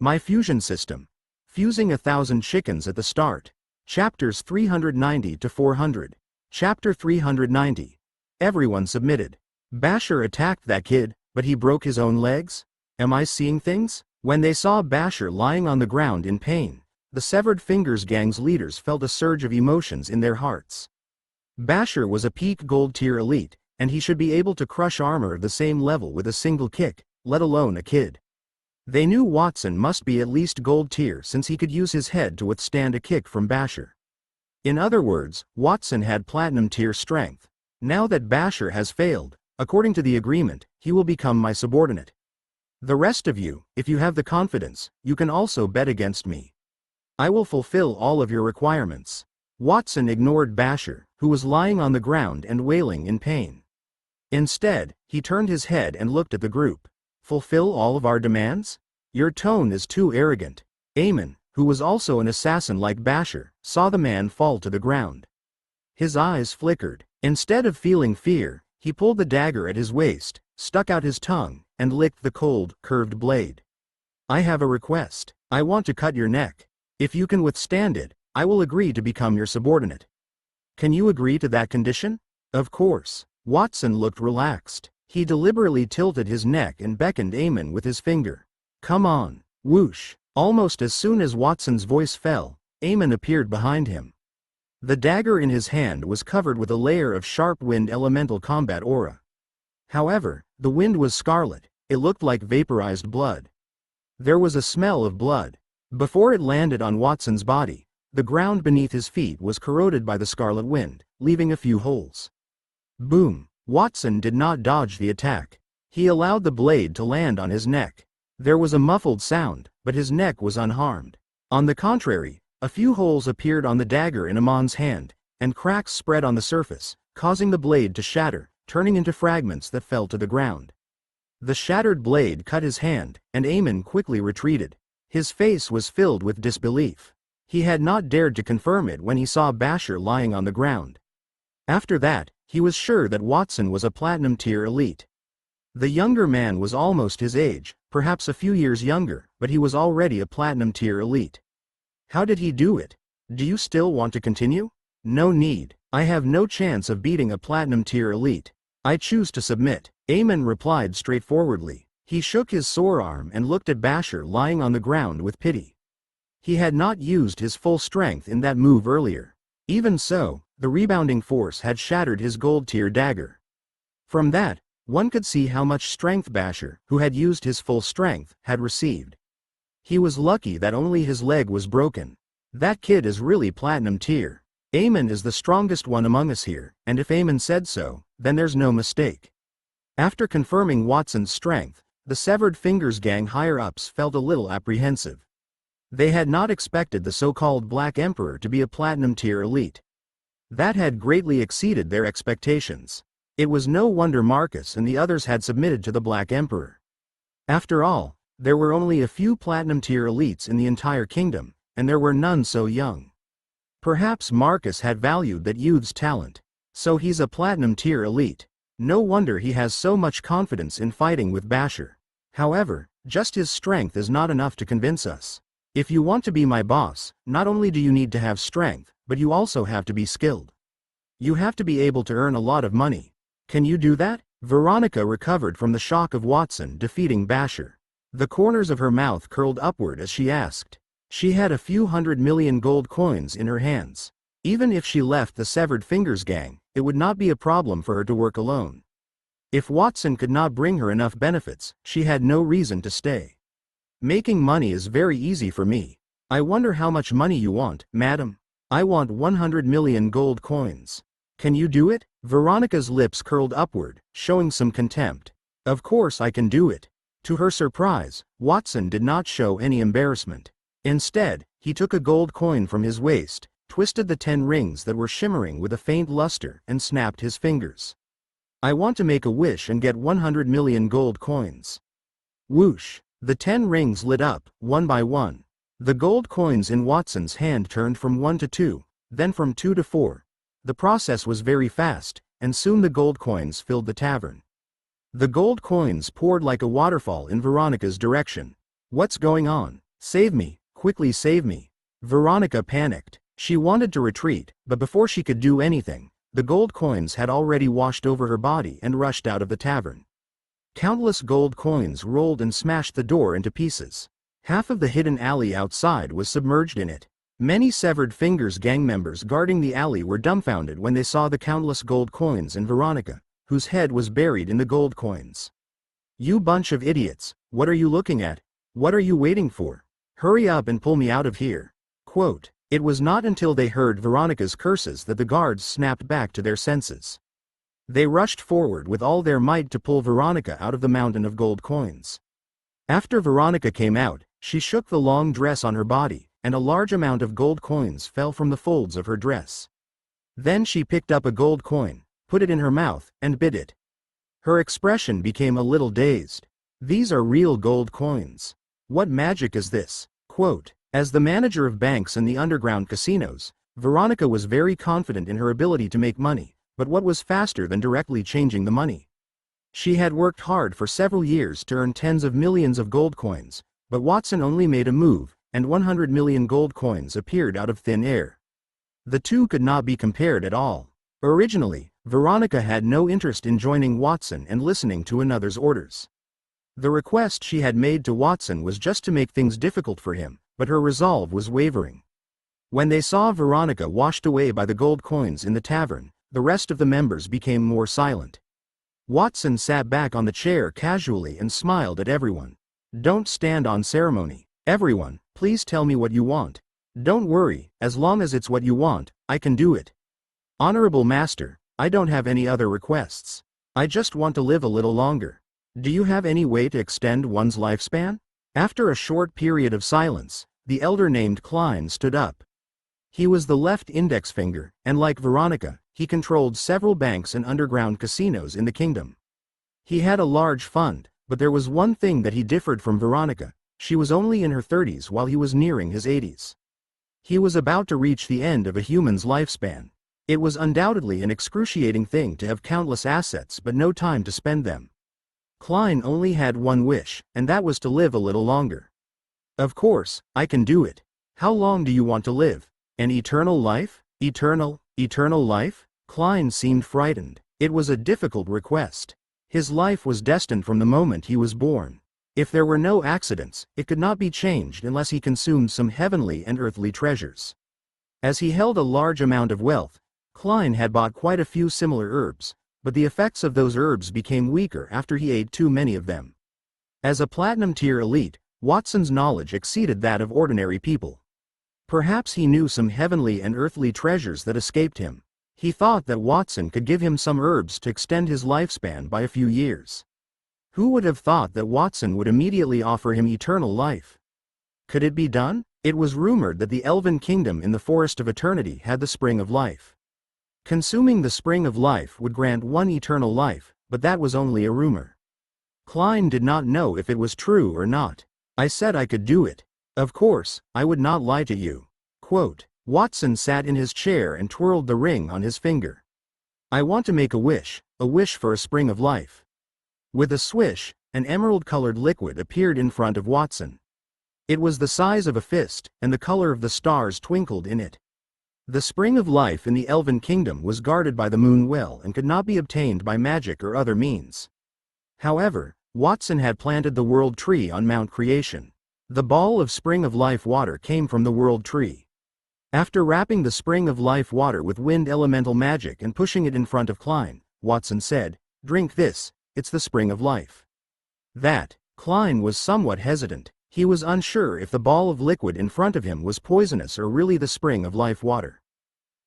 My fusion system. Fusing 1,000 chickens at the start. Chapters 390 to 400. Chapter 390. Everyone submitted. Basher attacked that kid, but he broke his own legs? Am I seeing things? When they saw Basher lying on the ground in pain, the Severed Fingers gang's leaders felt a surge of emotions in their hearts. Basher was a peak gold tier elite, and he should be able to crush armor of the same level with a single kick, let alone a kid. They knew Watson must be at least gold tier since he could use his head to withstand a kick from Basher. In other words, Watson had platinum tier strength. Now that Basher has failed, according to the agreement, he will become my subordinate. The rest of you, if you have the confidence, you can also bet against me. I will fulfill all of your requirements. Watson ignored Basher, who was lying on the ground and wailing in pain. Instead, he turned his head and looked at the group. Fulfill all of our demands? Your tone is too arrogant. Eamon, who was also an assassin like Basher, saw the man fall to the ground. His eyes flickered. Instead of feeling fear, he pulled the dagger at his waist, stuck out his tongue, and licked the cold, curved blade. I have a request. I want to cut your neck. If you can withstand it, I will agree to become your subordinate. Can you agree to that condition? Of course. Watson looked relaxed. He deliberately tilted his neck and beckoned Eamon with his finger. Come on. Whoosh. Almost as soon as Watson's voice fell, Eamon appeared behind him. The dagger in his hand was covered with a layer of sharp wind elemental combat aura. However, the wind was scarlet. It looked like vaporized blood. There was a smell of blood. Before it landed on Watson's body, the ground beneath his feet was corroded by the scarlet wind, leaving a few holes. Boom. Watson did not dodge the attack. He allowed the blade to land on his neck. There was a muffled sound, but his neck was unharmed. On the contrary, a few holes appeared on the dagger in Amon's hand, and cracks spread on the surface, causing the blade to shatter, turning into fragments that fell to the ground. The shattered blade cut his hand, and Eamon quickly retreated. His face was filled with disbelief. He had not dared to confirm it when he saw Basher lying on the ground. After that, he was sure that Watson was a platinum tier elite. The younger man was almost his age, perhaps a few years younger, but he was already a platinum tier elite. How did he do it? Do you still want to continue? No need. I have no chance of beating a platinum tier elite. I choose to submit. Eamon replied straightforwardly. He shook his sore arm and looked at Basher lying on the ground with pity. He had not used his full strength in that move earlier. Even so, the rebounding force had shattered his gold tier dagger. From that, one could see how much strength Basher, who had used his full strength, had received. He was lucky that only his leg was broken. That kid is really platinum tier. Eamon is the strongest one among us here, and if Eamon said so, then there's no mistake. After confirming Watson's strength, the Severed Fingers gang higher-ups felt a little apprehensive. They had not expected the so-called Black Emperor to be a platinum tier elite. That had greatly exceeded their expectations. It was no wonder Marcus and the others had submitted to the Black Emperor. After all, there were only a few platinum tier elites in the entire kingdom, and there were none so young. Perhaps Marcus had valued that youth's talent. So he's a platinum tier elite. No wonder he has so much confidence in fighting with Basher. However, just his strength is not enough to convince us. If you want to be my boss, not only do you need to have strength, but you also have to be skilled. You have to be able to earn a lot of money. Can you do that? Veronica recovered from the shock of Watson defeating Basher. The corners of her mouth curled upward as she asked. She had a few 100 million gold coins in her hands. Even if she left the Severed Fingers gang, it would not be a problem for her to work alone. If Watson could not bring her enough benefits, she had no reason to stay. Making money is very easy for me. I wonder how much money you want, madam? I want 100 million gold coins. Can you do it? Veronica's lips curled upward, showing some contempt. Of course I can do it. To her surprise, Watson did not show any embarrassment. Instead, he took a gold coin from his waist, twisted the 10 rings that were shimmering with a faint luster, and snapped his fingers. I want to make a wish and get 100 million gold coins. Whoosh! The 10 rings lit up, one by one. The gold coins in Watson's hand turned from 1 to 2, then from 2 to 4. The process was very fast, and soon the gold coins filled the tavern. The gold coins poured like a waterfall in Veronica's direction. What's going on? Save me, quickly save me. Veronica panicked. She wanted to retreat, but before she could do anything, the gold coins had already washed over her body and rushed out of the tavern. Countless gold coins rolled and smashed the door into pieces. Half of the hidden alley outside was submerged in it. Many Severed Fingers gang members guarding the alley were dumbfounded when they saw the countless gold coins and Veronica, whose head was buried in the gold coins. "You bunch of idiots, what are you looking at? What are you waiting for? Hurry up and pull me out of here." Quote, "It was not until they heard Veronica's curses that the guards snapped back to their senses. They rushed forward with all their might to pull Veronica out of the mountain of gold coins. After Veronica came out, she shook the long dress on her body, and a large amount of gold coins fell from the folds of her dress. Then she picked up a gold coin, put it in her mouth, and bit it. Her expression became a little dazed. These are real gold coins. What magic is this?" Quote, "As the manager of banks and the underground casinos, Veronica was very confident in her ability to make money, but what was faster than directly changing the money? She had worked hard for several years to earn tens of millions of gold coins, but Watson only made a move, and 100 million gold coins appeared out of thin air. The two could not be compared at all. Originally, Veronica had no interest in joining Watson and listening to another's orders. The request she had made to Watson was just to make things difficult for him, but her resolve was wavering. When they saw Veronica washed away by the gold coins in the tavern, the rest of the members became more silent. Watson sat back on the chair casually and smiled at everyone. "Don't stand on ceremony. Everyone, please tell me what you want. Don't worry, as long as it's what you want, I can do it. Honorable Master, I don't have any other requests. I just want to live a little longer. Do you have any way to extend one's lifespan?" After a short period of silence, the elder named Klein stood up. He was the left index finger, and like Veronica, he controlled several banks and underground casinos in the kingdom. He had a large fund, but there was one thing that he differed from Veronica: she was only in her 30s while he was nearing his 80s. He was about to reach the end of a human's lifespan. It was undoubtedly an excruciating thing to have countless assets but no time to spend them. Klein only had one wish, and that was to live a little longer. "Of course, I can do it. How long do you want to live? An eternal life? Eternal life?" Klein seemed frightened. It was a difficult request. His life was destined from the moment he was born. If there were no accidents, it could not be changed unless he consumed some heavenly and earthly treasures. As he held a large amount of wealth, Klein had bought quite a few similar herbs, but the effects of those herbs became weaker after he ate too many of them. As a platinum-tier elite, Watson's knowledge exceeded that of ordinary people. Perhaps he knew some heavenly and earthly treasures that escaped him. He thought that Watson could give him some herbs to extend his lifespan by a few years. Who would have thought that Watson would immediately offer him eternal life? Could it be done? It was rumored that the Elven Kingdom in the Forest of Eternity had the Spring of Life. Consuming the Spring of Life would grant one eternal life, but that was only a rumor. Klein did not know if it was true or not. "I said I could do it. Of course, I would not lie to you." Quote, Watson sat in his chair and twirled the ring on his finger. "I want to make a wish for a spring of life." With a swish, an emerald-colored liquid appeared in front of Watson. It was the size of a fist, and the color of the stars twinkled in it. The Spring of Life in the Elven Kingdom was guarded by the Moon Well and could not be obtained by magic or other means. However, Watson had planted the World Tree on Mount Creation. The ball of Spring of Life water came from the World Tree. After wrapping the Spring of Life water with wind elemental magic and pushing it in front of Klein, Watson said, "Drink this, it's the Spring of Life." Klein was somewhat hesitant. He was unsure if the ball of liquid in front of him was poisonous or really the Spring of Life water.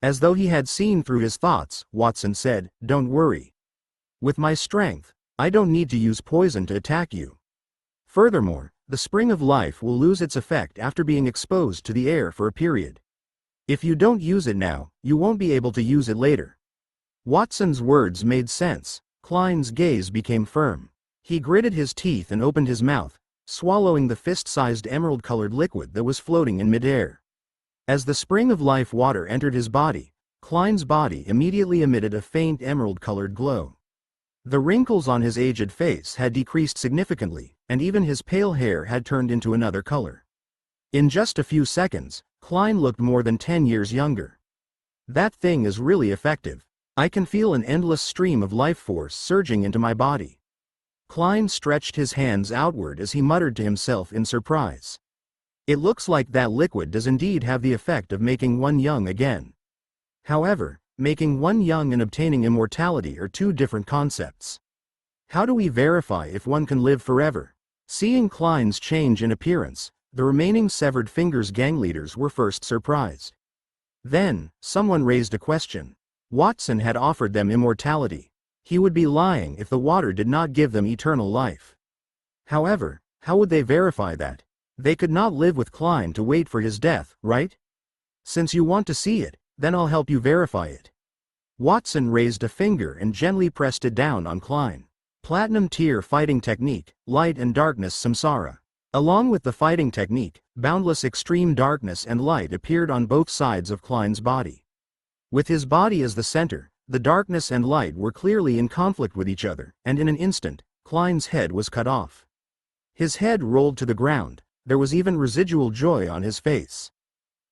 As though he had seen through his thoughts, Watson said, "Don't worry. With my strength, I don't need to use poison to attack you. Furthermore, the Spring of Life will lose its effect after being exposed to the air for a period. If you don't use it now, you won't be able to use it later." Watson's words made sense. Klein's gaze became firm. He gritted his teeth and opened his mouth, swallowing the fist-sized emerald-colored liquid that was floating in midair. As the Spring of Life water entered his body, Klein's body immediately emitted a faint emerald-colored glow. The wrinkles on his aged face had decreased significantly, and even his pale hair had turned into another color. In just a few seconds, Klein looked more than 10 years younger. That thing is really effective. I can feel an endless stream of life force surging into my body. Klein stretched his hands outward as he muttered to himself in surprise. It looks like that liquid does indeed have the effect of making one young again. However, making one young and obtaining immortality are two different concepts. How do we verify if one can live forever? Seeing Klein's change in appearance, the remaining severed fingers gang leaders were first surprised. Then, someone raised a question. Watson had offered them immortality. He would be lying if the water did not give them eternal life. However, how would they verify that? They could not live with Klein to wait for his death, right? Since you want to see it, then I'll help you verify it. Watson raised a finger and gently pressed it down on Klein. Platinum tier fighting technique, light and darkness samsara. Along with the fighting technique, boundless extreme darkness and light appeared on both sides of Klein's body. With his body as the center, the darkness and light were clearly in conflict with each other, and in an instant, Klein's head was cut off. His head rolled to the ground, there was even residual joy on his face.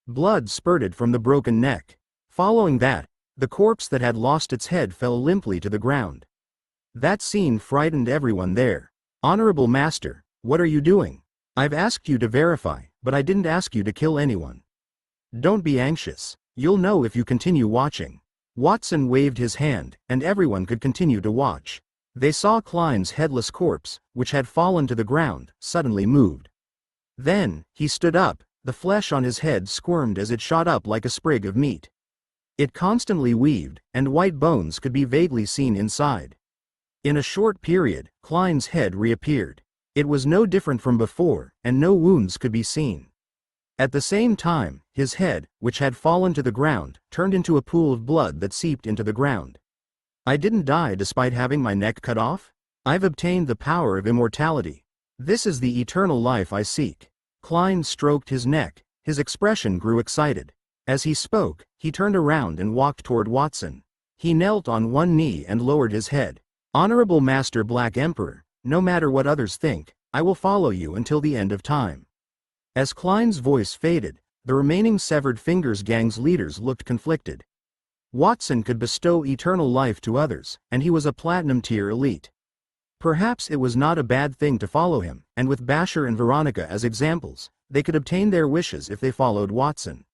Blood spurted from the broken neck. Following that, the corpse that had lost its head fell limply to the ground. That scene frightened everyone there. Honorable Master, what are you doing? I've asked you to verify, but I didn't ask you to kill anyone. Don't be anxious. You'll know if you continue watching. Watson waved his hand, and everyone could continue to watch. They saw Klein's headless corpse, which had fallen to the ground, suddenly moved. Then, he stood up, the flesh on his head squirmed as it shot up like a sprig of meat. It constantly weaved, and white bones could be vaguely seen inside. In a short period, Klein's head reappeared. It was no different from before, and no wounds could be seen. At the same time, his head, which had fallen to the ground, turned into a pool of blood that seeped into the ground. I didn't die despite having my neck cut off? I've obtained the power of immortality. This is the eternal life I seek. Klein stroked his neck, his expression grew excited. As he spoke, he turned around and walked toward Watson. He knelt on one knee and lowered his head. Honorable Master Black Emperor, no matter what others think, I will follow you until the end of time. As Klein's voice faded, the remaining severed fingers gang's leaders looked conflicted. Watson could bestow eternal life to others, and he was a platinum tier elite. Perhaps it was not a bad thing to follow him, and with Basher and Veronica as examples, they could obtain their wishes if they followed Watson.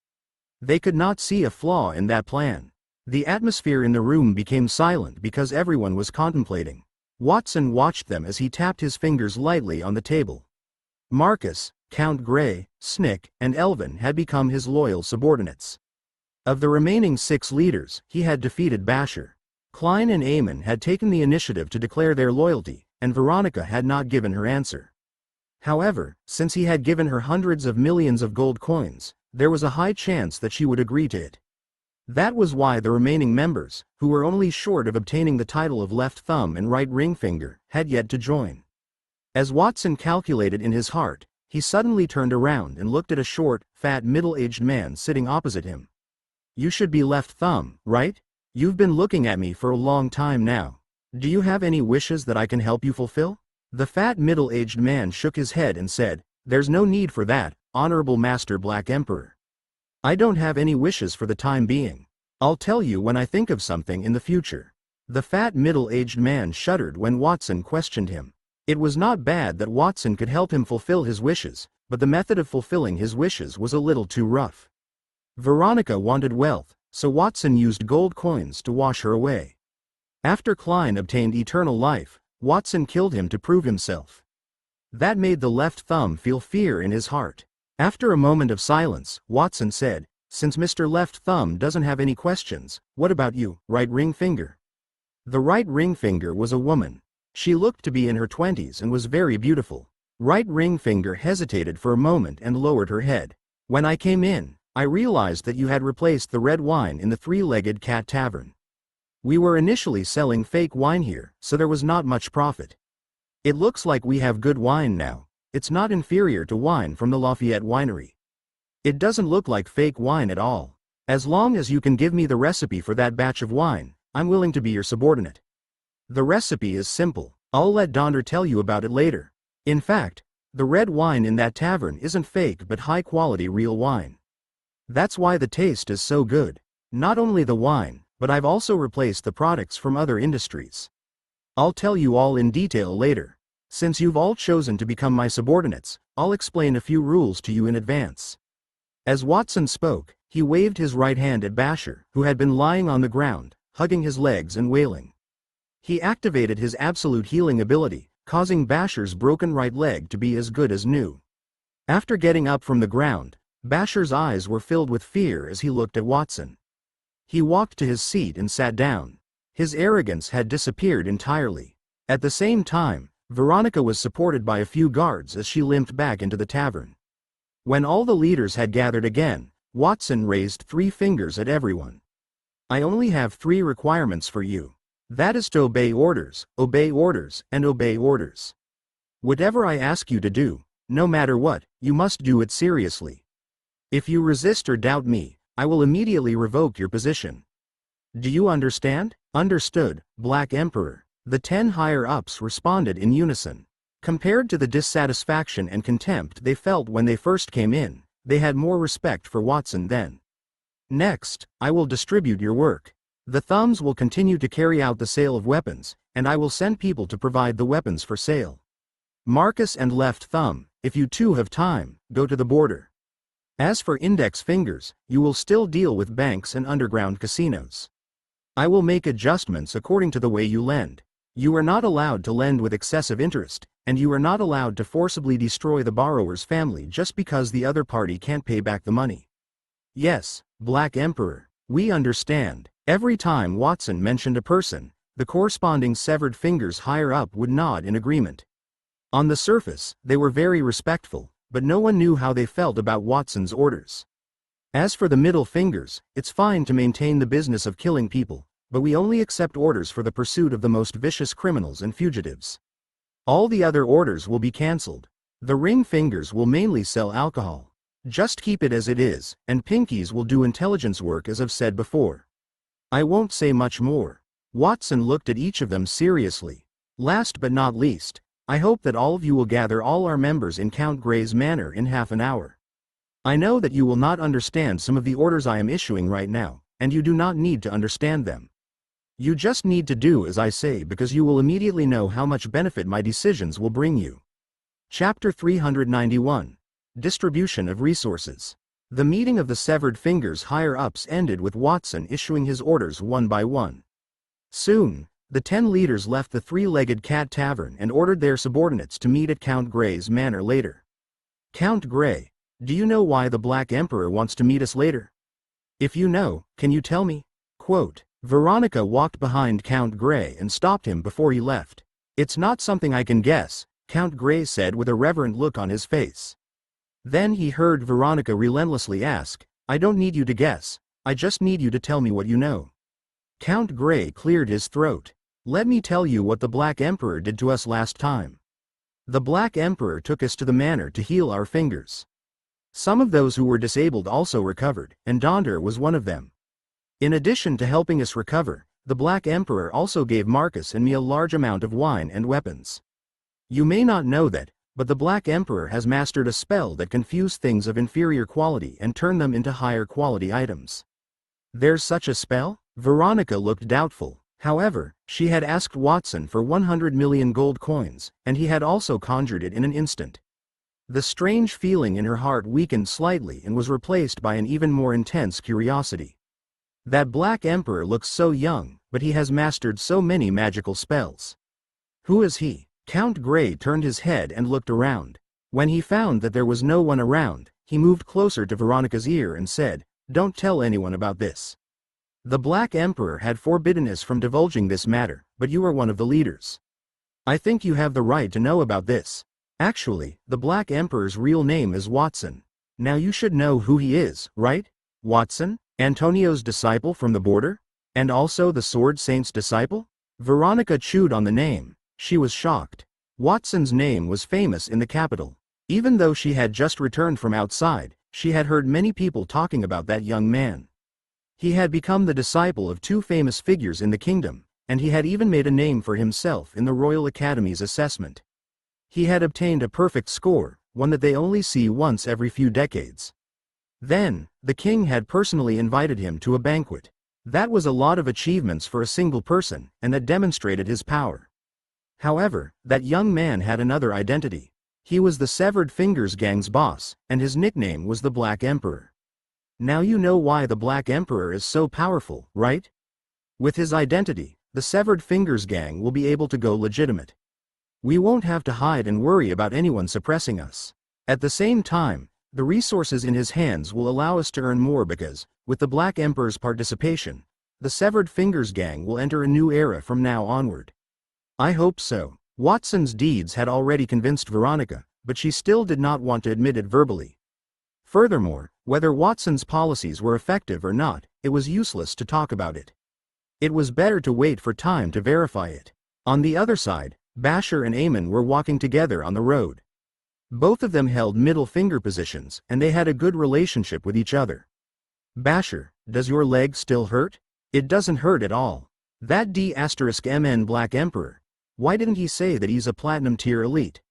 They could not see a flaw in that plan. The atmosphere in the room became silent because everyone was contemplating. Watson watched them as he tapped his fingers lightly on the table. Marcus, Count Gray, Snick, and Elvin had become his loyal subordinates. Of the remaining 6 leaders, he had defeated Basher. Klein and Eamon had taken the initiative to declare their loyalty, and Veronica had not given her answer. However, since he had given her hundreds of millions of gold coins, there was a high chance that she would agree to it. That was why the remaining members, who were only short of obtaining the title of left thumb and right ring finger, had yet to join. As Watson calculated in his heart, he suddenly turned around and looked at a short, fat middle-aged man sitting opposite him. You should be left thumb, right? You've been looking at me for a long time now. Do you have any wishes that I can help you fulfill? The fat middle-aged man shook his head and said, There's no need for that, Honorable Master Black Emperor. I don't have any wishes for the time being. I'll tell you when I think of something in the future. The fat middle-aged man shuddered when Watson questioned him. It was not bad that Watson could help him fulfill his wishes, but the method of fulfilling his wishes was a little too rough. Veronica wanted wealth, so Watson used gold coins to wash her away. After Klein obtained eternal life, Watson killed him to prove himself. That made the left thumb feel fear in his heart. After a moment of silence, Watson said, Since Mr. Left Thumb doesn't have any questions, what about you, right ring finger? The right ring finger was a woman. She looked to be in her 20s and was very beautiful. Right ring finger hesitated for a moment and lowered her head. When I came in, I realized that you had replaced the red wine in the Three-Legged Cat Tavern. We were initially selling fake wine here, so there was not much profit. It looks like we have good wine now. It's not inferior to wine from the Lafayette Winery. It doesn't look like fake wine at all. As long as you can give me the recipe for that batch of wine, I'm willing to be your subordinate. The recipe is simple. I'll let Donder tell you about it later. In fact, The red wine in that tavern isn't fake but high-quality real wine. That's why the taste is so good. Not only the wine, but I've also replaced the products from other industries. I'll tell you all in detail later. Since you've all chosen to become my subordinates, I'll explain a few rules to you in advance." As Watson spoke, he waved his right hand at Basher, who had been lying on the ground, hugging his legs and wailing. He activated his absolute healing ability, causing Basher's broken right leg to be as good as new. After getting up from the ground, Basher's eyes were filled with fear as he looked at Watson. He walked to his seat and sat down. His arrogance had disappeared entirely. At the same time, Veronica was supported by a few guards as she limped back into the tavern. When all the leaders had gathered again, Watson raised 3 fingers at everyone. "I only have 3 requirements for you. That is to obey orders, and obey orders. Whatever I ask you to do, no matter what, you must do it seriously. If you resist or doubt me, I will immediately revoke your position. Do you understand?" "Understood, Black Emperor." The 10 higher-ups responded in unison. Compared to the dissatisfaction and contempt they felt when they first came in, they had more respect for Watson then. "Next, I will distribute your work. The thumbs will continue to carry out the sale of weapons, and I will send people to provide the weapons for sale. Marcus and left thumb, if you two have time, go to the border. As for index fingers, you will still deal with banks and underground casinos. I will make adjustments according to the way you lend. You are not allowed to lend with excessive interest, and you are not allowed to forcibly destroy the borrower's family just because the other party can't pay back the money." "Yes, Black Emperor, we understand." Every time Watson mentioned a person, the corresponding severed fingers higher up would nod in agreement. On the surface, they were very respectful, but no one knew how they felt about Watson's orders. "As for the middle fingers, it's fine to maintain the business of killing people, but we only accept orders for the pursuit of the most vicious criminals and fugitives. All the other orders will be cancelled. The ring fingers will mainly sell alcohol. Just keep it as it is, and pinkies will do intelligence work as I've said before. I won't say much more." Watson looked at each of them seriously. "Last but not least, I hope that all of you will gather all our members in Count Grey's manor in half an hour. I know that you will not understand some of the orders I am issuing right now, and you do not need to understand them. You just need to do as I say because you will immediately know how much benefit my decisions will bring you." Chapter 391. Distribution of Resources. The meeting of the severed fingers higher-ups ended with Watson issuing his orders one by one. Soon, the 10 leaders left the 3-legged cat tavern and ordered their subordinates to meet at Count Grey's manor later. "Count Grey, do you know why the Black Emperor wants to meet us later? If you know, can you tell me?" Quote, Veronica walked behind Count Grey and stopped him before he left. "It's not something I can guess," Count Grey said with a reverent look on his face. Then he heard Veronica relentlessly ask, "I don't need you to guess, I just need you to tell me what you know." Count Grey cleared his throat. "Let me tell you what the Black Emperor did to us last time. The Black Emperor took us to the manor to heal our fingers. Some of those who were disabled also recovered, and Donder was one of them. In addition to helping us recover, the Black Emperor also gave Marcus and me a large amount of wine and weapons. You may not know that, but the Black Emperor has mastered a spell that can fuse things of inferior quality and turn them into higher quality items." "There's such a spell?" Veronica looked doubtful. However, she had asked Watson for 100 million gold coins, and he had also conjured it in an instant. The strange feeling in her heart weakened slightly and was replaced by an even more intense curiosity. That Black Emperor looks so young, but he has mastered so many magical spells. Who is he? Count Grey turned his head and looked around. When he found that there was no one around, he moved closer to Veronica's ear and said, "Don't tell anyone about this. The Black Emperor had forbidden us from divulging this matter, but you are one of the leaders. I think you have the right to know about this. Actually, the Black Emperor's real name is Watson. Now you should know who he is, right? Watson? Antonio's disciple from the border? And also the Sword Saint's disciple?" Veronica chewed on the name. She was shocked. Watson's name was famous in the capital. Even though she had just returned from outside, she had heard many people talking about that young man. He had become the disciple of 2 famous figures in the kingdom, and he had even made a name for himself in the Royal Academy's assessment. He had obtained a perfect score, one that they only see once every few decades. Then, the king had personally invited him to a banquet. That was a lot of achievements for a single person, and that demonstrated his power. However, that young man had another identity. He was the Severed Fingers gang's boss, and his nickname was the Black Emperor. Now you know why the Black Emperor is so powerful, right? With his identity, the Severed Fingers gang will be able to go legitimate. We won't have to hide and worry about anyone suppressing us. At the same time, the resources in his hands will allow us to earn more because, with the Black Emperor's participation, the Severed Fingers gang will enter a new era from now onward. I hope so. Watson's deeds had already convinced Veronica, but she still did not want to admit it verbally. Furthermore, whether Watson's policies were effective or not, it was useless to talk about it. It was better to wait for time to verify it. On the other side, Basher and Eamon were walking together on the road. Both of them held middle finger positions, and they had a good relationship with each other. Basher, does your leg still hurt? It doesn't hurt at all. That D*MN Black Emperor. Why didn't he say that he's a platinum tier elite?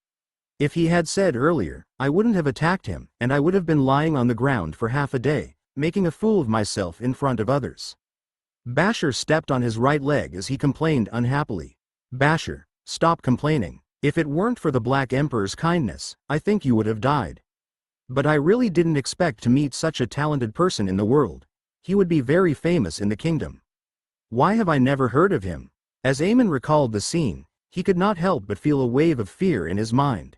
If he had said earlier, I wouldn't have attacked him, and I would have been lying on the ground for half a day, making a fool of myself in front of others. Basher stepped on his right leg as he complained unhappily. Basher, stop complaining. If it weren't for the Black Emperor's kindness, I think you would have died. But I really didn't expect to meet such a talented person in the world. He would be very famous in the kingdom. Why have I never heard of him? As Eamon recalled the scene, he could not help but feel a wave of fear in his mind.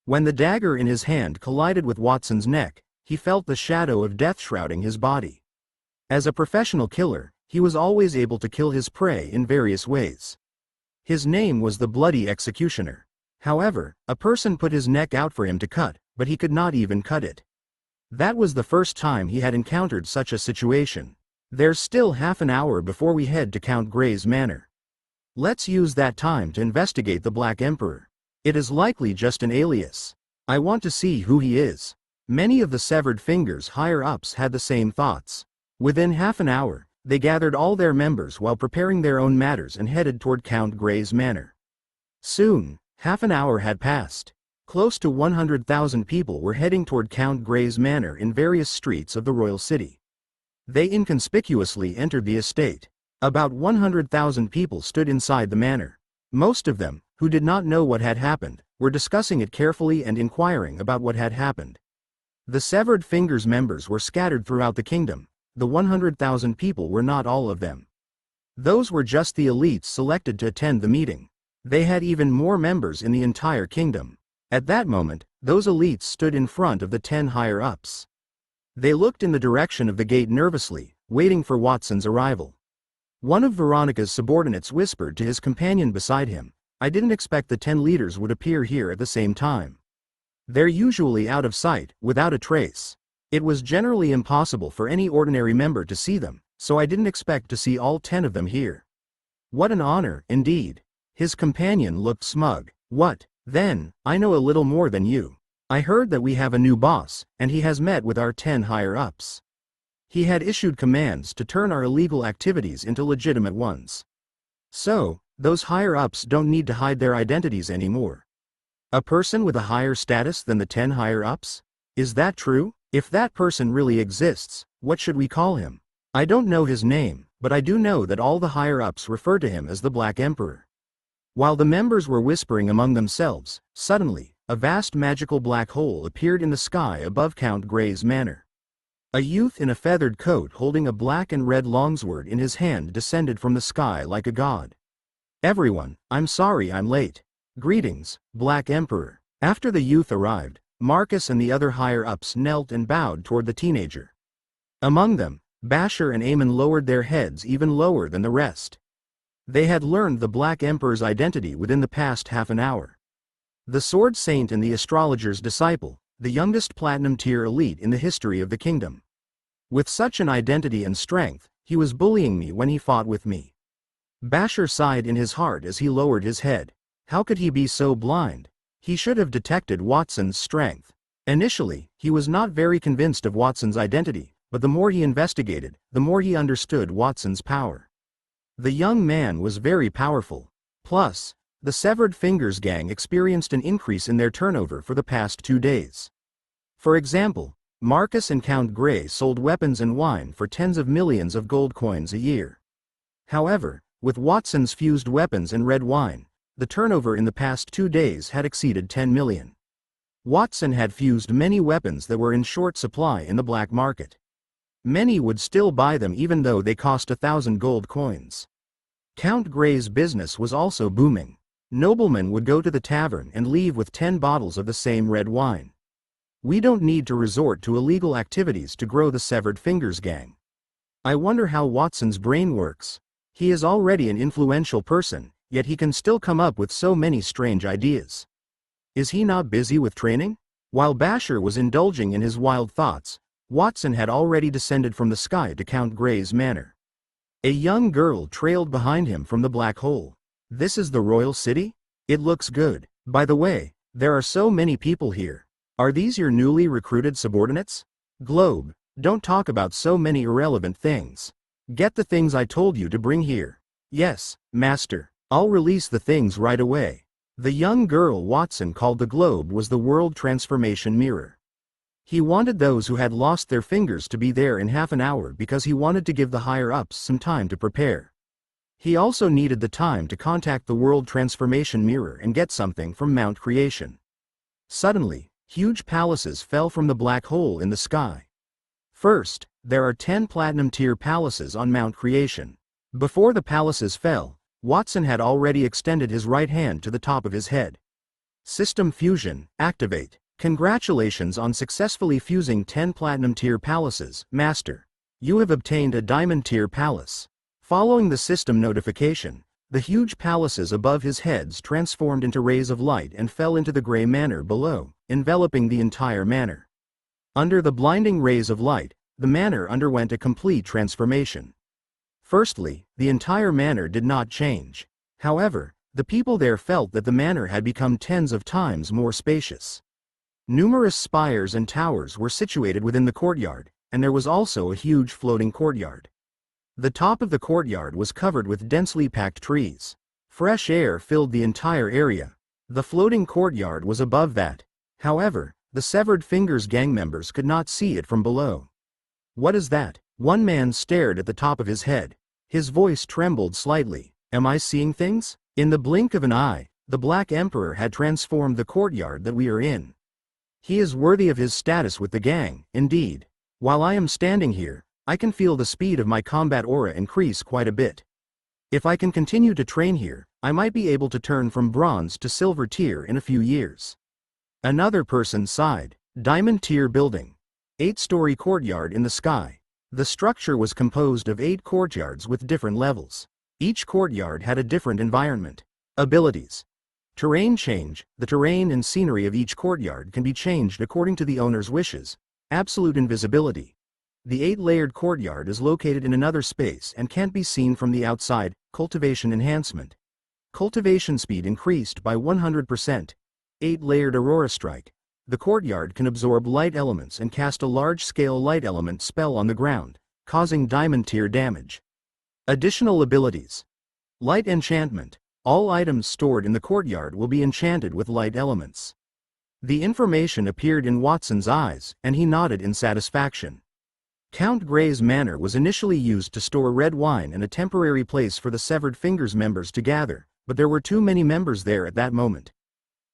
When the dagger in his hand collided with Watson's neck, he felt the shadow of death shrouding his body. As a professional killer, he was always able to kill his prey in various ways. His name was the Bloody Executioner. However, a person put his neck out for him to cut, but he could not even cut it. That was the first time he had encountered such a situation. There's still half an hour before we head to Count Grey's manor. Let's use that time to investigate the Black Emperor. It is likely just an alias. I want to see who he is. Many of the Severed Fingers higher-ups had the same thoughts. Within half an hour, they gathered all their members while preparing their own matters and headed toward Count Grey's manor. Soon, half an hour had passed. Close to 100,000 people were heading toward Count Grey's manor in various streets of the royal city. They inconspicuously entered the estate. About 100,000 people stood inside the manor. Most of them, who did not know what had happened, were discussing it carefully and inquiring about what had happened. The Severed Fingers members were scattered throughout the kingdom. The 100,000 people were not all of them. Those were just the elites selected to attend the meeting. They had even more members in the entire kingdom. At that moment, those elites stood in front of the 10 higher-ups. They looked in the direction of the gate nervously, waiting for Watson's arrival. One of Veronica's subordinates whispered to his companion beside him, I didn't expect the 10 leaders would appear here at the same time. They're usually out of sight, without a trace. It was generally impossible for any ordinary member to see them, so I didn't expect to see all 10 of them here. What an honor, indeed. His companion looked smug. What? Then, I know a little more than you. I heard that we have a new boss, and he has met with our 10 higher-ups. He had issued commands to turn our illegal activities into legitimate ones. So, those higher-ups don't need to hide their identities anymore. A person with a higher status than the 10 higher-ups? Is that true? If that person really exists, what should we call him? I don't know his name, but I do know that all the higher-ups refer to him as the Black Emperor. While the members were whispering among themselves, suddenly, a vast magical black hole appeared in the sky above Count Grey's manor. A youth in a feathered coat holding a black and red longsword in his hand descended from the sky like a god. Everyone, I'm sorry I'm late. Greetings, Black Emperor. After the youth arrived, Marcus and the other higher-ups knelt and bowed toward the teenager. Among them, Basher and Eamon lowered their heads even lower than the rest. They had learned the Black Emperor's identity within the past half an hour. The Sword Saint and the Astrologer's disciple, the youngest platinum-tier elite in the history of the kingdom. With such an identity and strength, he was bullying me when he fought with me. Basher sighed in his heart as he lowered his head. How could he be so blind? He should have detected Watson's strength. Initially, he was not very convinced of Watson's identity, but the more he investigated, the more he understood Watson's power. The young man was very powerful. Plus, The Severed Fingers gang experienced an increase in their turnover for the past 2 days. For example, Marcus and Count Gray sold weapons and wine for tens of millions of gold coins a year. However, with Watson's fused weapons and red wine, the turnover in the past 2 days had exceeded 10 million. Watson had fused many weapons that were in short supply in the black market. Many would still buy them even though they cost 1,000 gold coins. Count Gray's business was also booming. Noblemen would go to the tavern and leave with 10 bottles of the same red wine. We don't need to resort to illegal activities to grow the Severed Fingers gang. I wonder how Watson's brain works. He is already an influential person, yet he can still come up with so many strange ideas. Is he not busy with training? While Basher was indulging in his wild thoughts, Watson had already descended from the sky to Count Gray's manor. A young girl trailed behind him from the black hole. This is the royal city? It looks good. By the way, there are so many people here. Are these your newly recruited subordinates? Globe, don't talk about so many irrelevant things. Get the things I told you to bring here. Yes, master. I'll release the things right away. The young girl Watson called the globe was the world transformation mirror. He wanted those who had lost their fingers to be there in half an hour because he wanted to give the higher-ups some time to prepare. He also needed the time to contact the world transformation mirror and get something from Mount Creation. Suddenly, huge palaces fell from the black hole in the sky. First, there are 10 platinum-tier palaces on Mount Creation. Before the palaces fell, Watson had already extended his right hand to the top of his head. System fusion, activate. Congratulations on successfully fusing 10 platinum-tier palaces, master. You have obtained a diamond-tier palace. Following the system notification, the huge palaces above his heads transformed into rays of light and fell into the gray manor below, enveloping the entire manor. Under the blinding rays of light, the manor underwent a complete transformation. Firstly, the entire manor did not change. However, the people there felt that the manor had become tens of times more spacious. Numerous spires and towers were situated within the courtyard, and there was also a huge floating courtyard. The top of the courtyard was covered with densely packed trees. Fresh air filled the entire area. The floating courtyard was above that. However, the Severed Fingers gang members could not see it from below. What is that? One man stared at the top of his head. His voice trembled slightly. Am I seeing things? In the blink of an eye, the Black Emperor had transformed the courtyard that we are in. He is worthy of his status with the gang, indeed. While I am standing here, I can feel the speed of my combat aura increase quite a bit. If I can continue to train here, I might be able to turn from bronze to silver tier in a few years. Another person sighed. Diamond tier building. 8-story courtyard in the sky. The structure was composed of 8 courtyards with different levels. Each courtyard had a different environment. Abilities. Terrain change. The terrain and scenery of each courtyard can be changed according to the owner's wishes. Absolute invisibility. The 8-layered courtyard is located in another space and can't be seen from the outside. Cultivation enhancement. Cultivation speed increased by 100%. 8-layered aurora strike. The courtyard can absorb light elements and cast a large-scale light element spell on the ground, causing diamond tier damage. Additional abilities. Light enchantment. All items stored in the courtyard will be enchanted with light elements. The information appeared in Watson's eyes, and he nodded in satisfaction. Count Gray's manor was initially used to store red wine and a temporary place for the Severed Fingers members to gather, but there were too many members there at that moment.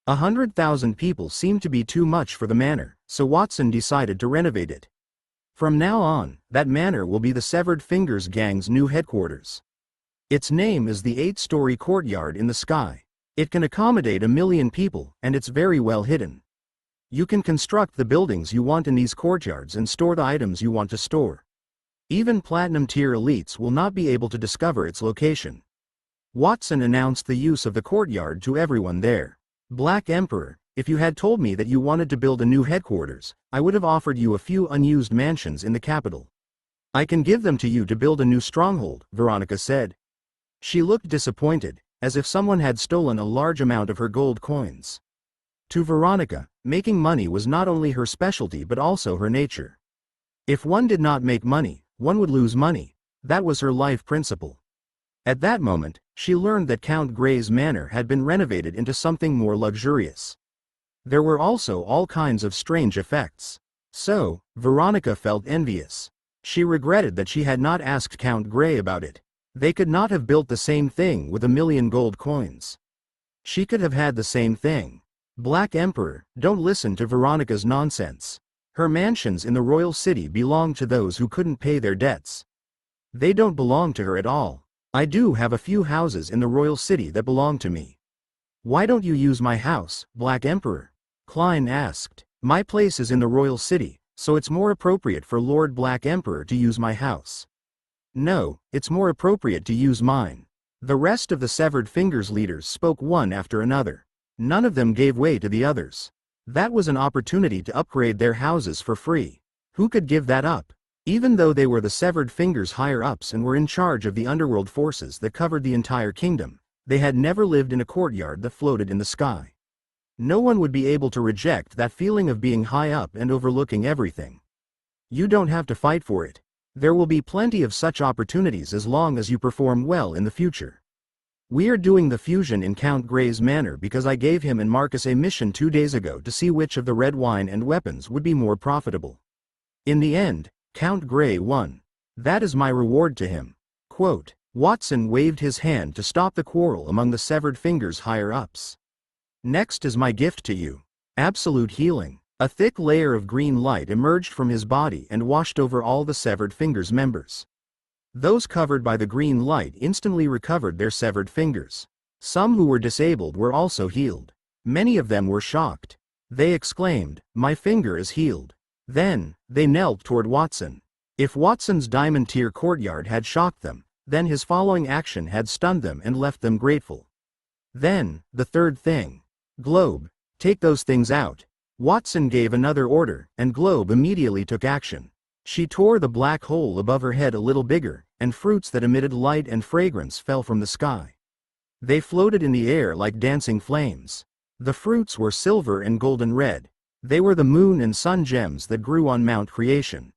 100,000 people seemed to be too much for the manor, so Watson decided to renovate it. From now on, that manor will be the Severed Fingers gang's new headquarters. Its name is the 8-story courtyard in the sky. It can accommodate 1 million people, and it's very well hidden. You can construct the buildings you want in these courtyards and store the items you want to store. Even platinum tier elites will not be able to discover its location. Watson announced the use of the courtyard to everyone there. Black Emperor, if you had told me that you wanted to build a new headquarters, I would have offered you a few unused mansions in the capital. I can give them to you to build a new stronghold, Veronica said. She looked disappointed, as if someone had stolen a large amount of her gold coins. To Veronica, making money was not only her specialty but also her nature. If one did not make money, one would lose money. That was her life principle. At that moment, she learned that Count Grey's manor had been renovated into something more luxurious. There were also all kinds of strange effects. So, Veronica felt envious. She regretted that she had not asked Count Grey about it. They could not have built the same thing with 1,000,000 gold coins. She could have had the same thing. Black Emperor, don't listen to Veronica's nonsense. Her mansions in the royal city belong to those who couldn't pay their debts. They don't belong to her at all. I do have a few houses in the royal city that belong to me. Why don't you use my house, Black Emperor? Klein asked. My place is in the royal city, so it's more appropriate for Lord Black Emperor to use my house. No, it's more appropriate to use mine. The rest of the Severed Fingers leaders spoke one after another. None of them gave way to the others. That was an opportunity to upgrade their houses for free. Who could give that up? Even though they were the Severed Fingers higher-ups and were in charge of the underworld forces that covered the entire kingdom, they had never lived in a courtyard that floated in the sky. No one would be able to reject that feeling of being high up and overlooking everything. You don't have to fight for it. There will be plenty of such opportunities as long as you perform well in the future. We are doing the fusion in Count Grey's manor because I gave him and Marcus a mission 2 days ago to see which of the red wine and weapons would be more profitable. In the end, Count Grey won. That is my reward to him. Quote, Watson waved his hand to stop the quarrel among the Severed Fingers higher-ups. Next is my gift to you. Absolute healing. A thick layer of green light emerged from his body and washed over all the Severed Fingers members. Those covered by the green light instantly recovered their severed fingers. Some who were disabled were also healed. Many of them were shocked. They exclaimed, "My finger is healed." Then, they knelt toward Watson. If Watson's diamond tier courtyard had shocked them, then his following action had stunned them and left them grateful. Then, the third thing. Globe, take those things out. Watson gave another order, and Globe immediately took action. She tore the black hole above her head a little bigger, and fruits that emitted light and fragrance fell from the sky. They floated in the air like dancing flames. The fruits were silver and golden red. They were the moon and sun gems that grew on Mount Creation.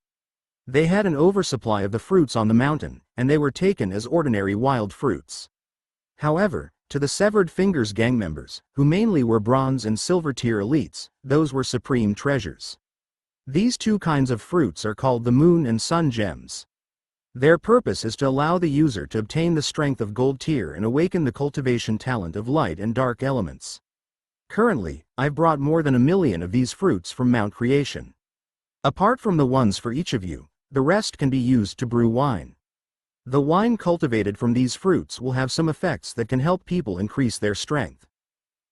They had an oversupply of the fruits on the mountain, and they were taken as ordinary wild fruits. However, to the Severed Fingers gang members, who mainly were bronze and silver tier elites, those were supreme treasures. These two kinds of fruits are called the moon and sun gems. Their purpose is to allow the user to obtain the strength of gold tier and awaken the cultivation talent of light and dark elements. Currently, I've brought more than 1,000,000 of these fruits from Mount Creation. Apart from the ones for each of you, the rest can be used to brew wine. The wine cultivated from these fruits will have some effects that can help people increase their strength.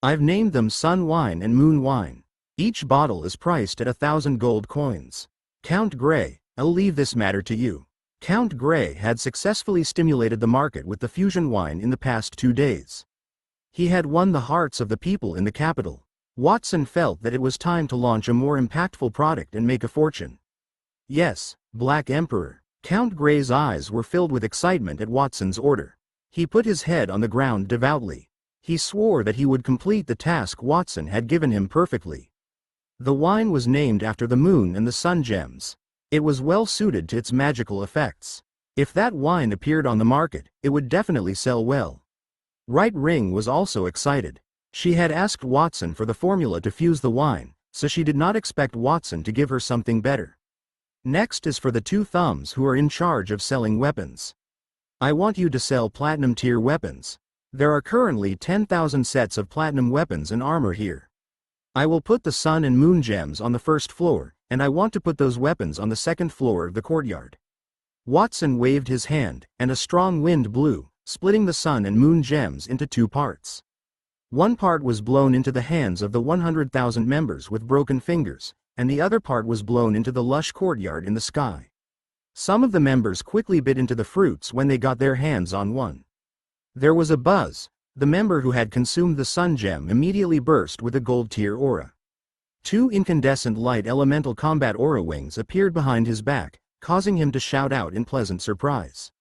I've named them Sun Wine and Moon Wine. Each bottle is priced at 1,000 gold coins. Count Grey, I'll leave this matter to you. Count Grey had successfully stimulated the market with the fusion wine in the past 2 days. He had won the hearts of the people in the capital. Watson felt that it was time to launch a more impactful product and make a fortune. Yes, Black Emperor. Count Grey's eyes were filled with excitement at Watson's order. He put his head on the ground devoutly. He swore that he would complete the task Watson had given him perfectly. The wine was named after the moon and the sun gems. It was well suited to its magical effects. If that wine appeared on the market, it would definitely sell well. Right Ring was also excited. She had asked Watson for the formula to fuse the wine, so she did not expect Watson to give her something better. Next is for the two thumbs who are in charge of selling weapons. I want you to sell platinum tier weapons. There are currently 10,000 sets of platinum weapons and armor here. I will put the sun and moon gems on the first floor, and I want to put those weapons on the second floor of the courtyard. Watson waved his hand, and a strong wind blew, splitting the sun and moon gems into 2 parts. One part was blown into the hands of the 100,000 members with broken fingers, and the other part was blown into the lush courtyard in the sky. Some of the members quickly bit into the fruits when they got their hands on one. There was a buzz. The member who had consumed the sun gem immediately burst with a gold tier aura. 2 incandescent light elemental combat aura wings appeared behind his back, causing him to shout out in pleasant surprise.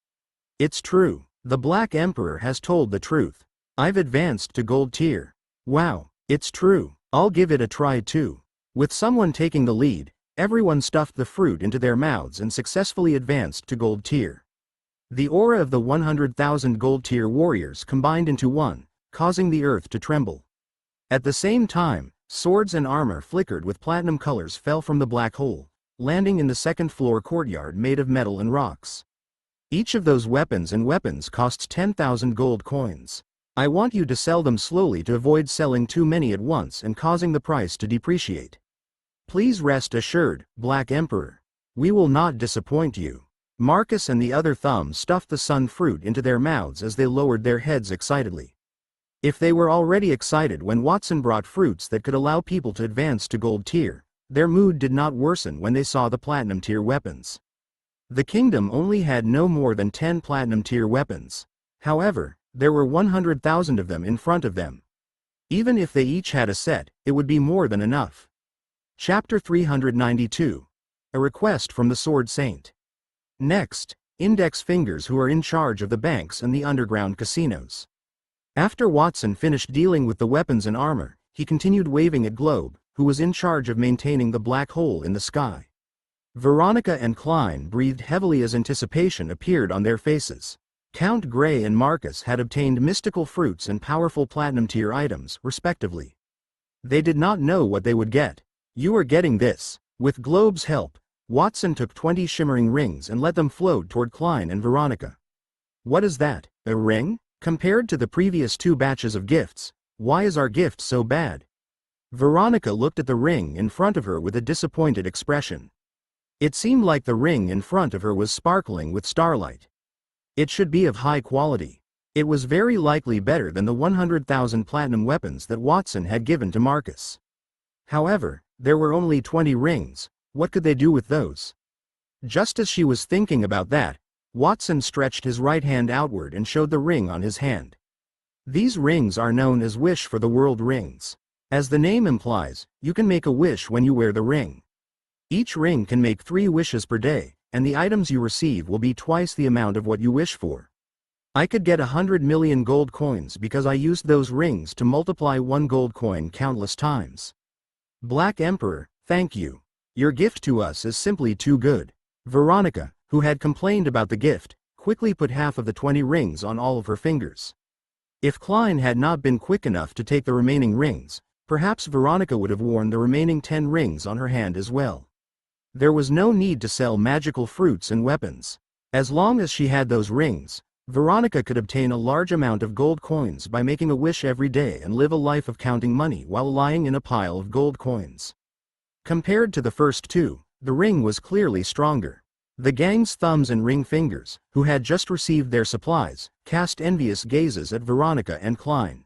It's true. The Black Emperor has told the truth. I've advanced to gold tier. Wow, it's true. I'll give it a try too. With someone taking the lead, everyone stuffed the fruit into their mouths and successfully advanced to gold tier. The aura of the 100,000 gold tier warriors combined into one, causing the earth to tremble. At the same time, swords and armor flickered with platinum colors fell from the black hole, landing in the second-floor courtyard made of metal and rocks. Each of those weapons costs 10,000 gold coins. I want you to sell them slowly to avoid selling too many at once and causing the price to depreciate. Please rest assured, Black Emperor. We will not disappoint you. Marcus and the other thumbs stuffed the sun fruit into their mouths as they lowered their heads excitedly. If they were already excited when Watson brought fruits that could allow people to advance to gold tier, their mood did not worsen when they saw the platinum tier weapons. The kingdom only had no more than 10 platinum tier weapons. However, there were 100,000 of them in front of them. Even if they each had a set, it would be more than enough. Chapter 392. A request from the Sword Saint. Next, index fingers who are in charge of the banks and the underground casinos. After Watson finished dealing with the weapons and armor, he continued waving at Globe, who was in charge of maintaining the black hole in the sky. Veronica and Klein breathed heavily as anticipation appeared on their faces. Count Gray and Marcus had obtained mystical fruits and powerful platinum tier items, respectively. They did not know what they would get. You are getting this. With Globe's help, Watson took 20 shimmering rings and let them float toward Klein and Veronica. What is that, a ring? Compared to the previous 2 batches of gifts, why is our gift so bad? Veronica looked at the ring in front of her with a disappointed expression. It seemed like the ring in front of her was sparkling with starlight. It should be of high quality. It was very likely better than the 100,000 platinum weapons that Watson had given to Marcus. However, there were only 20 rings. What could they do with those? Just as she was thinking about that, Watson stretched his right hand outward and showed the ring on his hand. These rings are known as Wish for the World rings. As the name implies, you can make a wish when you wear the ring. Each ring can make 3 wishes per day, and the items you receive will be twice the amount of what you wish for. I could get 100 million gold coins because I used those rings to multiply 1 gold coin countless times. Black Emperor, thank you. Your gift to us is simply too good. Veronica, who had complained about the gift, quickly put half of the 20 rings on all of her fingers. If Klein had not been quick enough to take the remaining rings, perhaps Veronica would have worn the remaining 10 rings on her hand as well. There was no need to sell magical fruits and weapons. As long as she had those rings, Veronica could obtain a large amount of gold coins by making a wish every day and live a life of counting money while lying in a pile of gold coins. Compared to the first 2, the ring was clearly stronger. The gang's thumbs and ring fingers, who had just received their supplies, cast envious gazes at Veronica and Klein.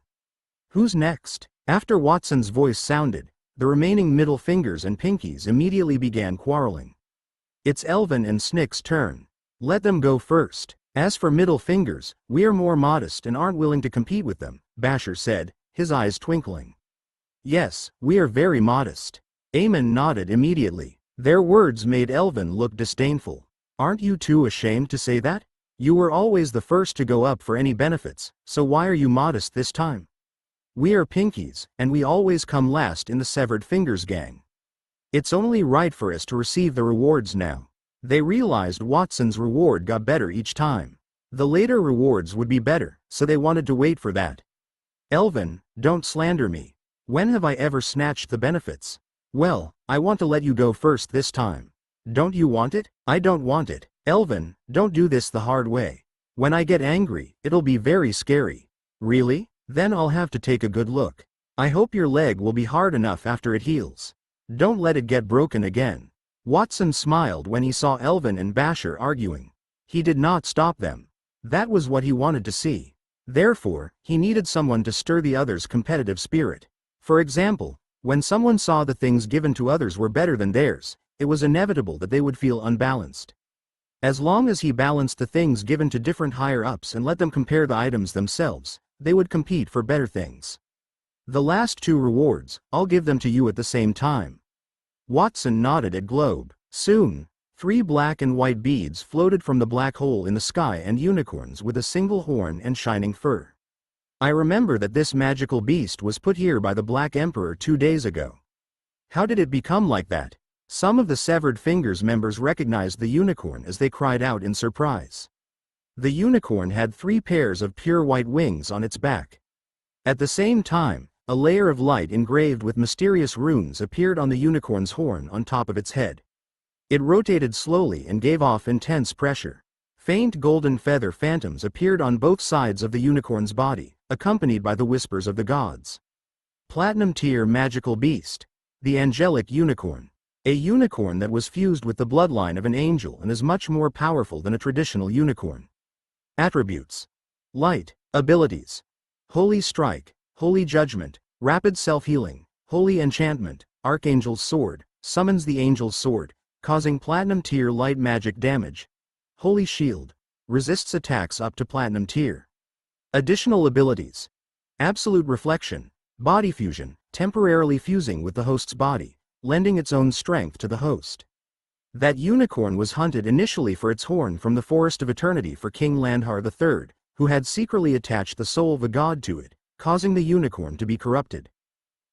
Who's next? After Watson's voice sounded, the remaining middle fingers and pinkies immediately began quarreling. It's Elvin and Snick's turn. Let them go first. As for middle fingers, we are more modest and aren't willing to compete with them, Basher said, his eyes twinkling. Yes, we are very modest. Eamon nodded immediately. Their words made Elvin look disdainful. Aren't you two ashamed to say that? You were always the first to go up for any benefits, so why are you modest this time? We are pinkies, and we always come last in the Severed Fingers gang. It's only right for us to receive the rewards now. They realized Watson's reward got better each time. The later rewards would be better, so they wanted to wait for that. Elvin, don't slander me. When have I ever snatched the benefits? Well, I want to let you go first this time. Don't you want it? I don't want it. Elvin, don't do this the hard way. When I get angry, it'll be very scary. Really? Then I'll have to take a good look. I hope your leg will be hard enough after it heals. Don't let it get broken again. Watson smiled when he saw Elvin and Basher arguing. He did not stop them. That was what he wanted to see. Therefore, he needed someone to stir the others' competitive spirit. For example, when someone saw the things given to others were better than theirs, it was inevitable that they would feel unbalanced. As long as he balanced the things given to different higher-ups and let them compare the items themselves, they would compete for better things. The last 2 rewards, I'll give them to you at the same time. Watson nodded at Globe. Soon, 3 black and white beads floated from the black hole in the sky and unicorns with a single horn and shining fur. I remember that this magical beast was put here by the Black Emperor 2 days ago. How did it become like that? Some of the Severed Fingers members recognized the unicorn as they cried out in surprise. The unicorn had 3 pairs of pure white wings on its back. At the same time, a layer of light engraved with mysterious runes appeared on the unicorn's horn on top of its head. It rotated slowly and gave off intense pressure. Faint golden feather phantoms appeared on both sides of the unicorn's body, accompanied by the whispers of the gods. Platinum tier magical beast. The angelic unicorn. A unicorn that was fused with the bloodline of an angel and is much more powerful than a traditional unicorn. Attributes. Light. Abilities. Holy strike, holy judgment, rapid self-healing, holy enchantment, archangel's sword, summons the angel's sword, causing platinum tier light magic damage. Holy shield, resists attacks up to platinum tier. Additional abilities. Absolute reflection, body fusion, temporarily fusing with the host's body, lending its own strength to the host. That unicorn was hunted initially for its horn from the Forest of Eternity for King Landhar III, who had secretly attached the soul of a god to it, causing the unicorn to be corrupted.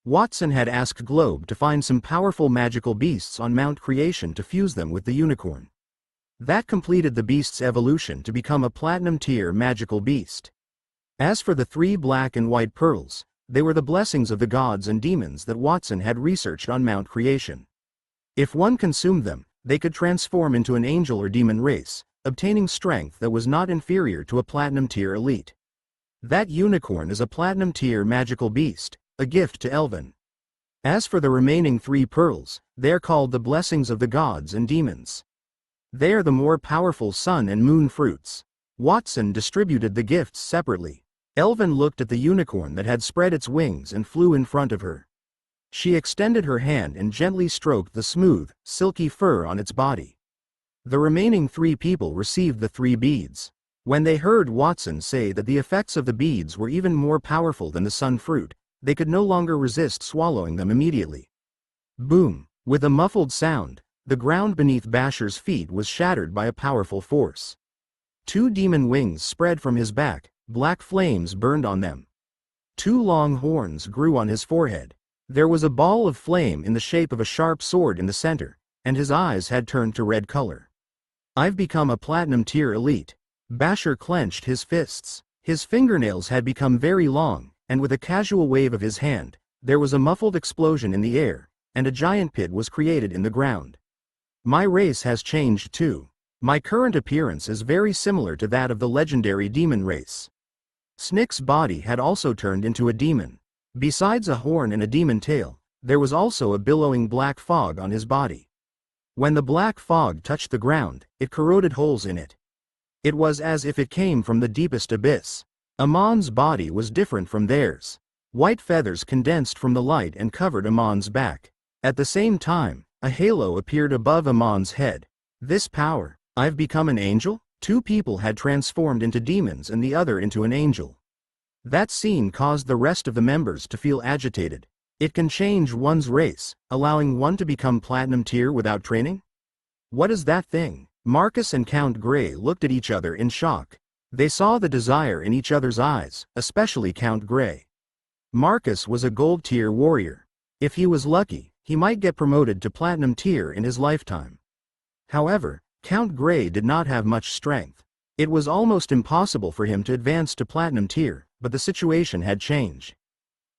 Watson had asked Globe to find some powerful magical beasts on Mount Creation to fuse them with the unicorn. That completed the beast's evolution to become a platinum tier magical beast. As for the 3 black and white pearls, they were the blessings of the gods and demons that Watson had researched on Mount Creation. If one consumed them, they could transform into an angel or demon race, obtaining strength that was not inferior to a platinum tier elite. That unicorn is a platinum tier magical beast, a gift to Elvin. As for the remaining 3 pearls, they are called the blessings of the gods and demons. They are the more powerful sun and moon fruits. Watson distributed the gifts separately. Elvin looked at the unicorn that had spread its wings and flew in front of her. She extended her hand and gently stroked the smooth, silky fur on its body. The remaining 3 people received the 3 beads. When they heard Watson say that the effects of the beads were even more powerful than the sun fruit, they could no longer resist swallowing them immediately. Boom! With a muffled sound, the ground beneath Basher's feet was shattered by a powerful force. 2 demon wings spread from his back, black flames burned on them. 2 long horns grew on his forehead. There was a ball of flame in the shape of a sharp sword in the center, and his eyes had turned to red color. I've become a platinum tier elite. Basher clenched his fists. His fingernails had become very long, and with a casual wave of his hand, there was a muffled explosion in the air, and a giant pit was created in the ground. My race has changed too. My current appearance is very similar to that of the legendary demon race. Snick's body had also turned into a demon. Besides a horn and a demon tail, there was also a billowing black fog on his body. When the black fog touched the ground, it corroded holes in it. It was as if it came from the deepest abyss. Amon's body was different from theirs. White feathers condensed from the light and covered Amon's back. At the same time, a halo appeared above Amon's head. This power, I've become an angel? 2 people had transformed into demons and the other into an angel. That scene caused the rest of the members to feel agitated. It can change one's race, allowing one to become platinum tier without training? What is that thing? Marcus and Count Grey looked at each other in shock. They saw the desire in each other's eyes, especially Count Grey. Marcus was a gold tier warrior. If he was lucky, he might get promoted to platinum tier in his lifetime. However, Count Grey did not have much strength. It was almost impossible for him to advance to platinum tier, but the situation had changed.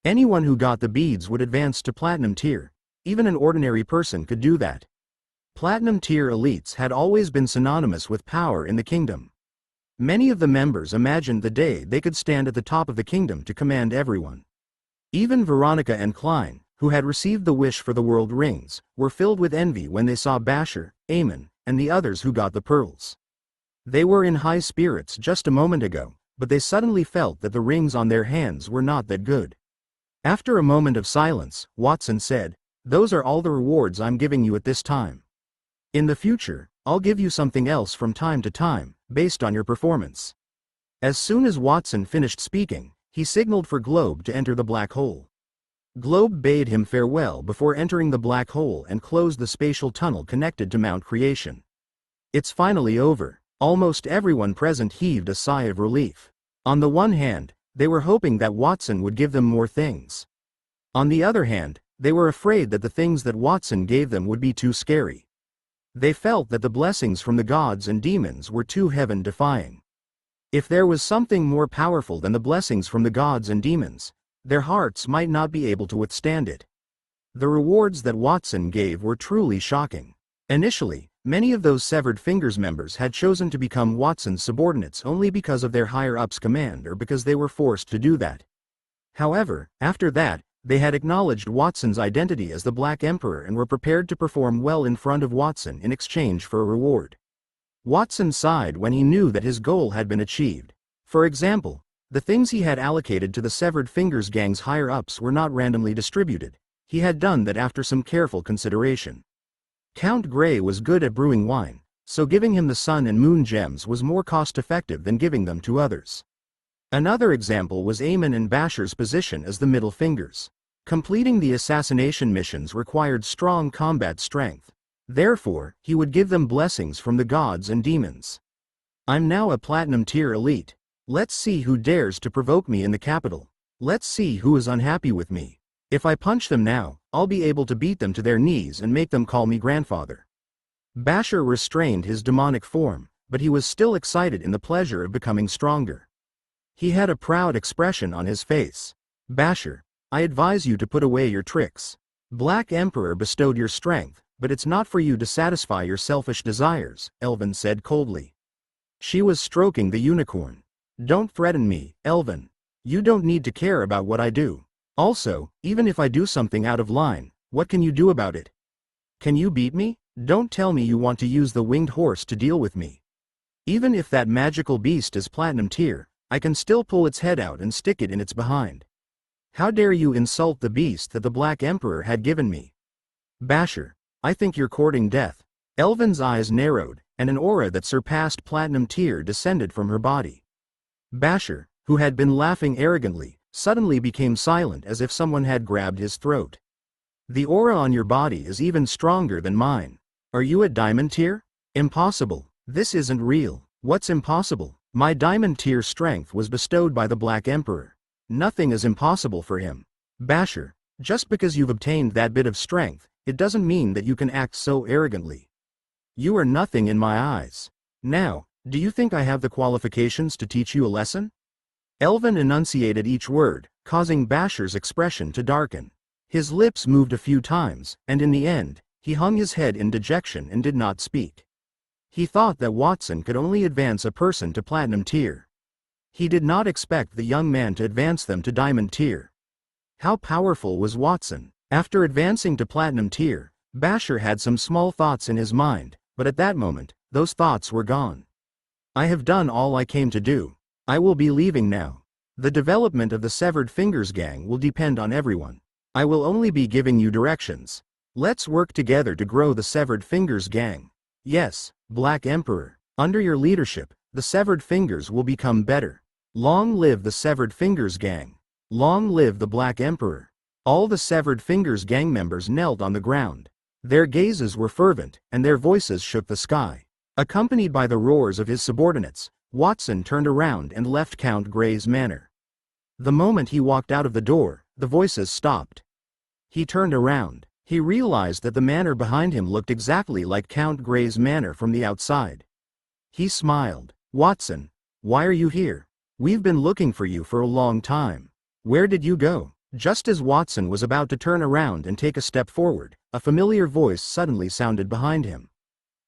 Anyone who got the beads would advance to platinum tier. Even an ordinary person could do that. Platinum tier elites had always been synonymous with power in the kingdom. Many of the members imagined the day they could stand at the top of the kingdom to command everyone. Even Veronica and Klein, who had received the wish for the world rings, were filled with envy when they saw Basher, Aemon, and the others who got the pearls. They were in high spirits just a moment ago, but they suddenly felt that the rings on their hands were not that good. After a moment of silence, Watson said, "Those are all the rewards I'm giving you at this time. In the future, I'll give you something else from time to time, based on your performance." As soon as Watson finished speaking, he signaled for Globe to enter the black hole. Globe bade him farewell before entering the black hole and closed the spatial tunnel connected to Mount Creation. It's finally over. Almost everyone present heaved a sigh of relief. On the one hand, they were hoping that Watson would give them more things. On the other hand, they were afraid that the things that Watson gave them would be too scary. They felt that the blessings from the gods and demons were too heaven-defying. If there was something more powerful than the blessings from the gods and demons, their hearts might not be able to withstand it. The rewards that Watson gave were truly shocking. Initially, many of those severed fingers members had chosen to become Watson's subordinates only because of their higher-ups' command or because they were forced to do that. However, after that, they had acknowledged Watson's identity as the Black Emperor and were prepared to perform well in front of Watson in exchange for a reward. Watson sighed when he knew that his goal had been achieved. For example, the things he had allocated to the Severed Fingers gang's higher-ups were not randomly distributed. He had done that after some careful consideration. Count Grey was good at brewing wine, so giving him the sun and moon gems was more cost-effective than giving them to others. Another example was Eamon and Basher's position as the middle fingers. Completing the assassination missions required strong combat strength. Therefore, he would give them blessings from the gods and demons. I'm now a platinum tier elite. Let's see who dares to provoke me in the capital. Let's see who is unhappy with me. If I punch them now, I'll be able to beat them to their knees and make them call me grandfather. Basher restrained his demonic form, but he was still excited in the pleasure of becoming stronger. He had a proud expression on his face. Basher, I advise you to put away your tricks. Black Emperor bestowed your strength, but it's not for you to satisfy your selfish desires, Elvin said coldly. She was stroking the unicorn. Don't threaten me, Elvin. You don't need to care about what I do. Also, even if I do something out of line, what can you do about it? Can you beat me? Don't tell me you want to use the winged horse to deal with me. Even if that magical beast is platinum tier, I can still pull its head out and stick it in its behind. How dare you insult the beast that the Black Emperor had given me? Basher, I think you're courting death. Elvin's eyes narrowed, and an aura that surpassed platinum tier descended from her body. Basher, who had been laughing arrogantly, suddenly became silent as if someone had grabbed his throat. The aura on your body is even stronger than mine. Are you at diamond tier? Impossible. This isn't real. What's impossible? My diamond tier strength was bestowed by the Black Emperor. Nothing is impossible for him. Basher, just because you've obtained that bit of strength, it doesn't mean that you can act so arrogantly. You are nothing in my eyes. Now, do you think I have the qualifications to teach you a lesson? Elvin enunciated each word, causing Basher's expression to darken. His lips moved a few times, and in the end, he hung his head in dejection and did not speak. He thought that Watson could only advance a person to platinum tier. He did not expect the young man to advance them to diamond tier. How powerful was Watson? After advancing to platinum tier, Basher had some small thoughts in his mind, but at that moment, those thoughts were gone. I have done all I came to do. I will be leaving now. The development of the Severed Fingers gang will depend on everyone. I will only be giving you directions. Let's work together to grow the Severed Fingers gang. Yes, Black Emperor. Under your leadership, the Severed Fingers will become better. Long live the Severed Fingers gang. Long live the Black Emperor. All the Severed Fingers gang members knelt on the ground. Their gazes were fervent, and their voices shook the sky. Accompanied by the roars of his subordinates, Watson turned around and left Count Grey's manor. The moment he walked out of the door, the voices stopped. He turned around. He realized that the manor behind him looked exactly like Count Grey's manor from the outside. He smiled. Watson, why are you here? We've been looking for you for a long time. Where did you go? Just as Watson was about to turn around and take a step forward, a familiar voice suddenly sounded behind him.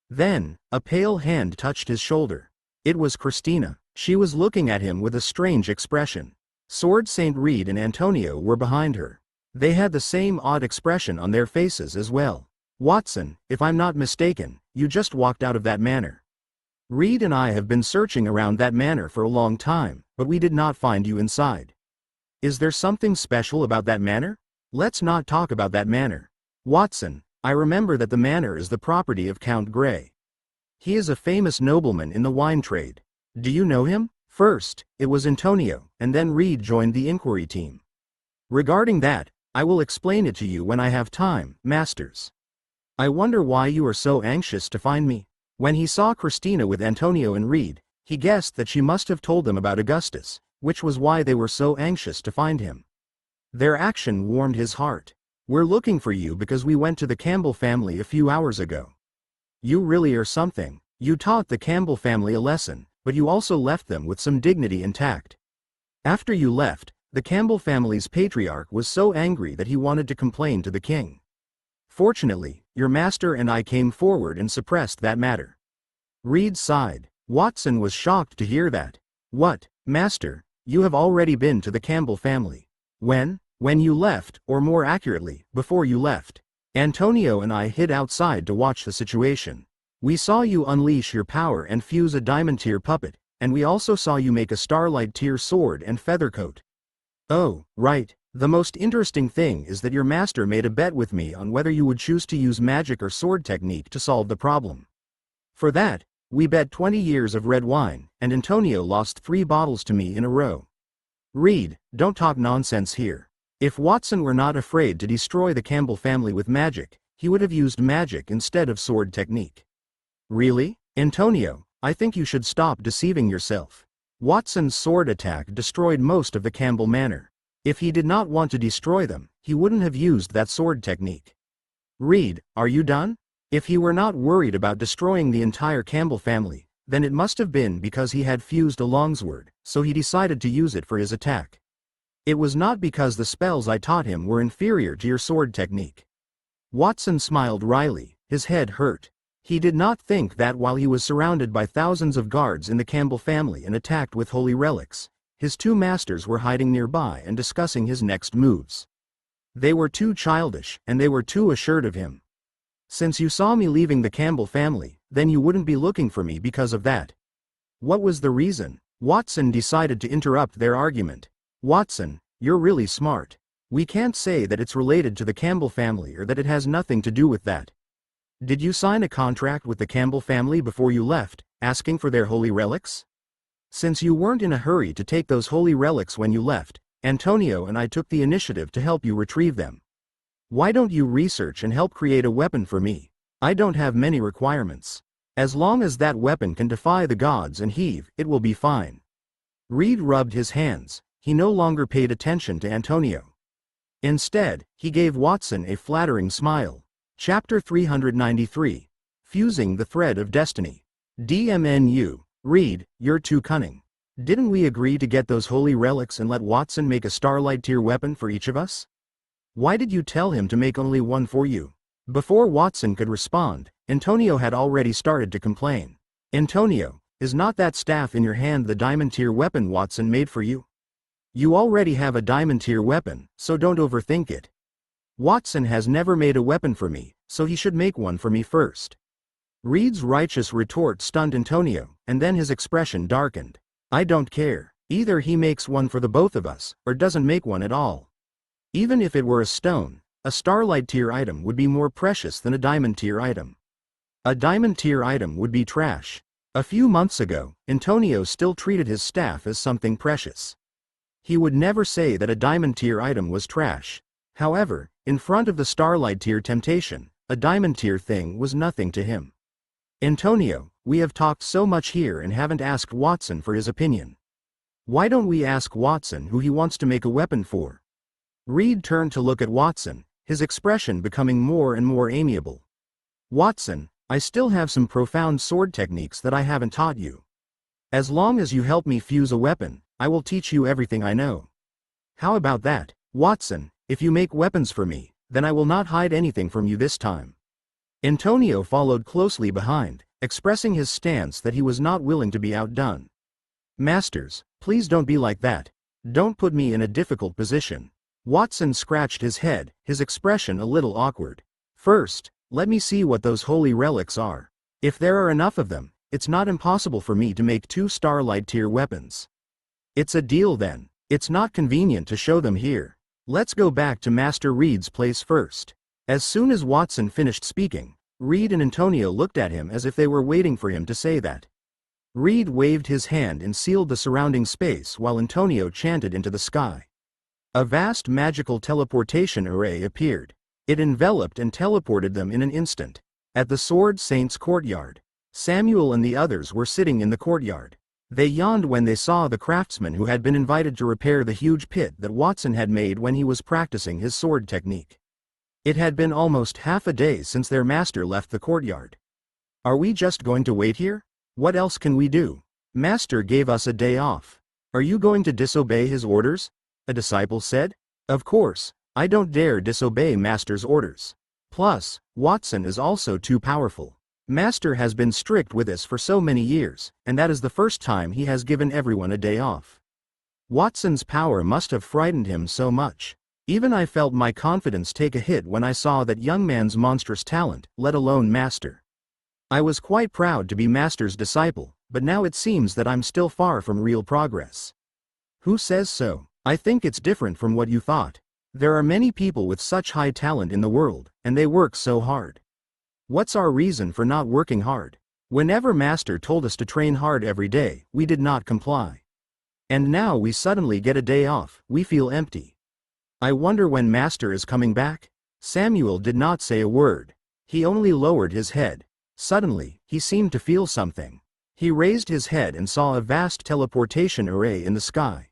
Then, a pale hand touched his shoulder. It was Christina. She was looking at him with a strange expression. Sword St. Reed and Antonio were behind her. They had the same odd expression on their faces as well. Watson, if I'm not mistaken, you just walked out of that manor. Reed and I have been searching around that manor for a long time, but we did not find you inside. Is there something special about that manor? Let's not talk about that manor. Watson, I remember that the manor is the property of Count Grey. He is a famous nobleman in the wine trade. Do you know him? First, it was Antonio, and then Reed joined the inquiry team. Regarding that, I will explain it to you when I have time, masters. I wonder why you are so anxious to find me. When he saw Christina with Antonio and Reed, he guessed that she must have told them about Augustus, which was why they were so anxious to find him. Their action warmed his heart. We're looking for you because we went to the Campbell family a few hours ago. You really are something. You taught the Campbell family a lesson, but you also left them with some dignity intact. After you left, the Campbell family's patriarch was so angry that he wanted to complain to the king. Fortunately, your master and I came forward and suppressed that matter." Reed sighed. Watson was shocked to hear that. "What, master, you have already been to the Campbell family? When?" "When you left, or more accurately, before you left. Antonio and I hid outside to watch the situation. We saw you unleash your power and fuse a diamond tier puppet, and we also saw you make a starlight tier sword and feather coat." "Oh, right. The most interesting thing is that your master made a bet with me on whether you would choose to use magic or sword technique to solve the problem. For that, we bet 20 years of red wine, and Antonio lost 3 bottles to me in a row." "Reed, don't talk nonsense here. If Watson were not afraid to destroy the Campbell family with magic, he would have used magic instead of sword technique." "Really? Antonio, I think you should stop deceiving yourself. Watson's sword attack destroyed most of the Campbell manor. If he did not want to destroy them, he wouldn't have used that sword technique." "Reed, are you done? If he were not worried about destroying the entire Campbell family, then it must have been because he had fused a longsword, so he decided to use it for his attack. It was not because the spells I taught him were inferior to your sword technique." Watson smiled wryly, his head hurt. He did not think that while he was surrounded by thousands of guards in the Campbell family and attacked with holy relics, his 2 masters were hiding nearby and discussing his next moves. They were too childish, and they were too assured of him. "Since you saw me leaving the Campbell family, then you wouldn't be looking for me because of that." "What was the reason?" Watson decided to interrupt their argument. "Watson, you're really smart. We can't say that it's related to the Campbell family or that it has nothing to do with that. Did you sign a contract with the Campbell family before you left, asking for their holy relics? Since you weren't in a hurry to take those holy relics when you left, Antonio and I took the initiative to help you retrieve them. Why don't you research and help create a weapon for me? I don't have many requirements. As long as that weapon can defy the gods and heave, it will be fine." Reed rubbed his hands. He no longer paid attention to Antonio. Instead, he gave Watson a flattering smile. Chapter 393. Fusing the Thread of Destiny. DMNU. Reed, you're too cunning. Didn't we agree to get those holy relics and let Watson make a starlight tier weapon for each of us? Why did you tell him to make only one for you? Before Watson could respond, Antonio had already started to complain. "Antonio, is not that staff in your hand the diamond tier weapon Watson made for you? You already have a diamond tier weapon, so don't overthink it. Watson has never made a weapon for me, so he should make one for me first." Reed's righteous retort stunned Antonio, and then his expression darkened. "I don't care. Either he makes one for the both of us, or doesn't make one at all. Even if it were a stone, a starlight tier item would be more precious than a diamond tier item. A diamond tier item would be trash." A few months ago, Antonio still treated his staff as something precious. He would never say that a diamond tier item was trash. However, in front of the starlight tier temptation, a diamond tier thing was nothing to him. "Antonio, we have talked so much here and haven't asked Watson for his opinion. Why don't we ask Watson who he wants to make a weapon for?" Reed turned to look at Watson, his expression becoming more and more amiable. "Watson, I still have some profound sword techniques that I haven't taught you. As long as you help me fuse a weapon, I will teach you everything I know. How about that, Watson? If you make weapons for me, then I will not hide anything from you this time." Antonio followed closely behind, expressing his stance that he was not willing to be outdone. "Masters, please don't be like that. Don't put me in a difficult position." Watson scratched his head, his expression a little awkward. "First, let me see what those holy relics are. If there are enough of them, it's not impossible for me to make 2 starlight tier weapons." "It's a deal then. It's not convenient to show them here. Let's go back to Master Reed's place first." As soon as Watson finished speaking, Reed and Antonio looked at him as if they were waiting for him to say that. Reed waved his hand and sealed the surrounding space while Antonio chanted into the sky. A vast magical teleportation array appeared. It enveloped and teleported them in an instant. At the Sword Saint's courtyard, Samuel and the others were sitting in the courtyard. They yawned when they saw the craftsman who had been invited to repair the huge pit that Watson had made when he was practicing his sword technique. It had been almost half a day since their master left the courtyard. "Are we just going to wait here? What else can we do?" Master gave us a day off. Are you going to disobey his orders? A disciple said. Of course, I don't dare disobey Master's orders. Plus, Watson is also too powerful. Master has been strict with us for so many years, and that is the first time he has given everyone a day off. Watson's power must have frightened him so much. Even I felt my confidence take a hit when I saw that young man's monstrous talent, let alone Master. I was quite proud to be Master's disciple, but now it seems that I'm still far from real progress. Who says so? I think it's different from what you thought. There are many people with such high talent in the world, and they work so hard. What's our reason for not working hard? Whenever Master told us to train hard every day, we did not comply. And now we suddenly get a day off, we feel empty. I wonder when Master is coming back? Samuel did not say a word. He only lowered his head. Suddenly, he seemed to feel something. He raised his head and saw a vast teleportation array in the sky.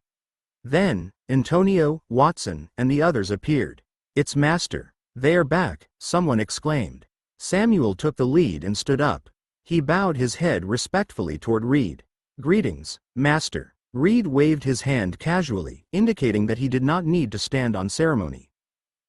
Then, Antonio, Watson, and the others appeared. It's Master. They are back, someone exclaimed. Samuel took the lead and stood up. He bowed his head respectfully toward Reed. Greetings, Master. Reed waved his hand casually, indicating that he did not need to stand on ceremony.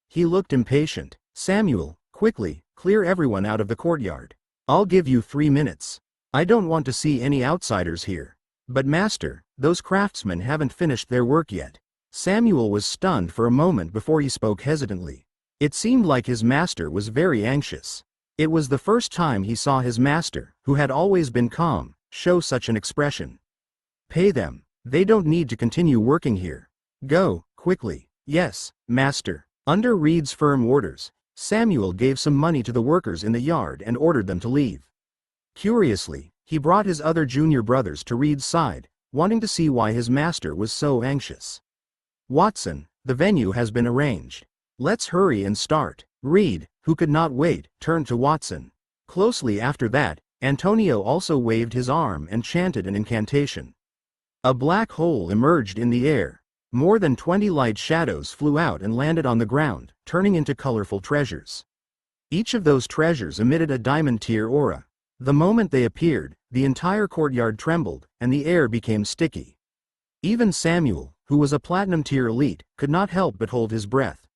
He looked impatient. Samuel, quickly, clear everyone out of the courtyard. I'll give you 3 minutes. I don't want to see any outsiders here. But Master, those craftsmen haven't finished their work yet. Samuel was stunned for a moment before he spoke hesitantly. It seemed like his master was very anxious. It was the first time he saw his master, who had always been calm, show such an expression. Pay them. They don't need to continue working here. Go, quickly. Yes, Master. Under Reed's firm orders, Samuel gave some money to the workers in the yard and ordered them to leave. Curiously, he brought his other junior brothers to Reed's side, wanting to see why his master was so anxious. Watson, the venue has been arranged. Let's hurry and start. Reed, who could not wait, turned to Watson. Closely after that, Antonio also waved his arm and chanted an incantation. A black hole emerged in the air. More than 20 light shadows flew out and landed on the ground, turning into colorful treasures. Each of those treasures emitted a diamond-tier aura. The moment they appeared, the entire courtyard trembled, and the air became sticky. Even Samuel, who was a platinum-tier elite, could not help but hold his breath.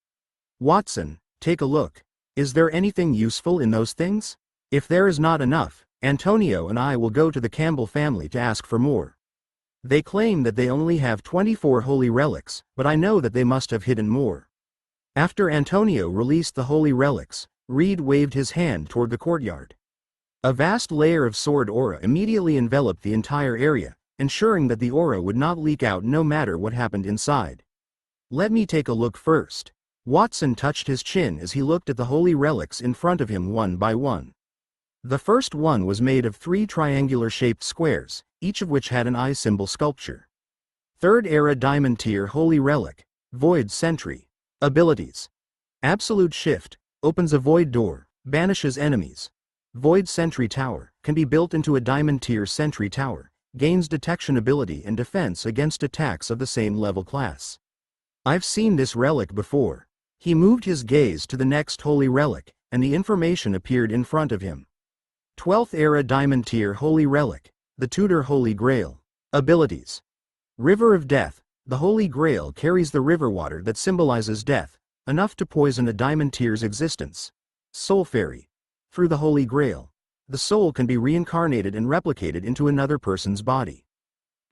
Watson, take a look. Is there anything useful in those things? If there is not enough, Antonio and I will go to the Campbell family to ask for more. They claim that they only have 24 holy relics, but I know that they must have hidden more. After Antonio released the holy relics, Reed waved his hand toward the courtyard. A vast layer of sword aura immediately enveloped the entire area, ensuring that the aura would not leak out no matter what happened inside. Let me take a look first. Watson touched his chin as he looked at the holy relics in front of him one by one. The first one was made of 3 triangular-shaped squares, each of which had an eye symbol sculpture. Third Era Diamond Tier Holy Relic, Void Sentry. Abilities. Absolute Shift, opens a void door, banishes enemies. Void Sentry Tower, can be built into a Diamond Tier Sentry Tower, gains detection ability and defense against attacks of the same level class. I've seen this relic before. He moved his gaze to the next holy relic, and the information appeared in front of him. 12th Era Diamond Tier Holy Relic, the Tudor Holy Grail. Abilities. River of Death, the Holy Grail carries the river water that symbolizes death, enough to poison a Diamond Tier's existence. Soul Fairy. Through the Holy Grail, the soul can be reincarnated and replicated into another person's body.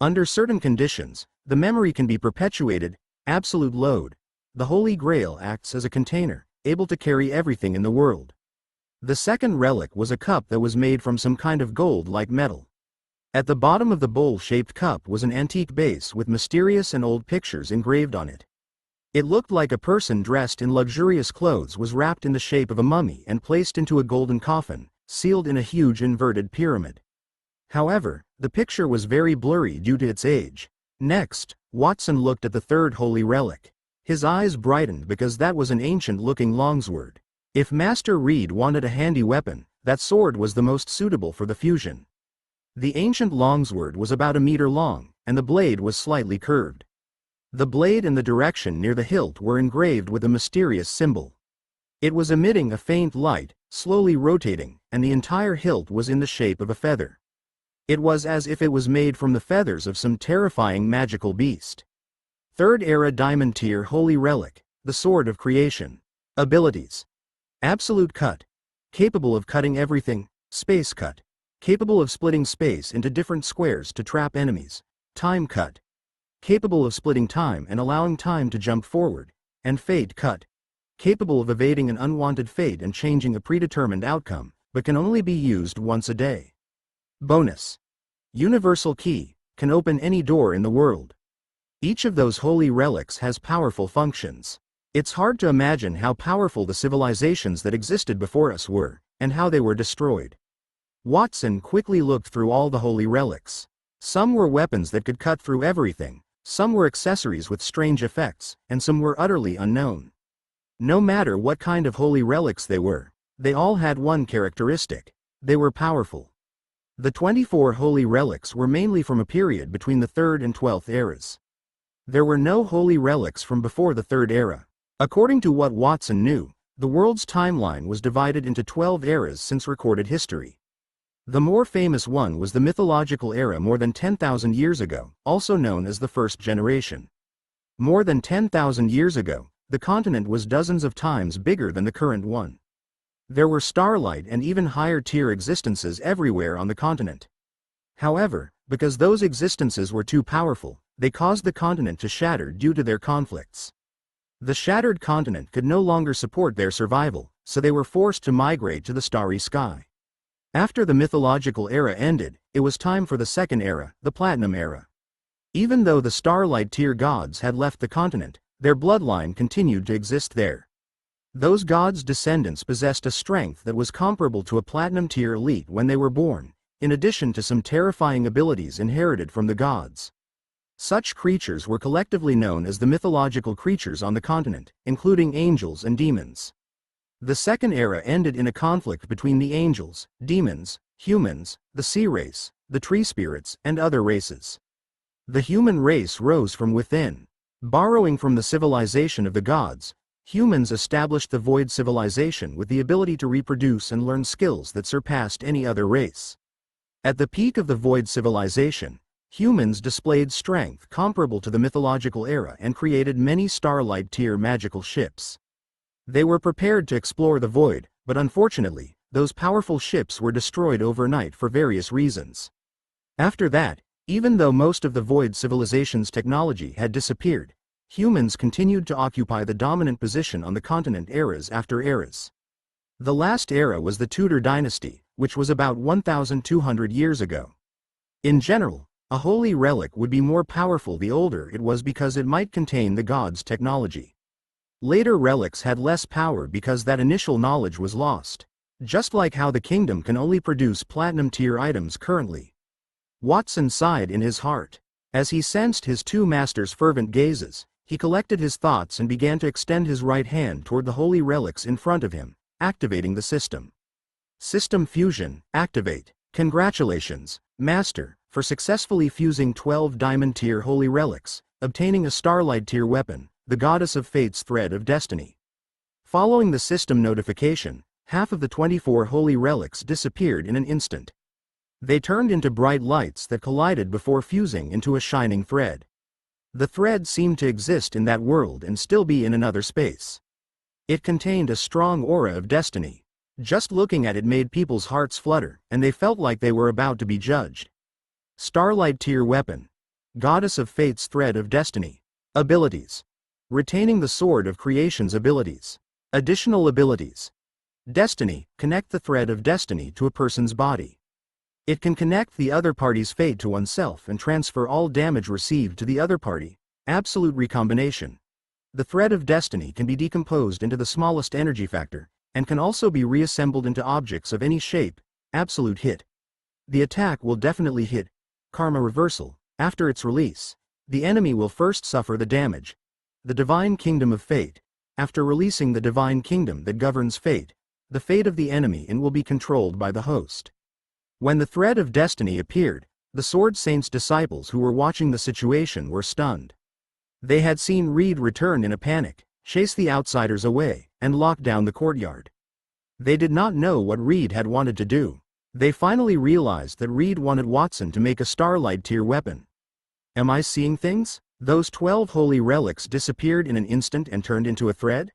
Under certain conditions, the memory can be perpetuated. Absolute Load. The Holy Grail acts as a container, able to carry everything in the world. The second relic was a cup that was made from some kind of gold-like metal. At the bottom of the bowl-shaped cup was an antique base with mysterious and old pictures engraved on it. It looked like a person dressed in luxurious clothes was wrapped in the shape of a mummy and placed into a golden coffin, sealed in a huge inverted pyramid. However, the picture was very blurry due to its age. Next, Watson looked at the third holy relic. His eyes brightened because that was an ancient-looking longsword. If Master Reed wanted a handy weapon, that sword was the most suitable for the fusion. The ancient longsword was about 1 meter long, and the blade was slightly curved. The blade and the direction near the hilt were engraved with a mysterious symbol. It was emitting a faint light, slowly rotating, and the entire hilt was in the shape of a feather. It was as if it was made from the feathers of some terrifying magical beast. Third Era Diamond Tier Holy Relic, the Sword of Creation. Abilities. Absolute Cut. Capable of cutting everything. Space Cut. Capable of splitting space into different squares to trap enemies. Time Cut. Capable of splitting time and allowing time to jump forward. And Fate Cut. Capable of evading an unwanted fate and changing a predetermined outcome, but can only be used once a day. Bonus. Universal Key, can open any door in the world. Each of those holy relics has powerful functions. It's hard to imagine how powerful the civilizations that existed before us were, and how they were destroyed. Watson quickly looked through all the holy relics. Some were weapons that could cut through everything, some were accessories with strange effects, and some were utterly unknown. No matter what kind of holy relics they all had one characteristic: they were powerful. The 24 holy relics were mainly from a period between the 3rd and 12th eras. There were no holy relics from before the 3rd era. According to what Watson knew, the world's timeline was divided into 12 eras since recorded history. The more famous one was the mythological era more than 10,000 years ago, also known as the First Generation. More than 10,000 years ago, the continent was dozens of times bigger than the current one. There were starlight and even higher tier existences everywhere on the continent. However, because those existences were too powerful, they caused the continent to shatter due to their conflicts. The shattered continent could no longer support their survival, so they were forced to migrate to the starry sky. After the mythological era ended, it was time for the second era, the Platinum Era. Even though the starlight tier gods had left the continent, their bloodline continued to exist there. Those gods' descendants possessed a strength that was comparable to a platinum tier elite when they were born, in addition to some terrifying abilities inherited from the gods. Such creatures were collectively known as the mythological creatures on the continent, including angels and demons. The second era ended in a conflict between the angels, demons, humans, the sea race, the tree spirits, and other races. The human race rose from within. Borrowing from the civilization of the gods, humans established the Void civilization with the ability to reproduce and learn skills that surpassed any other race. At the peak of the Void civilization, humans displayed strength comparable to the mythological era and created many starlight tier magical ships. They were prepared to explore the Void, but unfortunately, those powerful ships were destroyed overnight for various reasons. After that, even though most of the Void civilization's technology had disappeared, humans continued to occupy the dominant position on the continent eras after eras. The last era was the Tudor dynasty, which was about 1,200 years ago. In general, a holy relic would be more powerful the older it was because it might contain the gods' technology. Later relics had less power because that initial knowledge was lost, just like how the kingdom can only produce platinum-tier items currently. Watson sighed in his heart. As he sensed his two masters' fervent gazes, he collected his thoughts and began to extend his right hand toward the holy relics in front of him, activating the system. System Fusion, activate. Congratulations, Master, for successfully fusing 12 diamond-tier holy relics, obtaining a starlight-tier weapon, the Goddess of Fate's Thread of Destiny. Following the system notification, half of the 24 holy relics disappeared in an instant. They turned into bright lights that collided before fusing into a shining thread. The thread seemed to exist in that world and still be in another space. It contained a strong aura of destiny. Just looking at it made people's hearts flutter, and they felt like they were about to be judged. Starlight Tier Weapon. Goddess of Fate's Thread of Destiny. Abilities. Retaining the Sword of Creation's abilities. Additional abilities. Destiny, connect the thread of destiny to a person's body. It can connect the other party's fate to oneself and transfer all damage received to the other party. Absolute recombination. The thread of destiny can be decomposed into the smallest energy factor, and can also be reassembled into objects of any shape. Absolute hit. The attack will definitely hit. Karma reversal. After its release, the enemy will first suffer the damage. The Divine Kingdom of Fate. After releasing the Divine Kingdom that governs fate, the fate of the enemy will be controlled by the host. When the thread of destiny appeared, the Sword Saint's disciples who were watching the situation were stunned. They had seen Reed return in a panic, chase the outsiders away, and lock down the courtyard. They did not know what Reed had wanted to do. They finally realized that Reed wanted Watson to make a Starlight tier weapon. Am I seeing things? Those 12 holy relics disappeared in an instant and turned into a thread?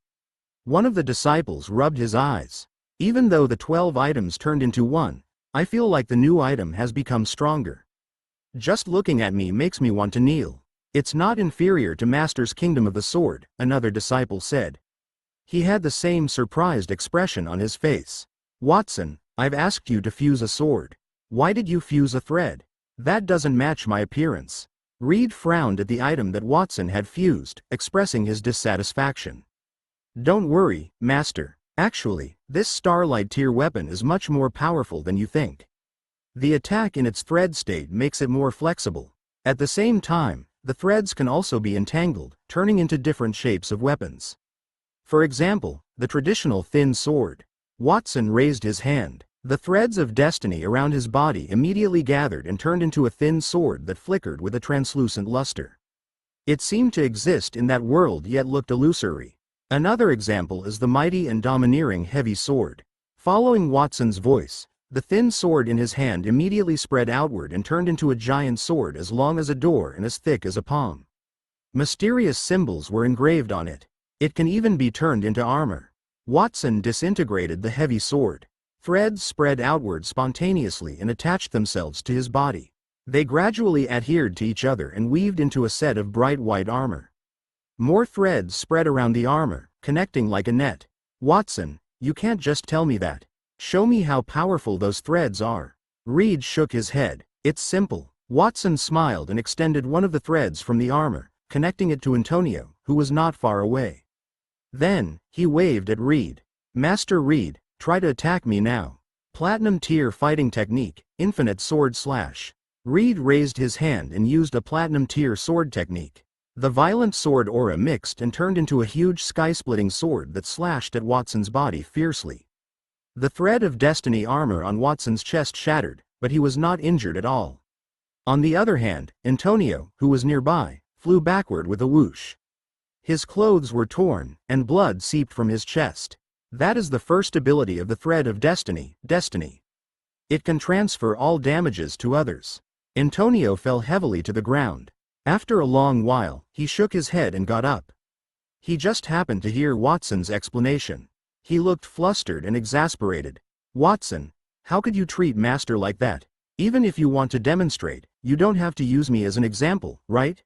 One of the disciples rubbed his eyes. Even though the 12 items turned into one, I feel like the new item has become stronger. Just looking at me makes me want to kneel. It's not inferior to Master's Kingdom of the Sword, another disciple said. He had the same surprised expression on his face. Watson, I've asked you to fuse a sword. Why did you fuse a thread? That doesn't match my appearance. Reed frowned at the item that Watson had fused, expressing his dissatisfaction. Don't worry, Master. Actually, this Starlight tier weapon is much more powerful than you think. The attack in its thread state makes it more flexible. At the same time, the threads can also be entangled, turning into different shapes of weapons. For example, the traditional thin sword. Watson raised his hand. The threads of destiny around his body immediately gathered and turned into a thin sword that flickered with a translucent luster. It seemed to exist in that world yet looked illusory. Another example is the mighty and domineering heavy sword. Following Watson's voice, the thin sword in his hand immediately spread outward and turned into a giant sword as long as a door and as thick as a palm. Mysterious symbols were engraved on it. It can even be turned into armor. Watson disintegrated the heavy sword. Threads spread outward spontaneously and attached themselves to his body. They gradually adhered to each other and weaved into a set of bright white armor. More threads spread around the armor, connecting like a net. Watson, you can't just tell me that. Show me how powerful those threads are. Reed shook his head. It's simple. Watson smiled and extended one of the threads from the armor, connecting it to Antonio, who was not far away. Then, he waved at Reed. Master Reed, try to attack me now. Platinum tier fighting technique, infinite sword slash. Reed raised his hand and used a platinum tier sword technique. The violent sword aura mixed and turned into a huge sky-splitting sword that slashed at Watson's body fiercely. The thread of destiny armor on Watson's chest shattered, but he was not injured at all. On the other hand, Antonio, who was nearby, flew backward with a whoosh. His clothes were torn, and blood seeped from his chest. That is the first ability of the thread of destiny, destiny. It can transfer all damages to others. Antonio fell heavily to the ground. After a long while, he shook his head and got up. He just happened to hear Watson's explanation. He looked flustered and exasperated. Watson, how could you treat Master like that? Even if you want to demonstrate, you don't have to use me as an example, right?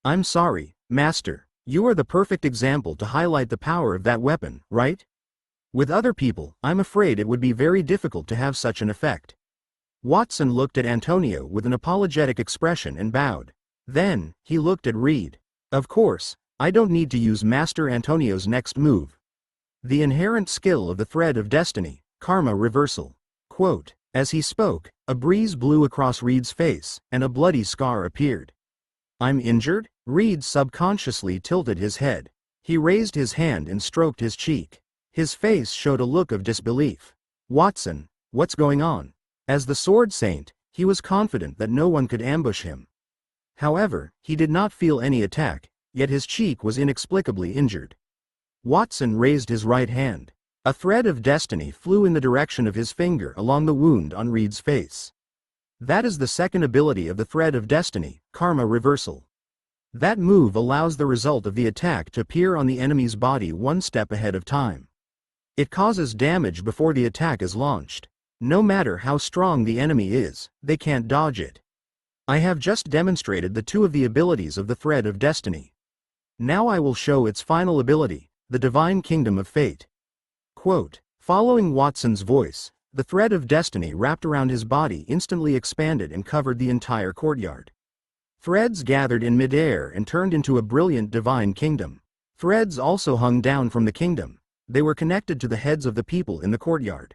I'm sorry, Master. You are the perfect example to highlight the power of that weapon, right? With other people, I'm afraid it would be very difficult to have such an effect. Watson looked at Antonio with an apologetic expression and bowed. Then, he looked at Reed. Of course, I don't need to use Master Antonio's next move. The inherent skill of the thread of destiny, karma reversal. Quote, as he spoke, a breeze blew across Reed's face, and a bloody scar appeared. I'm injured? Reed subconsciously tilted his head. He raised his hand and stroked his cheek. His face showed a look of disbelief. Watson, what's going on? As the Sword Saint, he was confident that no one could ambush him. However, he did not feel any attack, yet his cheek was inexplicably injured. Watson raised his right hand. A thread of destiny flew in the direction of his finger along the wound on Reed's face. That is the second ability of the thread of destiny, karma reversal. That move allows the result of the attack to appear on the enemy's body one step ahead of time. It causes damage before the attack is launched. No matter how strong the enemy is, they can't dodge it. I have just demonstrated the two of the abilities of the thread of destiny. Now I will show its final ability, the divine kingdom of fate. Quote, following Watson's voice, the thread of destiny wrapped around his body instantly expanded and covered the entire courtyard. Threads gathered in midair and turned into a brilliant divine kingdom. Threads also hung down from the kingdom. They were connected to the heads of the people in the courtyard.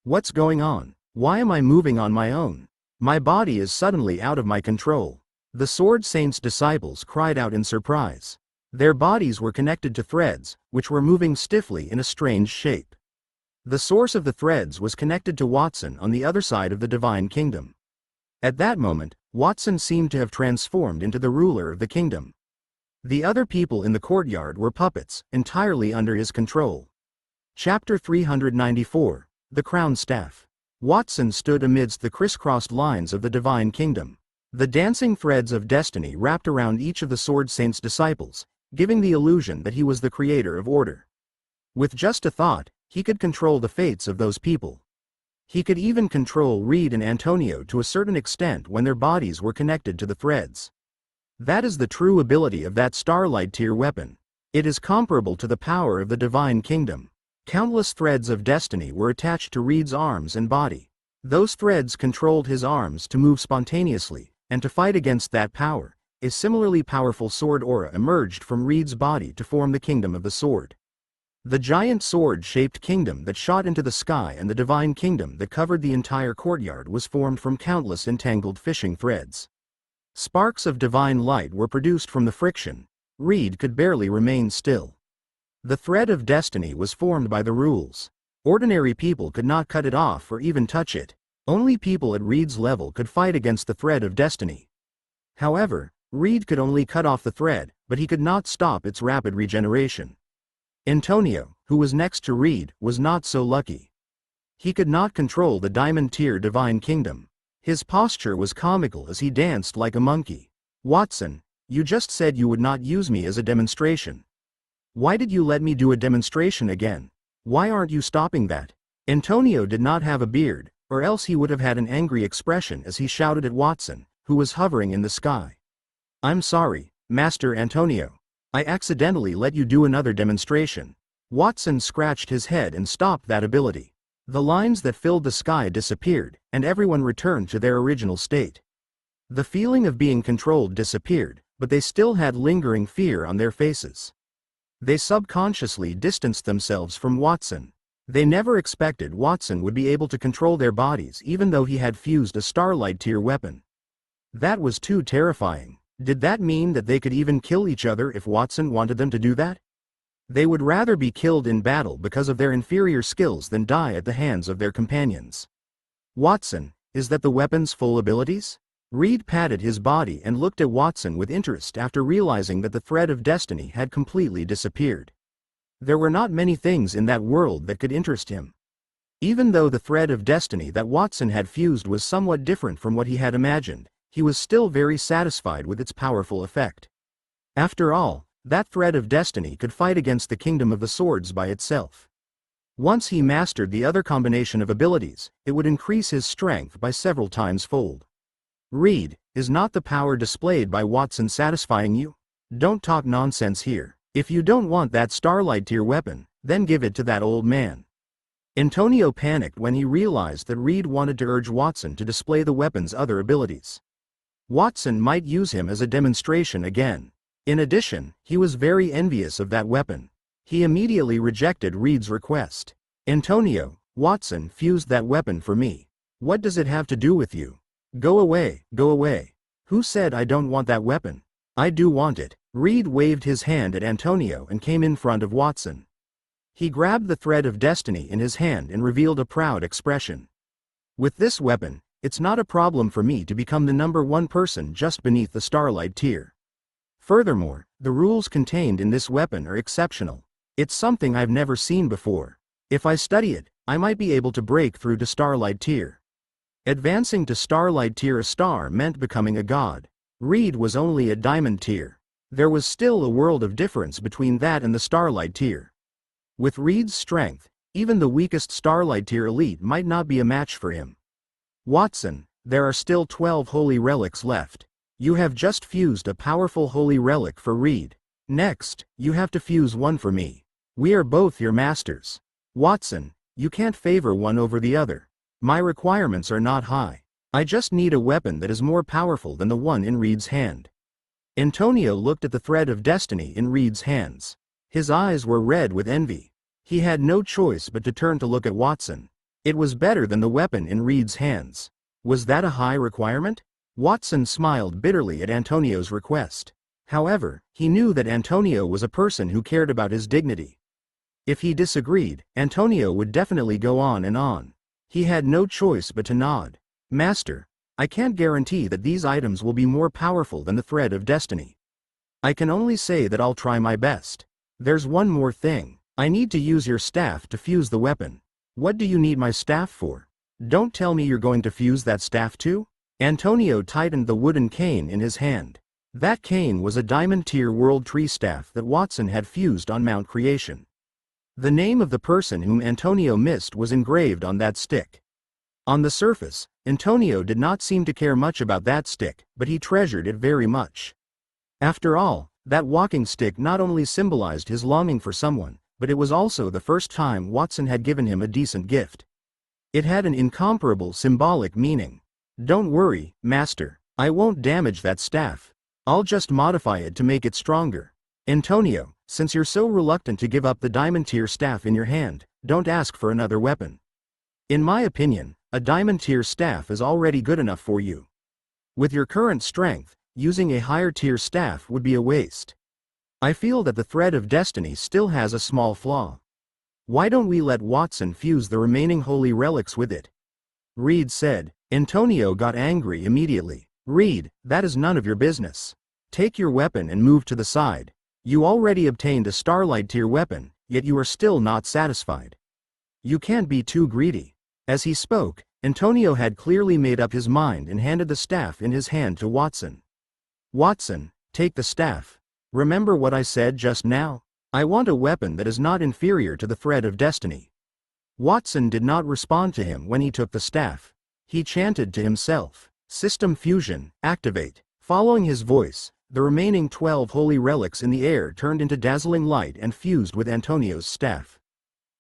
What's going on? Why am I moving on my own? My body is suddenly out of my control. The Sword Saint's disciples cried out in surprise. Their bodies were connected to threads, which were moving stiffly in a strange shape. The source of the threads was connected to Watson on the other side of the divine kingdom. At that moment, Watson seemed to have transformed into the ruler of the kingdom. The other people in the courtyard were puppets, entirely under his control. Chapter 394, The Crown Staff. Watson stood amidst the crisscrossed lines of the divine kingdom. The dancing threads of destiny wrapped around each of the Sword Saint's disciples, giving the illusion that he was the creator of order. With just a thought, he could control the fates of those people. He could even control Reed and Antonio to a certain extent when their bodies were connected to the threads. That is the true ability of that Starlight tier weapon. It is comparable to the power of the divine kingdom. Countless threads of destiny were attached to Reed's arms and body. Those threads controlled his arms to move spontaneously, and to fight against that power. A similarly powerful sword aura emerged from Reed's body to form the kingdom of the sword. The giant sword-shaped kingdom that shot into the sky and the divine kingdom that covered the entire courtyard was formed from countless entangled fishing threads. Sparks of divine light were produced from the friction. Reed could barely remain still. The thread of destiny was formed by the rules. Ordinary people could not cut it off or even touch it. Only people at Reed's level could fight against the thread of destiny. However, Reed could only cut off the thread, but he could not stop its rapid regeneration. Antonio, who was next to Reed, was not so lucky. He could not control the diamond-tier divine kingdom. His posture was comical as he danced like a monkey. "Watson, you just said you would not use me as a demonstration. Why did you let me do a demonstration again? Why aren't you stopping that?" Antonio did not have a beard, or else he would have had an angry expression as he shouted at Watson, who was hovering in the sky. "I'm sorry, Master Antonio. I accidentally let you do another demonstration." Watson scratched his head and stopped that ability. The lines that filled the sky disappeared, and everyone returned to their original state. The feeling of being controlled disappeared, but they still had lingering fear on their faces. They subconsciously distanced themselves from Watson. They never expected Watson would be able to control their bodies even though he had fused a Starlight tier weapon. That was too terrifying. Did that mean that they could even kill each other if Watson wanted them to do that? They would rather be killed in battle because of their inferior skills than die at the hands of their companions. "Watson, is that the weapon's full abilities?" Reed patted his body and looked at Watson with interest after realizing that the thread of destiny had completely disappeared. There were not many things in that world that could interest him. Even though the thread of destiny that Watson had fused was somewhat different from what he had imagined, he was still very satisfied with its powerful effect. After all, that thread of destiny could fight against the kingdom of the swords by itself. Once he mastered the other combination of abilities, it would increase his strength by several times fold. "Reed, is not the power displayed by Watson satisfying you? Don't talk nonsense here. If you don't want that Starlight tier weapon, then give it to that old man." Antonio panicked when he realized that Reed wanted to urge Watson to display the weapon's other abilities. Watson might use him as a demonstration again. In addition, he was very envious of that weapon. He immediately rejected Reed's request. "Antonio, Watson fused that weapon for me. What does it have to do with you? Go away, go away. Who said I don't want that weapon? I do want it." Reed waved his hand at Antonio and came in front of Watson. He grabbed the thread of destiny in his hand and revealed a proud expression. "With this weapon, it's not a problem for me to become the #1 person just beneath the Starlight tier. Furthermore, the rules contained in this weapon are exceptional. It's something I've never seen before. If I study it, I might be able to break through to Starlight tier." Advancing to Starlight tier a star meant becoming a god. Reed was only at Diamond tier. There was still a world of difference between that and the Starlight tier. With Reed's strength, even the weakest Starlight tier elite might not be a match for him. "Watson, there are still 12 holy relics left. You have just fused a powerful holy relic for Reed. Next, you have to fuse one for me. We are both your masters. Watson, you can't favor one over the other. My requirements are not high. I just need a weapon that is more powerful than the one in Reed's hand." Antonio looked at the thread of destiny in Reed's hands. His eyes were red with envy. He had no choice but to turn to look at Watson. It was better than the weapon in Reed's hands. Was that a high requirement? Watson smiled bitterly at Antonio's request. However, he knew that Antonio was a person who cared about his dignity. If he disagreed, Antonio would definitely go on and on. He had no choice but to nod. "Master, I can't guarantee that these items will be more powerful than the thread of destiny. I can only say that I'll try my best. There's one more thing. I need to use your staff to fuse the weapon." "What do you need my staff for?" Don't tell me you're going to fuse that staff too? Antonio tightened the wooden cane in his hand. That cane was a Diamond Tier World Tree staff that Watson had fused on Mount Creation. The name of the person whom Antonio missed was engraved on that stick. On the surface, Antonio did not seem to care much about that stick, but he treasured it very much. After all, that walking stick not only symbolized his longing for someone, but it was also the first time Watson had given him a decent gift. It had an incomparable symbolic meaning. Don't worry, Master, I won't damage that staff. I'll just modify it to make it stronger. Antonio, since you're so reluctant to give up the Diamond Tier staff in your hand, don't ask for another weapon. In my opinion, a Diamond Tier staff is already good enough for you. With your current strength, using a higher tier staff would be a waste. I feel that the thread of destiny still has a small flaw. Why don't we let Watson fuse the remaining holy relics with it? Reed said. Antonio got angry immediately. Reed, that is none of your business. Take your weapon and move to the side. You already obtained a Starlight Tier weapon, yet you are still not satisfied. You can't be too greedy. As he spoke, Antonio had clearly made up his mind and handed the staff in his hand to Watson. Watson, take the staff. Remember what I said just now? I want a weapon that is not inferior to the thread of destiny. Watson did not respond to him when he took the staff. He chanted to himself, System Fusion, activate. Following his voice, the remaining 12 holy relics in the air turned into dazzling light and fused with Antonio's staff.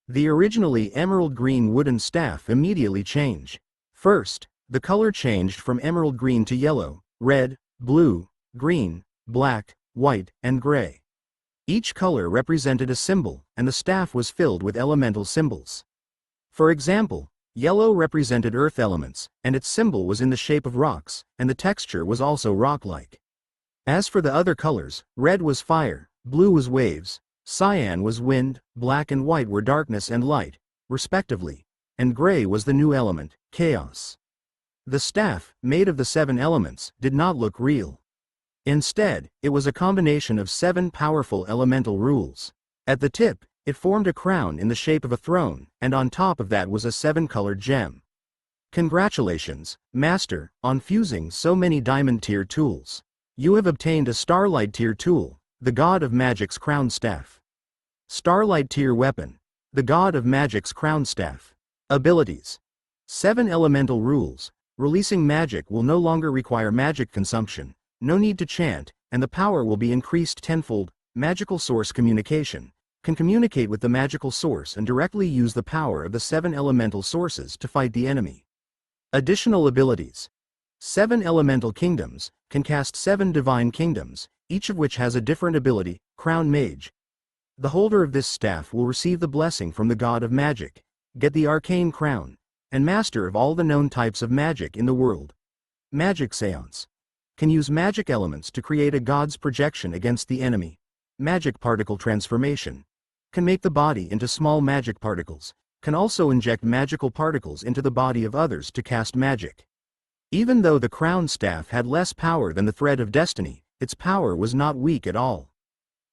The originally emerald green wooden staff immediately changed. First, the color changed from emerald green to yellow, red, blue, green, black, white, and gray. Each color represented a symbol, and the staff was filled with elemental symbols. For example, yellow represented earth elements, and its symbol was in the shape of rocks, and the texture was also rock-like. As for the other colors, red was fire, blue was waves, cyan was wind, black and white were darkness and light, respectively, and gray was the new element, chaos. The staff, made of the 7 elements, did not look real. Instead, it was a combination of 7 powerful elemental rules. At the tip, it formed a crown in the shape of a throne, and on top of that was a 7-colored gem. Congratulations, Master, on fusing so many Diamond Tier tools. You have obtained a Starlight Tier tool, the God of Magic's Crown Staff. Starlight Tier weapon, the God of Magic's Crown Staff. Abilities. 7 elemental rules. Releasing magic will no longer require magic consumption, no need to chant, and the power will be increased tenfold. Magical source communication. Can communicate with the magical source and directly use the power of the 7 elemental sources to fight the enemy. Additional abilities. 7 elemental kingdoms, can cast 7 divine kingdoms, each of which has a different ability. Crown Mage. The holder of this staff will receive the blessing from the God of Magic, get the arcane crown, and master of all the known types of magic in the world. Magic Seance. Can use magic elements to create a god's projection against the enemy. Magic Particle Transformation. Can make the body into small magic particles, can also inject magical particles into the body of others to cast magic. Even though the crown staff had less power than the thread of destiny, its power was not weak at all.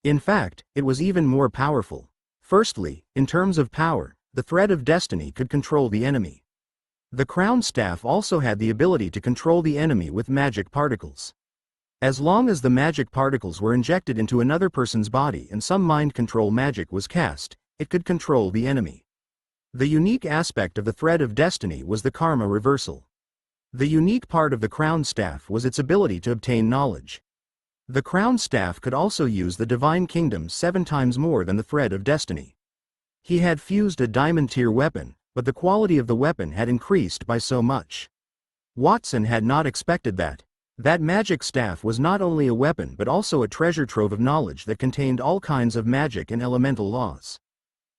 In fact, it was even more powerful. Firstly, in terms of power, the thread of destiny could control the enemy. The crown staff also had the ability to control the enemy with magic particles. As long as the magic particles were injected into another person's body and some mind control magic was cast, it could control the enemy. The unique aspect of the thread of destiny was the karma reversal. The unique part of the crown staff was its ability to obtain knowledge. The crown staff could also use the divine kingdom 7 times more than the thread of destiny. He had fused a Diamond Tier weapon, but the quality of the weapon had increased by so much. Watson had not expected that. That magic staff was not only a weapon but also a treasure trove of knowledge that contained all kinds of magic and elemental laws.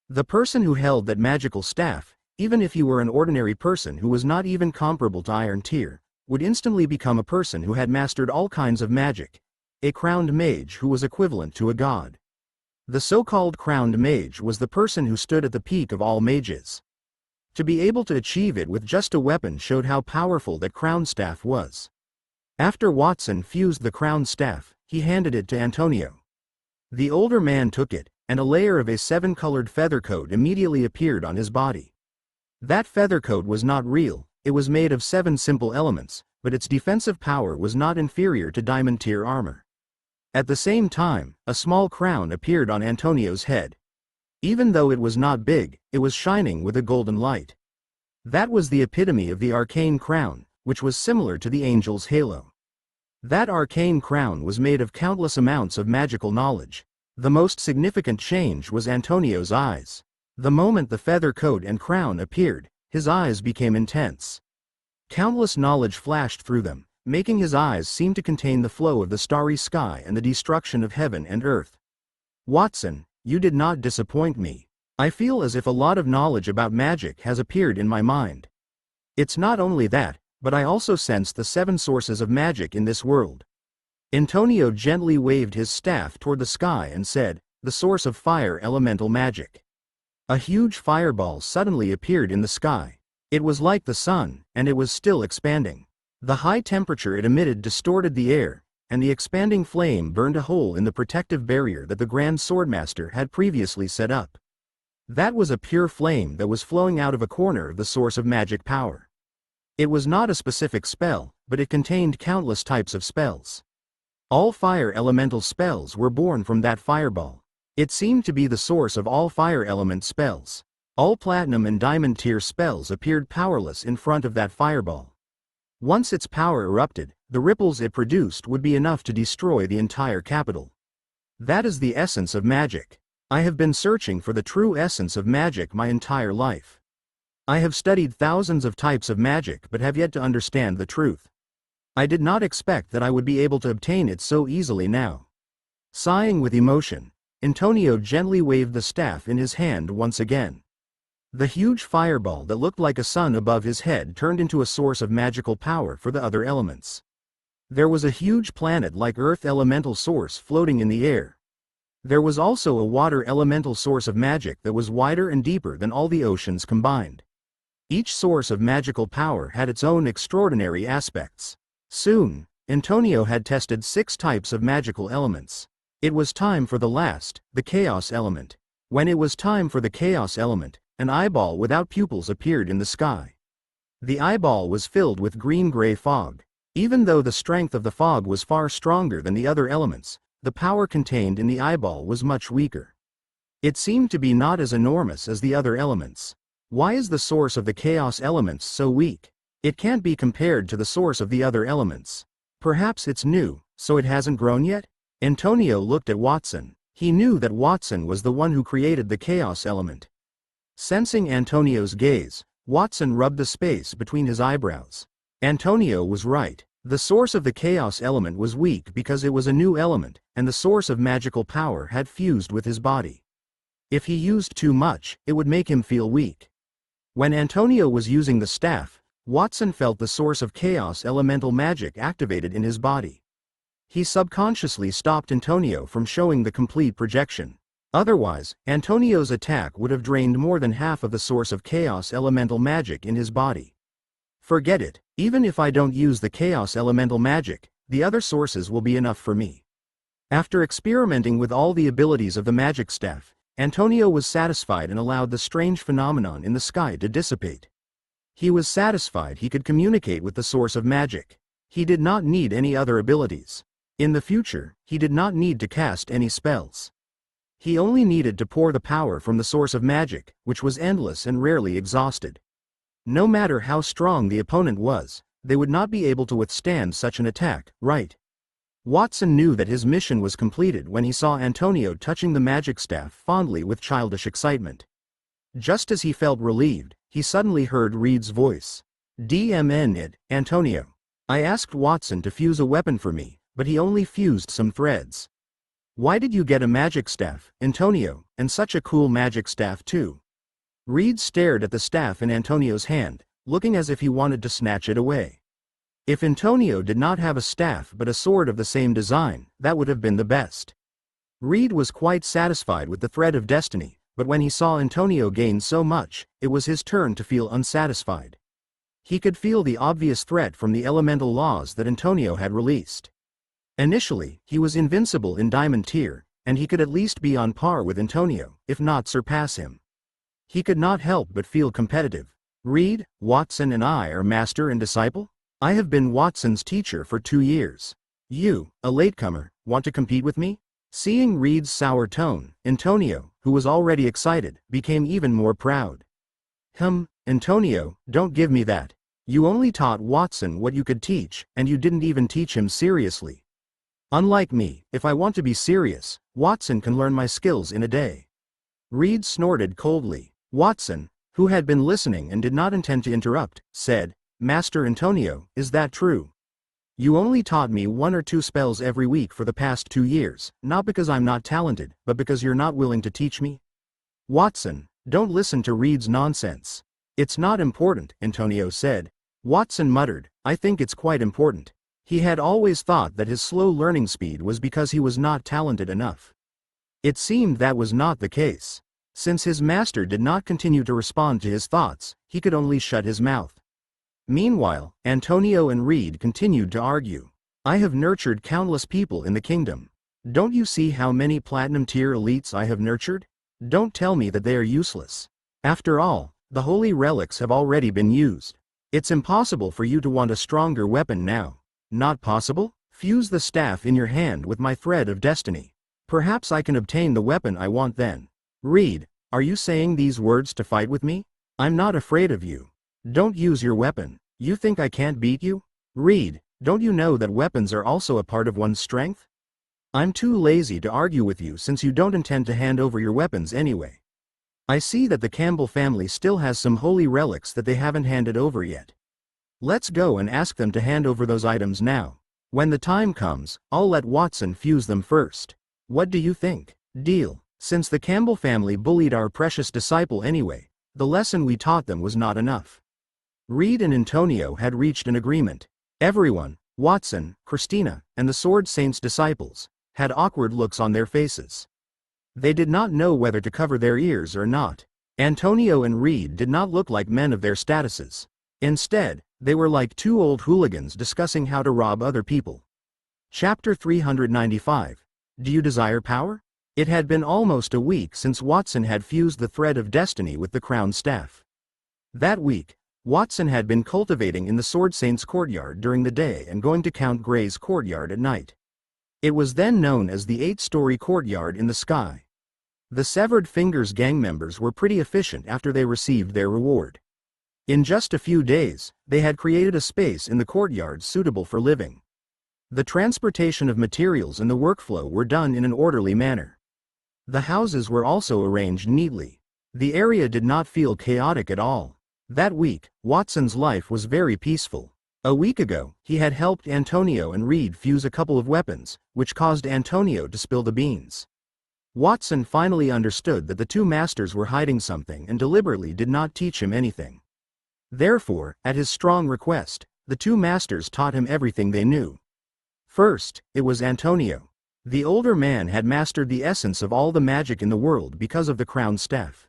The person who held that magical staff, even if he were an ordinary person who was not even comparable to Iron Tier, would instantly become a person who had mastered all kinds of magic, a crowned mage who was equivalent to a god. The so-called crowned mage was the person who stood at the peak of all mages. To be able to achieve it with just a weapon showed how powerful that crown staff was. After Watson fused the crown staff, he handed it to Antonio. The older man took it, and a layer of a 7-colored feather coat immediately appeared on his body. That feather coat was not real, it was made of 7 simple elements, but its defensive power was not inferior to diamond tier armor. At the same time, a small crown appeared on Antonio's head. Even though it was not big, it was shining with a golden light. That was the epitome of the arcane crown, which was similar to the angel's halo. That arcane crown was made of countless amounts of magical knowledge. The most significant change was Antonio's eyes. The moment the feather coat and crown appeared, his eyes became intense. Countless knowledge flashed through them, making his eyes seem to contain the flow of the starry sky and the destruction of heaven and earth. Watson, you did not disappoint me. I feel as if a lot of knowledge about magic has appeared in my mind. It's not only that, but I also sense the 7 sources of magic in this world. Antonio gently waved his staff toward the sky and said, the source of fire elemental magic. A huge fireball suddenly appeared in the sky. It was like the sun, and it was still expanding. The high temperature it emitted distorted the air, and the expanding flame burned a hole in the protective barrier that the Grand Swordmaster had previously set up. That was a pure flame that was flowing out of a corner of the source of magic power. It was not a specific spell, but it contained countless types of spells. All fire elemental spells were born from that fireball. It seemed to be the source of all fire element spells. All platinum and diamond tier spells appeared powerless in front of that fireball. Once its power erupted, the ripples it produced would be enough to destroy the entire capital. That is the essence of magic. I have been searching for the true essence of magic my entire life. I have studied thousands of types of magic but have yet to understand the truth. I did not expect that I would be able to obtain it so easily now. Sighing with emotion, Antonio gently waved the staff in his hand once again. The huge fireball that looked like a sun above his head turned into a source of magical power for the other elements. There was a huge planet-like earth elemental source floating in the air. There was also a water elemental source of magic that was wider and deeper than all the oceans combined. Each source of magical power had its own extraordinary aspects. Soon, Antonio had tested 6 types of magical elements. It was time for the last, the chaos element. When it was time for the chaos element, an eyeball without pupils appeared in the sky. The eyeball was filled with green-gray fog. Even though the strength of the fog was far stronger than the other elements, the power contained in the eyeball was much weaker. It seemed to be not as enormous as the other elements. Why is the source of the chaos elements so weak? It can't be compared to the source of the other elements. Perhaps it's new, so it hasn't grown yet? Antonio looked at Watson. He knew that Watson was the one who created the chaos element. Sensing Antonio's gaze, Watson rubbed the space between his eyebrows. Antonio was right. The source of the chaos element was weak because it was a new element, and the source of magical power had fused with his body. If he used too much, it would make him feel weak. When Antonio was using the staff, Watson felt the source of chaos elemental magic activated in his body. He subconsciously stopped Antonio from showing the complete projection. Otherwise, Antonio's attack would have drained more than half of the source of chaos elemental magic in his body. Forget it, even if I don't use the chaos elemental magic, the other sources will be enough for me. After experimenting with all the abilities of the magic staff, Antonio was satisfied and allowed the strange phenomenon in the sky to dissipate. He was satisfied he could communicate with the source of magic. He did not need any other abilities. In the future, he did not need to cast any spells. He only needed to pour the power from the source of magic, which was endless and rarely exhausted. No matter how strong the opponent was, they would not be able to withstand such an attack, right? Watson knew that his mission was completed when he saw Antonio touching the magic staff fondly with childish excitement. Just as he felt relieved, he suddenly heard Reed's voice. "DMN it, Antonio. I asked Watson to fuse a weapon for me, but he only fused some threads. Why did you get a magic staff, Antonio, and such a cool magic staff too?" Reed stared at the staff in Antonio's hand, looking as if he wanted to snatch it away. If Antonio did not have a staff but a sword of the same design, that would have been the best. Reed was quite satisfied with the thread of destiny, but when he saw Antonio gain so much, it was his turn to feel unsatisfied. He could feel the obvious threat from the elemental laws that Antonio had released. Initially, he was invincible in Diamond Tier, and he could at least be on par with Antonio, if not surpass him. He could not help but feel competitive. Reed, Watson and I are master and disciple? I have been Watson's teacher for 2 years. You, a latecomer, want to compete with me? Seeing Reed's sour tone, Antonio, who was already excited, became even more proud. Antonio, don't give me that. You only taught Watson what you could teach, and you didn't even teach him seriously. Unlike me, if I want to be serious, Watson can learn my skills in a day. Reed snorted coldly. Watson, who had been listening and did not intend to interrupt, said, Master Antonio, is that true? You only taught me 1 or 2 spells every week for the past 2 years, not because I'm not talented, but because you're not willing to teach me? Watson, don't listen to Reed's nonsense. It's not important, Antonio said. Watson muttered, I think it's quite important. He had always thought that his slow learning speed was because he was not talented enough. It seemed that was not the case. Since his master did not continue to respond to his thoughts, he could only shut his mouth. Meanwhile, Antonio and Reed continued to argue. I have nurtured countless people in the kingdom. Don't you see how many platinum tier elites I have nurtured? Don't tell me that they are useless. After all, the holy relics have already been used. It's impossible for you to want a stronger weapon now. Not possible? Fuse the staff in your hand with my thread of destiny. Perhaps I can obtain the weapon I want then. Reed, are you saying these words to fight with me? I'm not afraid of you. Don't use your weapon. You think I can't beat you? Reed, don't you know that weapons are also a part of one's strength? I'm too lazy to argue with you since you don't intend to hand over your weapons anyway. I see that the Campbell family still has some holy relics that they haven't handed over yet. Let's go and ask them to hand over those items now. When the time comes, I'll let Watson fuse them first. What do you think? Deal. Since the Campbell family bullied our precious disciple anyway, the lesson we taught them was not enough. Reed and Antonio had reached an agreement. Everyone, Watson, Christina, and the Sword Saint's disciples, had awkward looks on their faces. They did not know whether to cover their ears or not. Antonio and Reed did not look like men of their statuses. Instead, they were like 2 old hooligans discussing how to rob other people. Chapter 395. Do you desire power? It had been almost a week since Watson had fused the thread of destiny with the crown staff. That week, Watson had been cultivating in the Sword Saint's courtyard during the day and going to Count Grey's courtyard at night. It was then known as the 8-story courtyard in the sky. The Severed Fingers gang members were pretty efficient after they received their reward. In just a few days, they had created a space in the courtyard suitable for living. The transportation of materials and the workflow were done in an orderly manner. The houses were also arranged neatly. The area did not feel chaotic at all. That week, Watson's life was very peaceful. A week ago, he had helped Antonio and Reed fuse a couple of weapons, which caused Antonio to spill the beans. Watson finally understood that the 2 masters were hiding something and deliberately did not teach him anything. Therefore, at his strong request, the 2 masters taught him everything they knew. First, it was Antonio. The older man had mastered the essence of all the magic in the world because of the crown staff.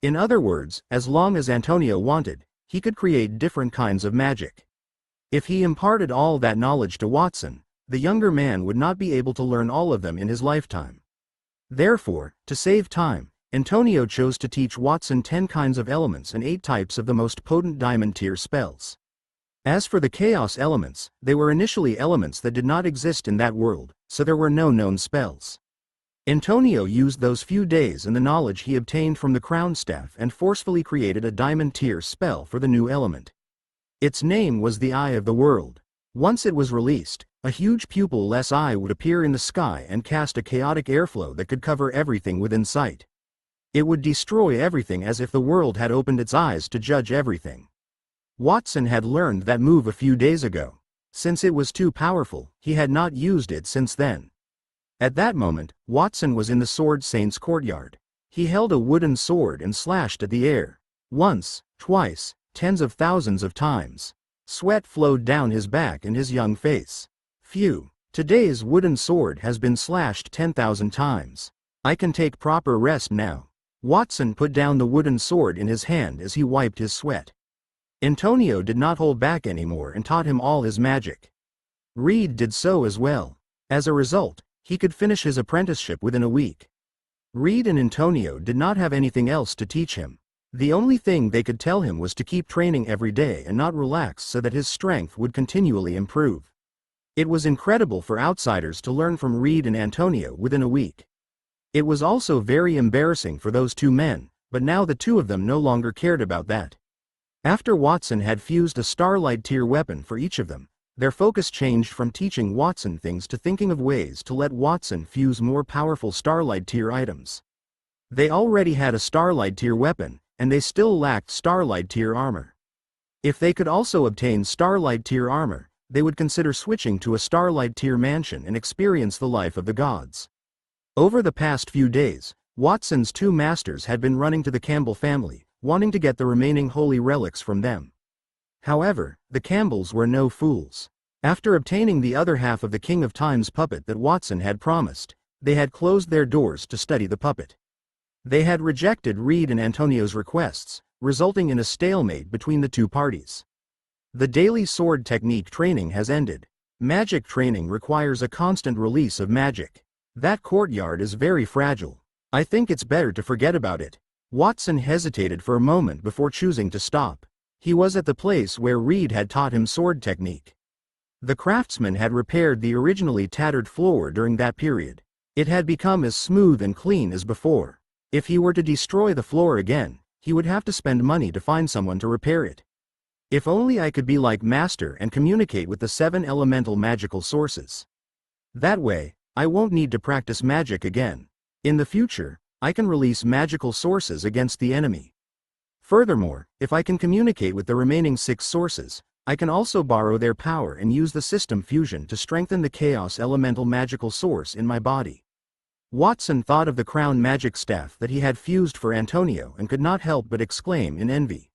In other words, as long as Antonio wanted, he could create different kinds of magic. If he imparted all that knowledge to Watson, the younger man would not be able to learn all of them in his lifetime. Therefore, to save time, Antonio chose to teach Watson 10 kinds of elements and 8 types of the most potent diamond tier spells. As for the chaos elements, they were initially elements that did not exist in that world, so there were no known spells. Antonio used those few days and the knowledge he obtained from the crown staff and forcefully created a diamond tier spell for the new element. Its name was the Eye of the World. Once it was released, a huge pupil-less eye would appear in the sky and cast a chaotic airflow that could cover everything within sight. It would destroy everything as if the world had opened its eyes to judge everything. Watson had learned that move a few days ago. Since it was too powerful, he had not used it since then. At that moment, Watson was in the Sword Saint's courtyard. He held a wooden sword and slashed at the air. Once, twice, tens of thousands of times. Sweat flowed down his back and his young face. Phew, today's wooden sword has been slashed 10,000 times. I can take proper rest now. Watson put down the wooden sword in his hand as he wiped his sweat. Antonio did not hold back anymore and taught him all his magic. Reed did so as well. As a result, he could finish his apprenticeship within a week. Reed and Antonio did not have anything else to teach him. The only thing they could tell him was to keep training every day and not relax so that his strength would continually improve. It was incredible for outsiders to learn from Reed and Antonio within a week. It was also very embarrassing for those two men, but now the two of them no longer cared about that. After Watson had fused a Starlight tier weapon for each of them, their focus changed from teaching Watson things to thinking of ways to let Watson fuse more powerful Starlight tier items. They already had a Starlight tier weapon, and they still lacked Starlight tier armor. If they could also obtain Starlight tier armor, they would consider switching to a Starlight tier mansion and experience the life of the gods. Over the past few days, Watson's two masters had been running to the Campbell family, wanting to get the remaining holy relics from them. However, the Campbells were no fools. After obtaining the other half of the King of Time's puppet that Watson had promised, they had closed their doors to study the puppet. They had rejected Reed and Antonio's requests, resulting in a stalemate between the two parties. The daily sword technique training has ended. Magic training requires a constant release of magic. That courtyard is very fragile. I think it's better to forget about it. Watson hesitated for a moment before choosing to stop. He was at the place where Reed had taught him sword technique. The craftsman had repaired the originally tattered floor during that period. It had become as smooth and clean as before. If he were to destroy the floor again, he would have to spend money to find someone to repair it. If only I could be like Master and communicate with the 7 elemental magical sources. That way, I won't need to practice magic again. In the future, I can release magical sources against the enemy. Furthermore, if I can communicate with the remaining 6 sources, I can also borrow their power and use the system fusion to strengthen the chaos elemental magical source in my body. Watson thought of the crown magic staff that he had fused for Antonio and could not help but exclaim in envy.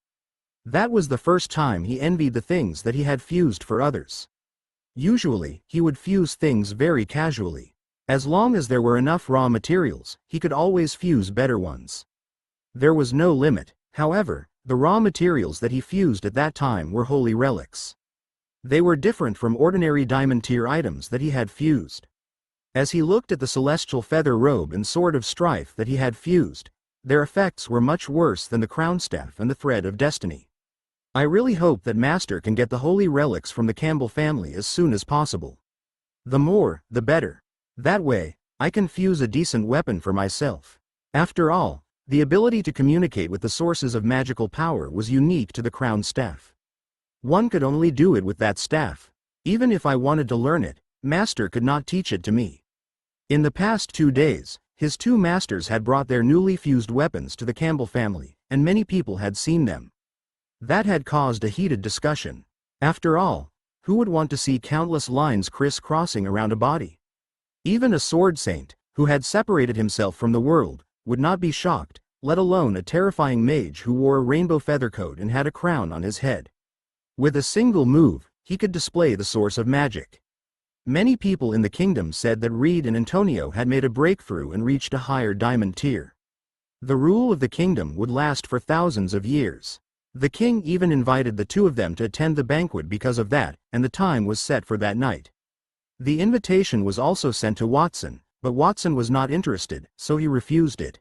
That was the first time he envied the things that he had fused for others. Usually, he would fuse things very casually. As long as there were enough raw materials, he could always fuse better ones. There was no limit, however, the raw materials that he fused at that time were holy relics. They were different from ordinary diamond tier items that he had fused. As he looked at the celestial feather robe and sword of strife that he had fused, their effects were much worse than the crown staff and the thread of destiny. I really hope that Master can get the holy relics from the Campbell family as soon as possible. The more, the better. That way, I can fuse a decent weapon for myself. After all, the ability to communicate with the sources of magical power was unique to the crown staff. One could only do it with that staff. Even if I wanted to learn it, Master could not teach it to me. In the past 2 days, his two masters had brought their newly fused weapons to the Campbell family, and many people had seen them. That had caused a heated discussion. After all, who would want to see countless lines criss-crossing around a body? Even a sword saint, who had separated himself from the world, would not be shocked, let alone a terrifying mage who wore a rainbow feather coat and had a crown on his head. With a single move, he could display the source of magic. Many people in the kingdom said that Reed and Antonio had made a breakthrough and reached a higher diamond tier. The rule of the kingdom would last for thousands of years. The king even invited the two of them to attend the banquet because of that, and the time was set for that night. The invitation was also sent to Watson, but Watson was not interested, so he refused it.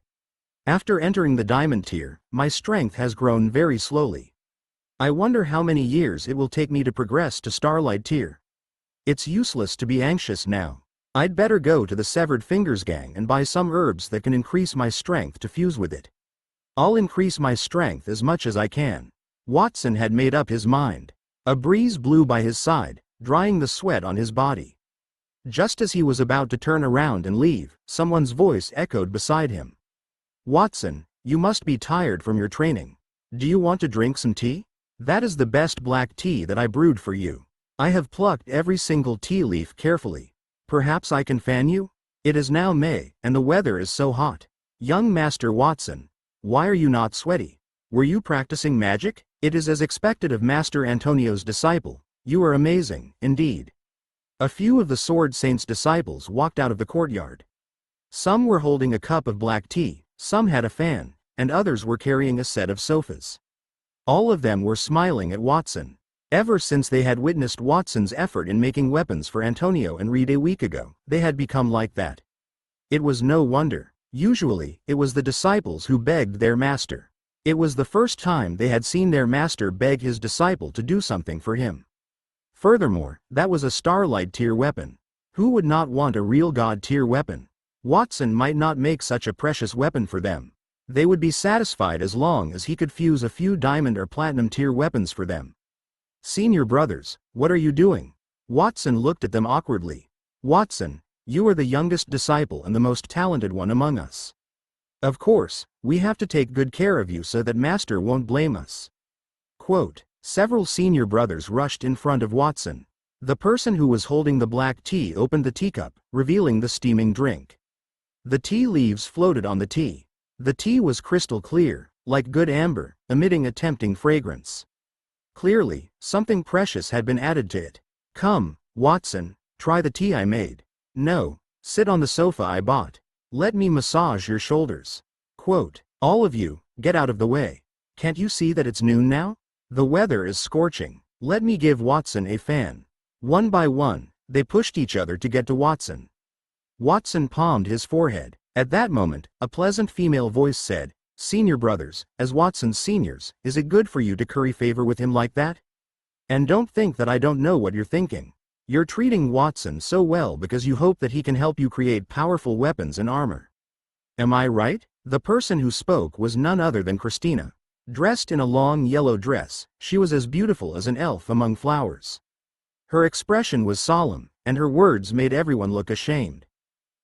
After entering the diamond tier, my strength has grown very slowly. I wonder how many years it will take me to progress to Starlight tier. It's useless to be anxious now. I'd better go to the Severed Fingers gang and buy some herbs that can increase my strength to fuse with it. I'll increase my strength as much as I can. Watson had made up his mind. A breeze blew by his side, drying the sweat on his body. Just as he was about to turn around and leave, someone's voice echoed beside him. Watson, you must be tired from your training. Do you want to drink some tea? That is the best black tea that I brewed for you. I have plucked every single tea leaf carefully. Perhaps I can fan you? It is now May, and the weather is so hot. Young Master Watson, why are you not sweaty? Were you practicing magic? It is as expected of Master Antonio's disciple. You are amazing, indeed. A few of the Sword Saint's disciples walked out of the courtyard. Some were holding a cup of black tea, some had a fan, and others were carrying a set of sofas. All of them were smiling at Watson. Ever since they had witnessed Watson's effort in making weapons for Antonio and Reed a week ago, they had become like that. It was no wonder. Usually, it was the disciples who begged their master. It was the first time they had seen their master beg his disciple to do something for him. Furthermore, that was a Starlight tier weapon. Who would not want a real God tier weapon? Watson might not make such a precious weapon for them. They would be satisfied as long as he could fuse a few diamond or platinum tier weapons for them. Senior brothers, what are you doing? Watson looked at them awkwardly. Watson, you are the youngest disciple and the most talented one among us. Of course, we have to take good care of you so that Master won't blame us. Quote, several senior brothers rushed in front of Watson. The person who was holding the black tea opened the teacup, revealing the steaming drink. The tea leaves floated on the tea. The tea was crystal clear, like good amber, emitting a tempting fragrance. Clearly, something precious had been added to it. Come, Watson, try the tea I made. No, sit on the sofa I bought. Let me massage your shoulders. Quote, all of you, get out of the way. Can't you see that it's noon now? The weather is scorching. Let me give Watson a fan. One by one, they pushed each other to get to Watson. Watson palmed his forehead. At that moment, a pleasant female voice said, Senior brothers, as Watson's seniors, is it good for you to curry favor with him like that? And don't think that I don't know what you're thinking. You're treating Watson so well because you hope that he can help you create powerful weapons and armor. Am I right? The person who spoke was none other than Christina. Dressed in a long yellow dress, she was as beautiful as an elf among flowers. Her expression was solemn, and her words made everyone look ashamed.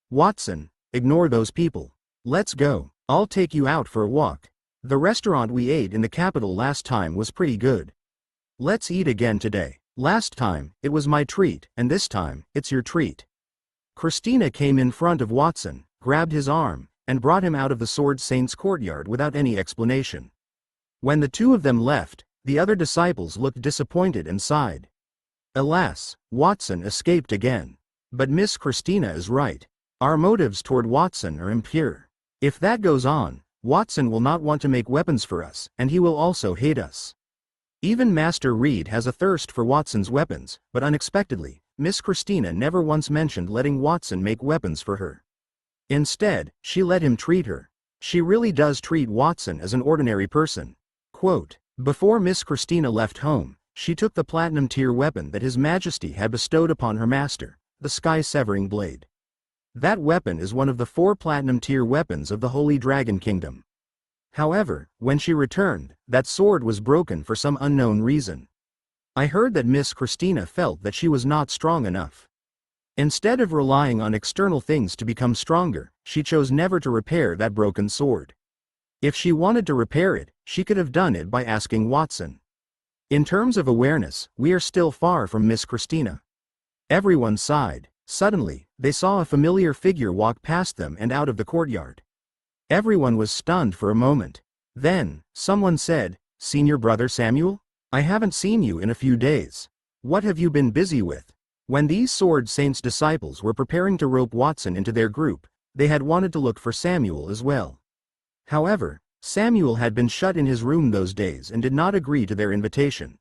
Watson, ignore those people. Let's go. I'll take you out for a walk. The restaurant we ate in the capital last time was pretty good. Let's eat again today. Last time, it was my treat, and this time, it's your treat. Christina came in front of Watson, grabbed his arm, and brought him out of the Sword Saint's courtyard without any explanation. When the two of them left, the other disciples looked disappointed and sighed. Alas, Watson escaped again. But Miss Christina is right. Our motives toward Watson are impure. If that goes on, Watson will not want to make weapons for us, and he will also hate us. Even Master Reed has a thirst for Watson's weapons, but unexpectedly, Miss Christina never once mentioned letting Watson make weapons for her. Instead, she let him treat her. She really does treat Watson as an ordinary person. Quote, before Miss Christina left home, she took the platinum tier weapon that His Majesty had bestowed upon her master, the sky-severing blade. That weapon is one of the 4 platinum tier weapons of the Holy Dragon Kingdom. However, when she returned, that sword was broken for some unknown reason. I heard that Miss Christina felt that she was not strong enough. Instead of relying on external things to become stronger, she chose never to repair that broken sword. If she wanted to repair it, she could have done it by asking Watson. In terms of awareness, we are still far from Miss Christina. Everyone sighed. Suddenly, they saw a familiar figure walk past them and out of the courtyard. Everyone was stunned for a moment. Then, someone said, Senior brother Samuel? I haven't seen you in a few days. What have you been busy with? When these Sword Saints disciples were preparing to rope Watson into their group, they had wanted to look for Samuel as well. However, Samuel had been shut in his room those days and did not agree to their invitation.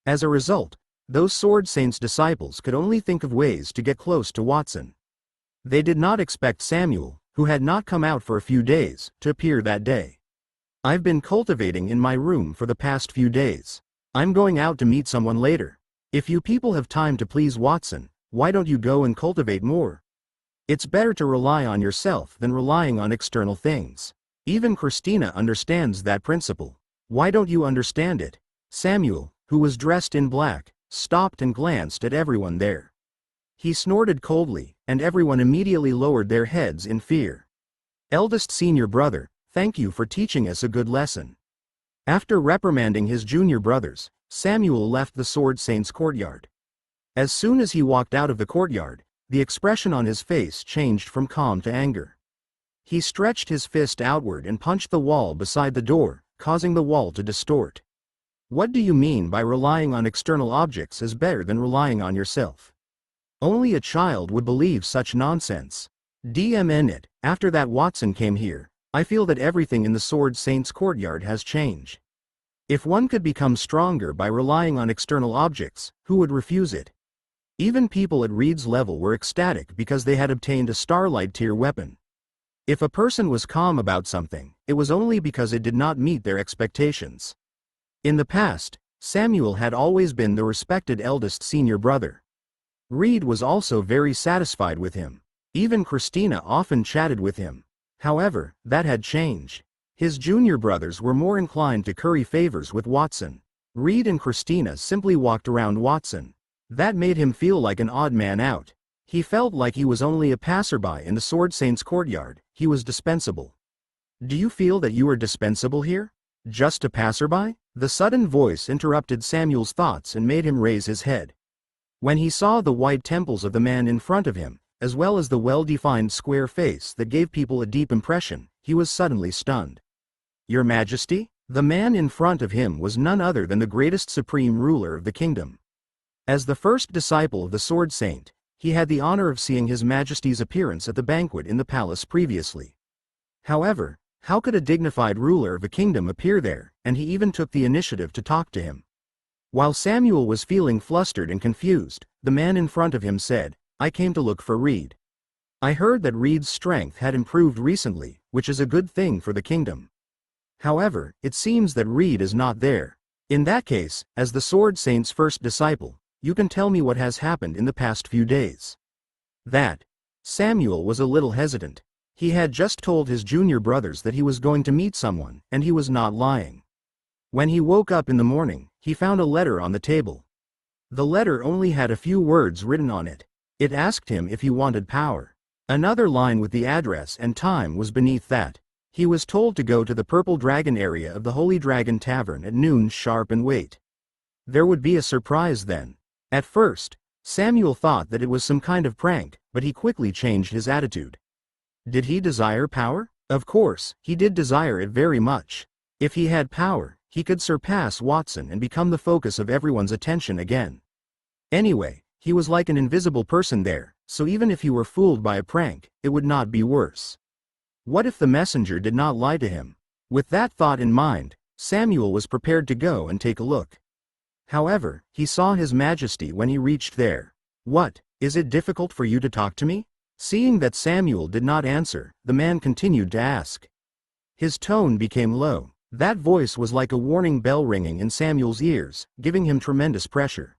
As a result, those Sword Saints disciples could only think of ways to get close to Watson. They did not expect Samuel, who had not come out for a few days, to appear that day. I've been cultivating in my room for the past few days. I'm going out to meet someone later. If you people have time to please Watson, why don't you go and cultivate more? It's better to rely on yourself than relying on external things. Even Christina understands that principle. Why don't you understand it? Samuel, who was dressed in black, stopped and glanced at everyone there. He snorted coldly, and everyone immediately lowered their heads in fear. Eldest senior brother, thank you for teaching us a good lesson. After reprimanding his junior brothers, Samuel left the Sword Saint's courtyard. As soon as he walked out of the courtyard, the expression on his face changed from calm to anger. He stretched his fist outward and punched the wall beside the door, causing the wall to distort. What do you mean by relying on external objects is better than relying on yourself? Only a child would believe such nonsense. DMN it, after that Watson came here, I feel that everything in the Sword Saint's courtyard has changed. If one could become stronger by relying on external objects, who would refuse it? Even people at Reed's level were ecstatic because they had obtained a Starlight tier weapon. If a person was calm about something, it was only because it did not meet their expectations. In the past, Samuel had always been the respected eldest senior brother. Reed was also very satisfied with him. Even Christina often chatted with him. However, that had changed. His junior brothers were more inclined to curry favors with Watson. Reed and Christina simply walked around Watson. That made him feel like an odd man out. He felt like he was only a passerby in the Sword Saint's courtyard. He was dispensable. Do you feel that you are dispensable here? Just a passerby? The sudden voice interrupted Samuel's thoughts and made him raise his head. When he saw the white temples of the man in front of him, as well as the well-defined square face that gave people a deep impression, he was suddenly stunned. Your Majesty? The man in front of him was none other than the greatest supreme ruler of the kingdom. As the first disciple of the Sword Saint, he had the honor of seeing His Majesty's appearance at the banquet in the palace previously. However, how could a dignified ruler of a kingdom appear there, and he even took the initiative to talk to him? While Samuel was feeling flustered and confused, the man in front of him said, I came to look for Reed. I heard that Reed's strength had improved recently, which is a good thing for the kingdom. However, it seems that Reed is not there. In that case, as the Sword Saint's first disciple, you can tell me what has happened in the past few days. Samuel was a little hesitant. He had just told his junior brothers that he was going to meet someone, and he was not lying. When he woke up in the morning, he found a letter on the table. The letter only had a few words written on it. It asked him if he wanted power. Another line with the address and time was beneath that. He was told to go to the Purple Dragon area of the Holy Dragon Tavern at noon sharp and wait. There would be a surprise then. At first, Samuel thought that it was some kind of prank, but he quickly changed his attitude. Did he desire power? Of course, he did desire it very much. If he had power, he could surpass Watson and become the focus of everyone's attention again. Anyway, he was like an invisible person there, so even if he were fooled by a prank, it would not be worse. What if the messenger did not lie to him? With that thought in mind, Samuel was prepared to go and take a look. However, he saw His Majesty when he reached there. What, is it difficult for you to talk to me? Seeing that Samuel did not answer, the man continued to ask. His tone became low. That voice was like a warning bell ringing in Samuel's ears, giving him tremendous pressure.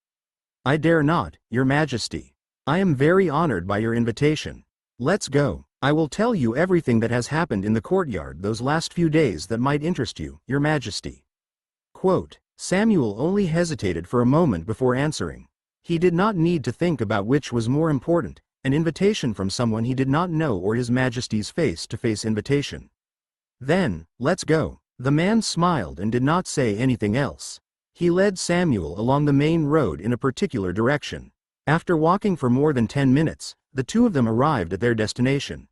I dare not, Your Majesty. I am very honored by your invitation. Let's go. I will tell you everything that has happened in the courtyard those last few days that might interest you, Your Majesty. Quote, Samuel only hesitated for a moment before answering. He did not need to think about which was more important, an invitation from someone he did not know or His Majesty's face-to-face invitation. Then, let's go. The man smiled and did not say anything else. He led Samuel along the main road in a particular direction. After walking for more than 10 minutes, the two of them arrived at their destination.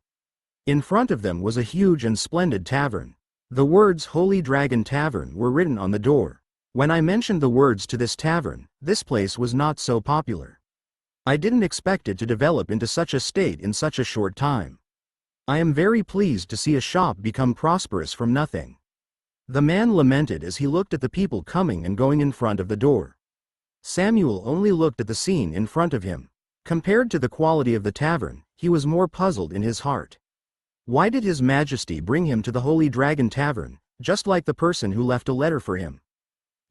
In front of them was a huge and splendid tavern. The words Holy Dragon Tavern were written on the door. When I mentioned the words to this tavern, this place was not so popular. I didn't expect it to develop into such a state in such a short time. I am very pleased to see a shop become prosperous from nothing. The man lamented as he looked at the people coming and going in front of the door. Samuel only looked at the scene in front of him. Compared to the quality of the tavern, he was more puzzled in his heart. Why did His Majesty bring him to the Holy Dragon Tavern, just like the person who left a letter for him?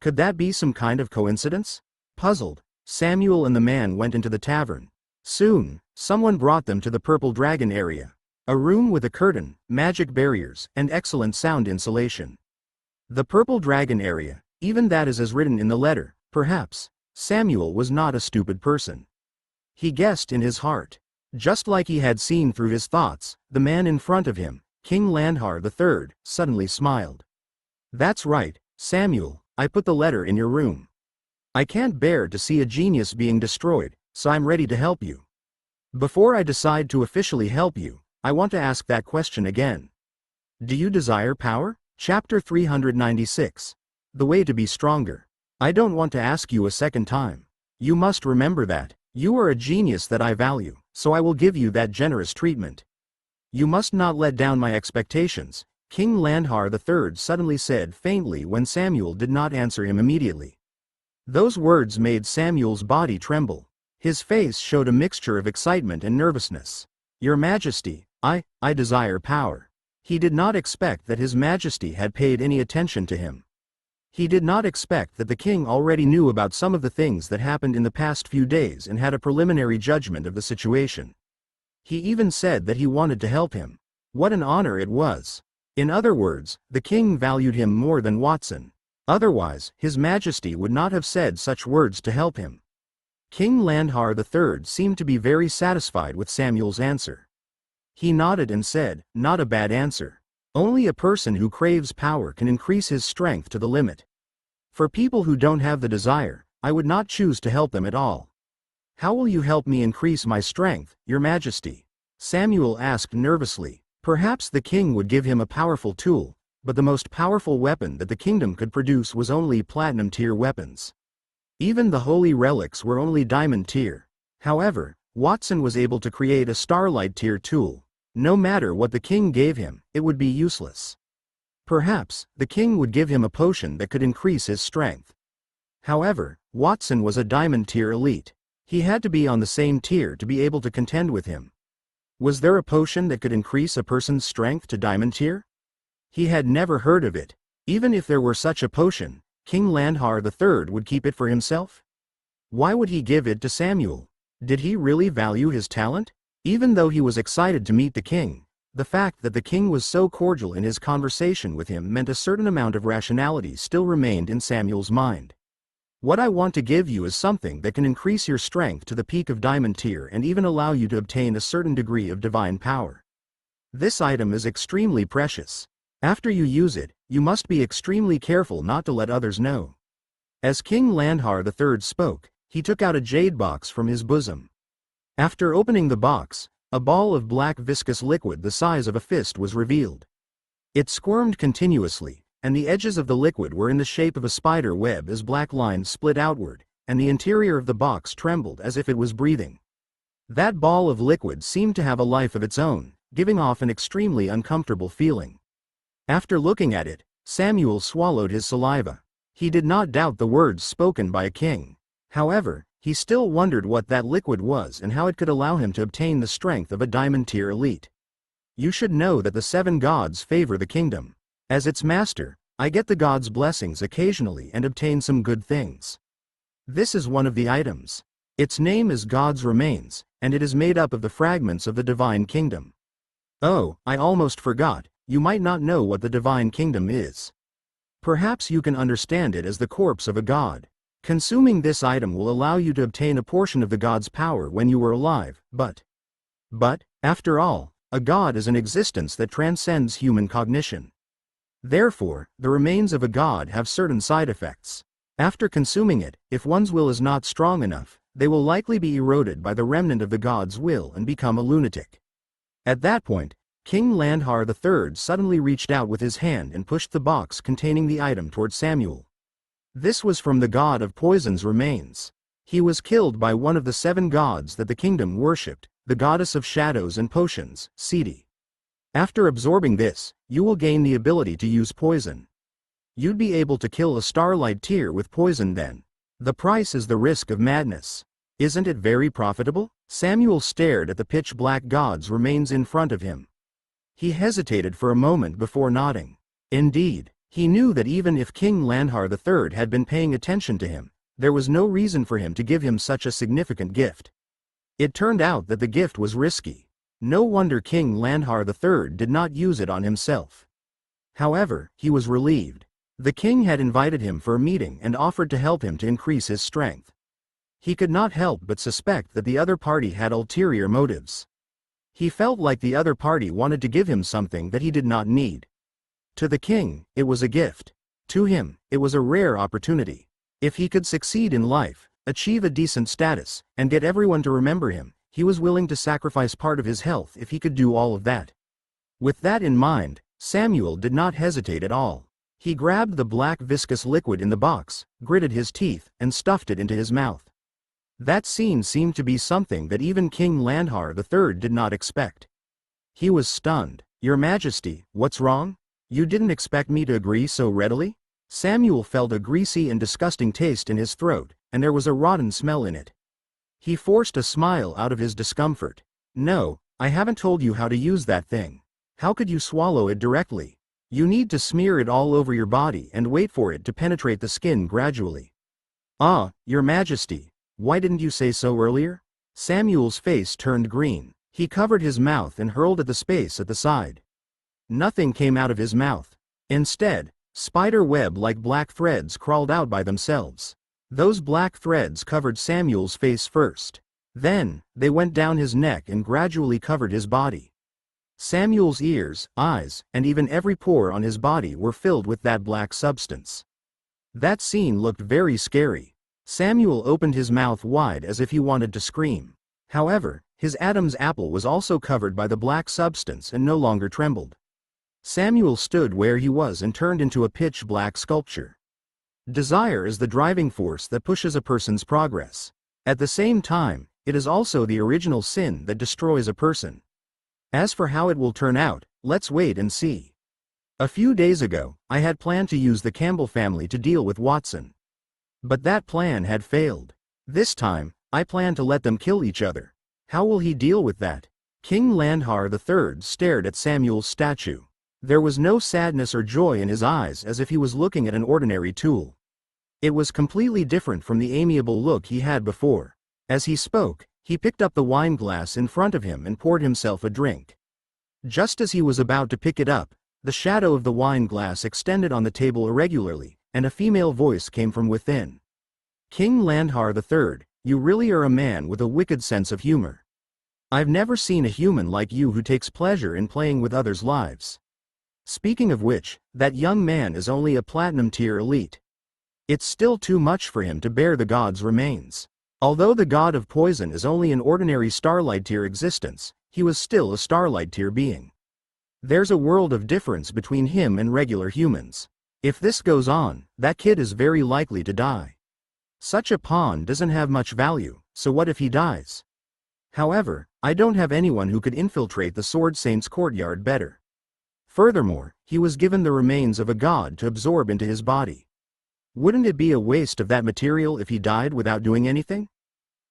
Could that be some kind of coincidence? Puzzled, Samuel and the man went into the tavern. Soon, someone brought them to the Purple Dragon area, a room with a curtain, magic barriers, and excellent sound insulation. The Purple Dragon area, even that is as written in the letter, perhaps. Samuel was not a stupid person. He guessed in his heart. Just like he had seen through his thoughts, the man in front of him, King Landhar III, suddenly smiled. That's right, Samuel, I put the letter in your room. I can't bear to see a genius being destroyed, so I'm ready to help you. Before I decide to officially help you, I want to ask that question again. Do you desire power? Chapter 396. The way to be stronger. I don't want to ask you a second time. You must remember that. You are a genius that I value, so I will give you that generous treatment. You must not let down my expectations, King Landhar III suddenly said faintly when Samuel did not answer him immediately. Those words made Samuel's body tremble. His face showed a mixture of excitement and nervousness. Your Majesty, I desire power." He did not expect that His Majesty had paid any attention to him. He did not expect that the king already knew about some of the things that happened in the past few days and had a preliminary judgment of the situation. He even said that he wanted to help him. What an honor it was. In other words, the king valued him more than Watson. Otherwise, His Majesty would not have said such words to help him. King Landhar III seemed to be very satisfied with Samuel's answer. He nodded and said, "Not a bad answer. Only a person who craves power can increase his strength to the limit. For people who don't have the desire, I would not choose to help them at all." "How will you help me increase my strength, Your Majesty?" Samuel asked nervously. Perhaps the king would give him a powerful tool, but the most powerful weapon that the kingdom could produce was only platinum tier weapons. Even the holy relics were only diamond tier. However, Watson was able to create a starlight tier tool. No matter what the king gave him, it would be useless. Perhaps, the king would give him a potion that could increase his strength. However, Watson was a diamond tier elite. He had to be on the same tier to be able to contend with him. Was there a potion that could increase a person's strength to diamond tier? He had never heard of it. Even if there were such a potion, King Landhar III would keep it for himself? Why would he give it to Samuel? Did he really value his talent? Even though he was excited to meet the king, the fact that the king was so cordial in his conversation with him meant a certain amount of rationality still remained in Samuel's mind. "What I want to give you is something that can increase your strength to the peak of diamond tier and even allow you to obtain a certain degree of divine power. This item is extremely precious. After you use it, you must be extremely careful not to let others know." As King Landhar III spoke, he took out a jade box from his bosom. After opening the box, a ball of black viscous liquid the size of a fist was revealed. It squirmed continuously, and the edges of the liquid were in the shape of a spider web as black lines split outward, and the interior of the box trembled as if it was breathing. That ball of liquid seemed to have a life of its own, giving off an extremely uncomfortable feeling. After looking at it, Samuel swallowed his saliva. He did not doubt the words spoken by a king. However, he still wondered what that liquid was and how it could allow him to obtain the strength of a diamond tier elite. "You should know that the 7 gods favor the kingdom. As its master, I get the gods' blessings occasionally and obtain some good things. This is one of the items. Its name is God's Remains, and it is made up of the fragments of the divine kingdom." "Oh, I almost forgot, you might not know what the divine kingdom is. Perhaps you can understand it as the corpse of a god. Consuming this item will allow you to obtain a portion of the god's power when you were alive, but, after all, a god is an existence that transcends human cognition. Therefore, the remains of a god have certain side effects. After consuming it, if one's will is not strong enough, they will likely be eroded by the remnant of the god's will and become a lunatic." At that point, King Landhar III suddenly reached out with his hand and pushed the box containing the item toward Samuel. This was from the god of poison's remains. He was killed by one of the 7 gods that the kingdom worshipped, the goddess of shadows and potions, Seti. After absorbing this, you will gain the ability to use poison. You'd be able to kill a starlight tier with poison then. The price is the risk of madness. Isn't it very profitable? Samuel stared at the pitch-black god's remains in front of him. He hesitated for a moment before nodding. Indeed, he knew that even if King Landhar III had been paying attention to him, there was no reason for him to give him such a significant gift. It turned out that the gift was risky. No wonder King Landhar III did not use it on himself. However, he was relieved. The king had invited him for a meeting and offered to help him to increase his strength. He could not help but suspect that the other party had ulterior motives. He felt like the other party wanted to give him something that he did not need. To the king, it was a gift. To him, it was a rare opportunity. If he could succeed in life, achieve a decent status, and get everyone to remember him, he was willing to sacrifice part of his health if he could do all of that. With that in mind, Samuel did not hesitate at all. He grabbed the black viscous liquid in the box, gritted his teeth, and stuffed it into his mouth. That scene seemed to be something that even King Landhar III did not expect. He was stunned. "Your Majesty, what's wrong? You didn't expect me to agree so readily?" Samuel felt a greasy and disgusting taste in his throat, and there was a rotten smell in it. He forced a smile out of his discomfort. "No, I haven't told you how to use that thing. How could you swallow it directly? You need to smear it all over your body and wait for it to penetrate the skin gradually. Ah, Your Majesty, why didn't you say so earlier? Samuel's face turned green. He covered his mouth and hurled at the space at the side. Nothing came out of his mouth. Instead, spider web-like black threads crawled out by themselves. Those black threads covered Samuel's face first. Then, they went down his neck and gradually covered his body. Samuel's ears, eyes, and even every pore on his body were filled with that black substance. That scene looked very scary. Samuel opened his mouth wide as if he wanted to scream. However, his Adam's apple was also covered by the black substance and no longer trembled. Samuel stood where he was and turned into a pitch-black sculpture. Desire is the driving force that pushes a person's progress. At the same time, it is also the original sin that destroys a person. As for how it will turn out, let's wait and see. A few days ago, I had planned to use the Campbell family to deal with Watson. But that plan had failed. This time, I plan to let them kill each other. How will he deal with that? King Landhar III stared at Samuel's statue. There was no sadness or joy in his eyes as if he was looking at an ordinary tool. It was completely different from the amiable look he had before. As he spoke, he picked up the wine glass in front of him and poured himself a drink. Just as he was about to pick it up, the shadow of the wine glass extended on the table irregularly, and a female voice came from within. King Landhar III, you really are a man with a wicked sense of humor. I've never seen a human like you who takes pleasure in playing with others' lives. Speaking of which, that young man is only a platinum tier elite. It's still too much for him to bear the god's remains. Although the god of poison is only an ordinary starlight tier existence, he was still a starlight tier being. There's a world of difference between him and regular humans. If this goes on, that kid is very likely to die. Such a pawn doesn't have much value, so what if he dies? However, I don't have anyone who could infiltrate the Sword Saint's courtyard better. Furthermore, he was given the remains of a god to absorb into his body. Wouldn't it be a waste of that material if he died without doing anything?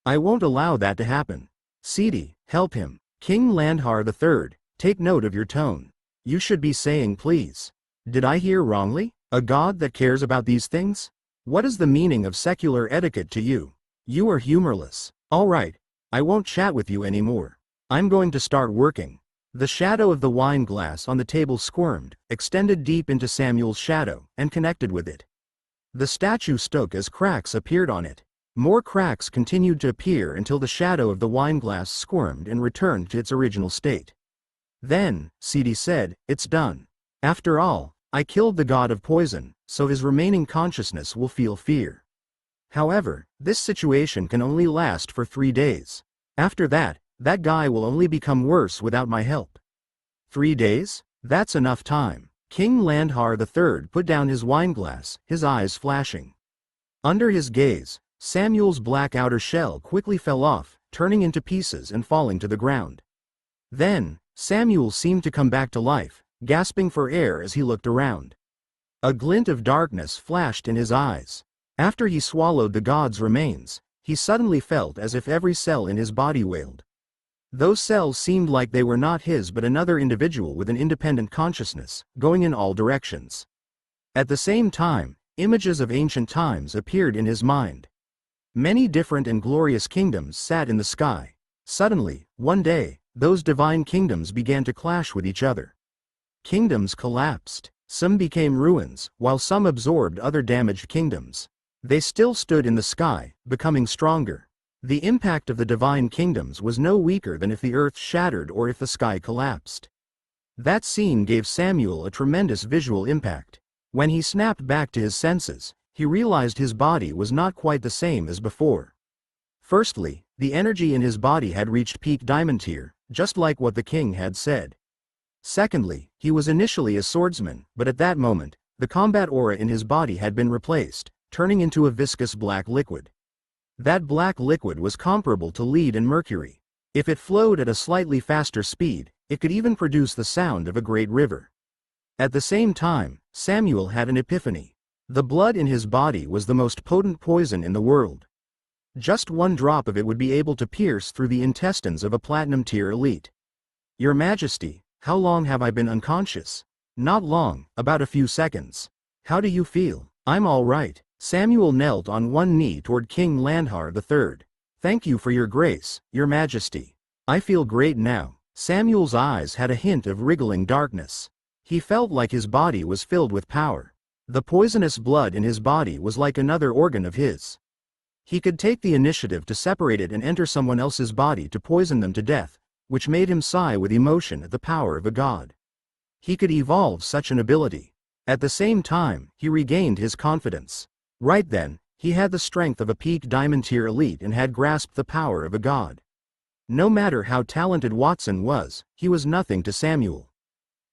I won't allow that to happen. Sidi, help him. King Landhar III, take note of your tone. You should be saying please. Did I hear wrongly? A god that cares about these things? What is the meaning of secular etiquette to you? You are humorless. All right, I won't chat with you anymore. I'm going to start working. The shadow of the wine glass on the table squirmed, extended deep into Samuel's shadow, and connected with it. The statue shook as cracks appeared on it. More cracks continued to appear until the shadow of the wine glass squirmed and returned to its original state. Then, Sidi said, it's done. After all, I killed the god of poison, so his remaining consciousness will feel fear. However, this situation can only last for 3 days. After that, that guy will only become worse without my help. 3 days? That's enough time. King Landhar III put down his wineglass, his eyes flashing. Under his gaze, Samuel's black outer shell quickly fell off, turning into pieces and falling to the ground. Then, Samuel seemed to come back to life, gasping for air as he looked around. A glint of darkness flashed in his eyes. After he swallowed the god's remains, he suddenly felt as if every cell in his body wailed. Those cells seemed like they were not his but another individual with an independent consciousness, going in all directions. At the same time, images of ancient times appeared in his mind. Many different and glorious kingdoms sat in the sky. Suddenly, one day, those divine kingdoms began to clash with each other. Kingdoms collapsed. Some became ruins, while some absorbed other damaged kingdoms. They still stood in the sky, becoming stronger. The impact of the divine kingdoms was no weaker than if the earth shattered or if the sky collapsed. That scene gave Samuel a tremendous visual impact. When he snapped back to his senses, he realized his body was not quite the same as before. Firstly, the energy in his body had reached peak diamond tier, just like what the king had said. Secondly, he was initially a swordsman, but at that moment, the combat aura in his body had been replaced, turning into a viscous black liquid. That black liquid was comparable to lead and mercury. If it flowed at a slightly faster speed, it could even produce the sound of a great river. At the same time, Samuel had an epiphany. The blood in his body was the most potent poison in the world. Just one drop of it would be able to pierce through the intestines of a platinum tier elite. Your Majesty, how long have I been unconscious? Not long, about a few seconds. How do you feel? I'm all right. Samuel knelt on one knee toward King Landhar III. Thank you for your grace, Your Majesty. I feel great now. Samuel's eyes had a hint of wriggling darkness. He felt like his body was filled with power. The poisonous blood in his body was like another organ of his. He could take the initiative to separate it and enter someone else's body to poison them to death, which made him sigh with emotion at the power of a god. He could evolve such an ability. At the same time, he regained his confidence. Right then, he had the strength of a peak diamond tier elite and had grasped the power of a god. No matter how talented Watson was, he was nothing to Samuel.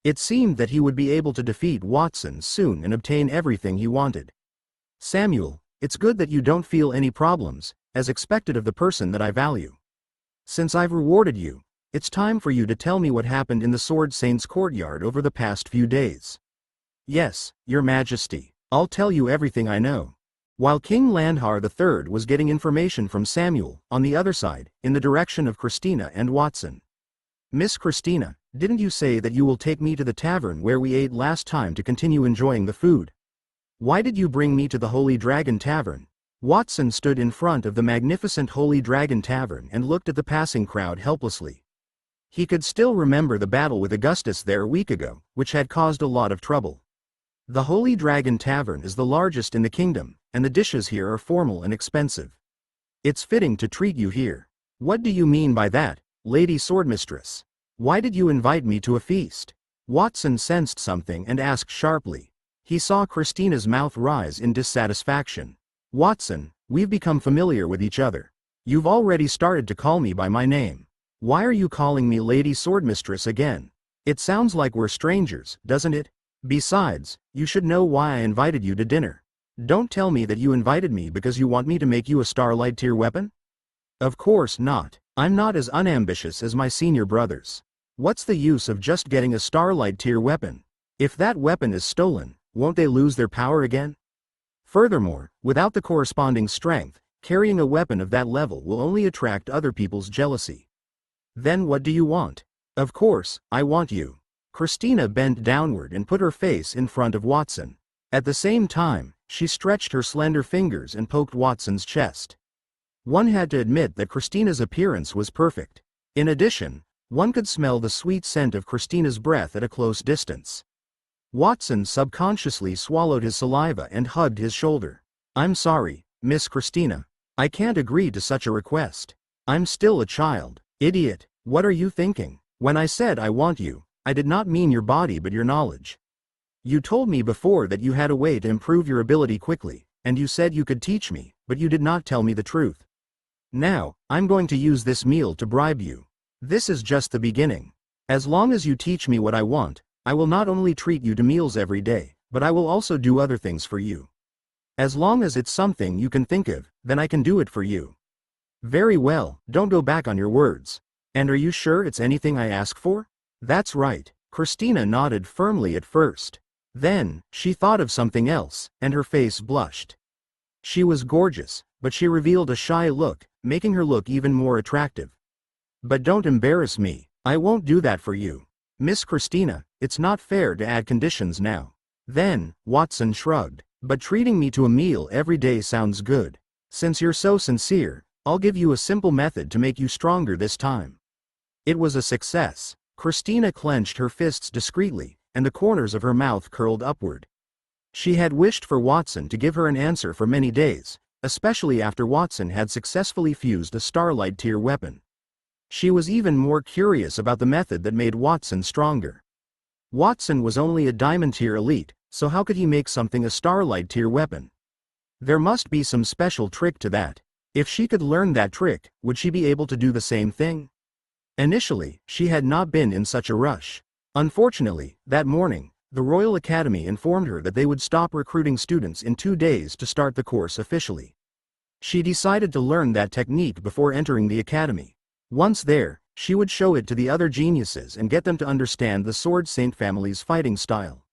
It seemed that he would be able to defeat Watson soon and obtain everything he wanted. Samuel, it's good that you don't feel any problems, as expected of the person that I value. Since I've rewarded you, it's time for you to tell me what happened in the Sword Saint's courtyard over the past few days. Yes, Your Majesty, I'll tell you everything I know. While King Landhar III was getting information from Samuel, on the other side, in the direction of Christina and Watson. Miss Christina, didn't you say that you will take me to the tavern where we ate last time to continue enjoying the food? Why did you bring me to the Holy Dragon Tavern? Watson stood in front of the magnificent Holy Dragon Tavern and looked at the passing crowd helplessly. He could still remember the battle with Augustus there a week ago, which had caused a lot of trouble. The Holy Dragon Tavern is the largest in the kingdom, and the dishes here are formal and expensive. It's fitting to treat you here. What do you mean by that, Lady Swordmistress? Why did you invite me to a feast? Watson sensed something and asked sharply. He saw Christina's mouth rise in dissatisfaction. Watson, we've become familiar with each other. You've already started to call me by my name. Why are you calling me Lady Swordmistress again? It sounds like we're strangers, doesn't it? Besides, you should know why I invited you to dinner. Don't tell me that you invited me because you want me to make you a Starlight tier weapon? Of course not. I'm not as unambitious as my senior brothers. What's the use of just getting a Starlight tier weapon? If that weapon is stolen, won't they lose their power again? Furthermore, without the corresponding strength, carrying a weapon of that level will only attract other people's jealousy. Then what do you want? Of course, I want you. Christina bent downward and put her face in front of Watson. At the same time, she stretched her slender fingers and poked Watson's chest. One had to admit that Christina's appearance was perfect. In addition, one could smell the sweet scent of Christina's breath at a close distance. Watson subconsciously swallowed his saliva and hugged his shoulder. I'm sorry, Miss Christina. I can't agree to such a request. I'm still a child. Idiot, what are you thinking? When I said I want you, I did not mean your body but your knowledge. You told me before that you had a way to improve your ability quickly, and you said you could teach me, but you did not tell me the truth. Now, I'm going to use this meal to bribe you. This is just the beginning. As long as you teach me what I want, I will not only treat you to meals every day, but I will also do other things for you. As long as it's something you can think of, then I can do it for you. Very well, don't go back on your words. And are you sure it's anything I ask for? That's right. Christina nodded firmly at first. Then, she thought of something else, and her face blushed. She was gorgeous, but she revealed a shy look, making her look even more attractive. But don't embarrass me, I won't do that for you. Miss Christina, it's not fair to add conditions now. Then, Watson shrugged. But treating me to a meal every day sounds good. Since you're so sincere, I'll give you a simple method to make you stronger this time. It was a success. Christina clenched her fists discreetly, and the corners of her mouth curled upward. She had wished for Watson to give her an answer for many days, especially after Watson had successfully fused a Starlight tier weapon. She was even more curious about the method that made Watson stronger. Watson was only a Diamond tier elite, so how could he make something a Starlight tier weapon? There must be some special trick to that. If she could learn that trick, would she be able to do the same thing? Initially, she had not been in such a rush. Unfortunately, that morning, the Royal Academy informed her that they would stop recruiting students in 2 days to start the course officially. She decided to learn that technique before entering the academy. Once there, she would show it to the other geniuses and get them to understand the Sword Saint family's fighting style.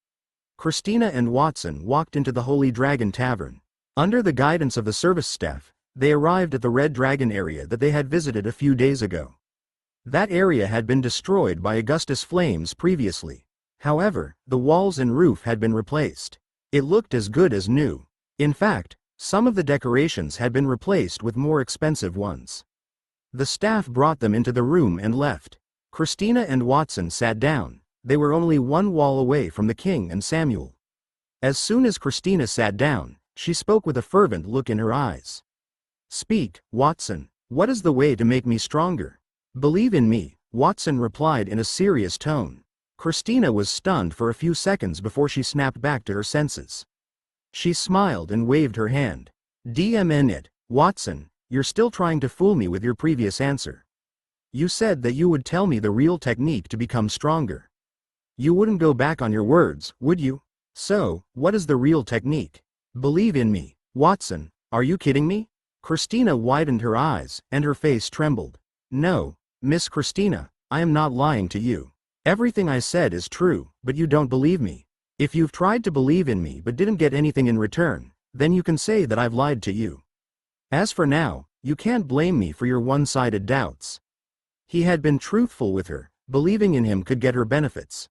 Christina and Watson walked into the Holy Dragon Tavern. Under the guidance of the service staff, they arrived at the Red Dragon area that they had visited a few days ago. That area had been destroyed by Augustus flames previously. However, the walls and roof had been replaced. It looked as good as new. In fact, some of the decorations had been replaced with more expensive ones. The staff brought them into the room and left. Christina and Watson sat down. They were only one wall away from the king and Samuel. As soon as Christina sat down, she spoke with a fervent look in her eyes. "Speak, Watson. What is the way to make me stronger?" "Believe in me," Watson replied in a serious tone. Christina was stunned for a few seconds before she snapped back to her senses. She smiled and waved her hand. "DMN it, Watson, you're still trying to fool me with your previous answer. You said that you would tell me the real technique to become stronger. You wouldn't go back on your words, would you? So, what is the real technique?" "Believe in me, Watson, are you kidding me?" Christina widened her eyes, and her face trembled. "No, Miss Christina, I am not lying to you. Everything I said is true, but you don't believe me. If you've tried to believe in me but didn't get anything in return, then you can say that I've lied to you. As for now, you can't blame me for your one-sided doubts." He had been truthful with her. Believing in him could get her benefits.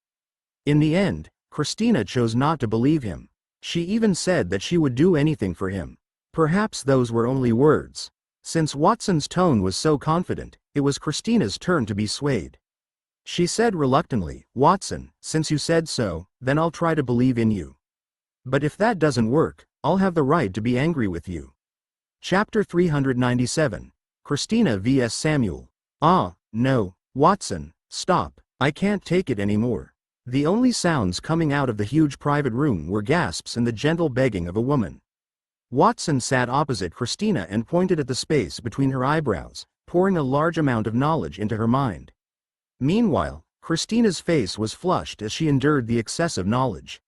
In the end, Christina chose not to believe him. She even said that she would do anything for him. Perhaps those were only words. Since Watson's tone was so confident, it was Christina's turn to be swayed. She said reluctantly, "Watson, since you said so, then I'll try to believe in you. But if that doesn't work, I'll have the right to be angry with you." Chapter 397. Christina vs. Samuel. No, Watson, stop. I can't take it anymore. The only sounds coming out of the huge private room were gasps and the gentle begging of a woman. Watson sat opposite Christina and pointed at the space between her eyebrows, pouring a large amount of knowledge into her mind. Meanwhile, Christina's face was flushed as she endured the excessive knowledge.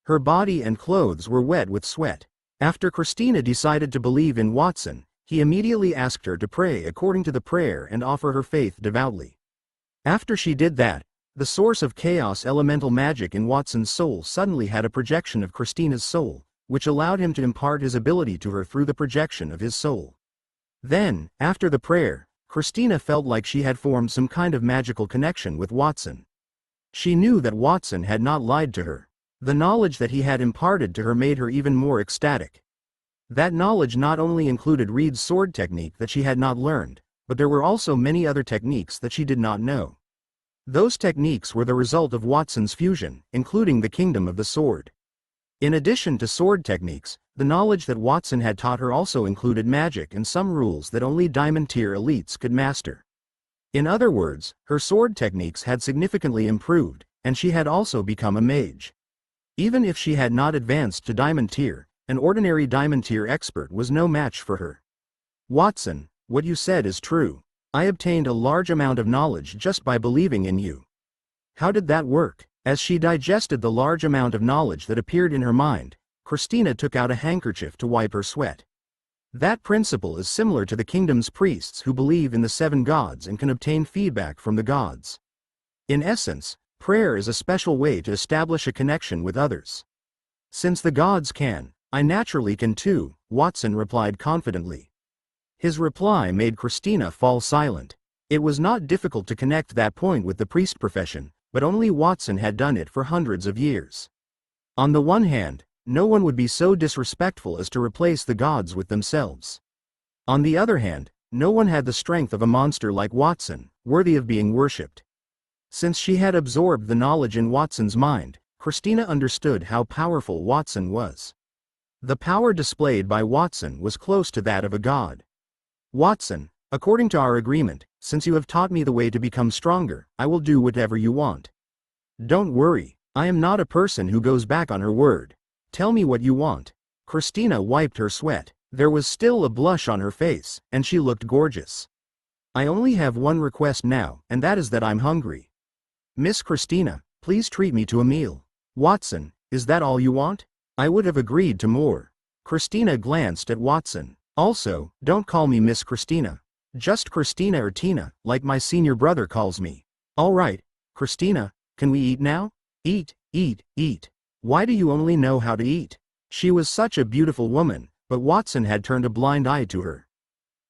Her body and clothes were wet with sweat. After Christina decided to believe in Watson, he immediately asked her to pray according to the prayer and offer her faith devoutly. After she did that, the source of chaos elemental magic in Watson's soul suddenly had a projection of Christina's soul, which allowed him to impart his ability to her through the projection of his soul. Then, after the prayer, Christina felt like she had formed some kind of magical connection with Watson. She knew that Watson had not lied to her. The knowledge that he had imparted to her made her even more ecstatic. That knowledge not only included Reed's sword technique that she had not learned, but there were also many other techniques that she did not know. Those techniques were the result of Watson's fusion, including the Kingdom of the Sword. In addition to sword techniques, the knowledge that Watson had taught her also included magic and some rules that only diamond-tier elites could master. In other words, her sword techniques had significantly improved, and she had also become a mage. Even if she had not advanced to diamond tier, an ordinary diamond tier expert was no match for her. "Watson, what you said is true. I obtained a large amount of knowledge just by believing in you." How did that work? As she digested the large amount of knowledge that appeared in her mind, Christina took out a handkerchief to wipe her sweat. That principle is similar to the kingdom's priests who believe in the 7 gods and can obtain feedback from the gods. In essence, prayer is a special way to establish a connection with others. "Since the gods can, I naturally can too," Watson replied confidently. His reply made Christina fall silent. It was not difficult to connect that point with the priest profession, but only Watson had done it for hundreds of years. On the one hand, no one would be so disrespectful as to replace the gods with themselves. On the other hand, no one had the strength of a monster like Watson, worthy of being worshipped. Since she had absorbed the knowledge in Watson's mind, Christina understood how powerful Watson was. The power displayed by Watson was close to that of a god. "Watson, according to our agreement, since you have taught me the way to become stronger, I will do whatever you want. Don't worry, I am not a person who goes back on her word. Tell me what you want." Christina wiped her sweat. There was still a blush on her face, and she looked gorgeous. "I only have one request now, and that is that I'm hungry. Miss Christina, please treat me to a meal." "Watson, is that all you want? I would have agreed to more." Christina glanced at Watson. "Also, don't call me Miss Christina. Just Christina or Tina, like my senior brother calls me." "All right, Christina, can we eat now?" "Eat, eat, eat. Why do you only know how to eat?" She was such a beautiful woman, but Watson had turned a blind eye to her.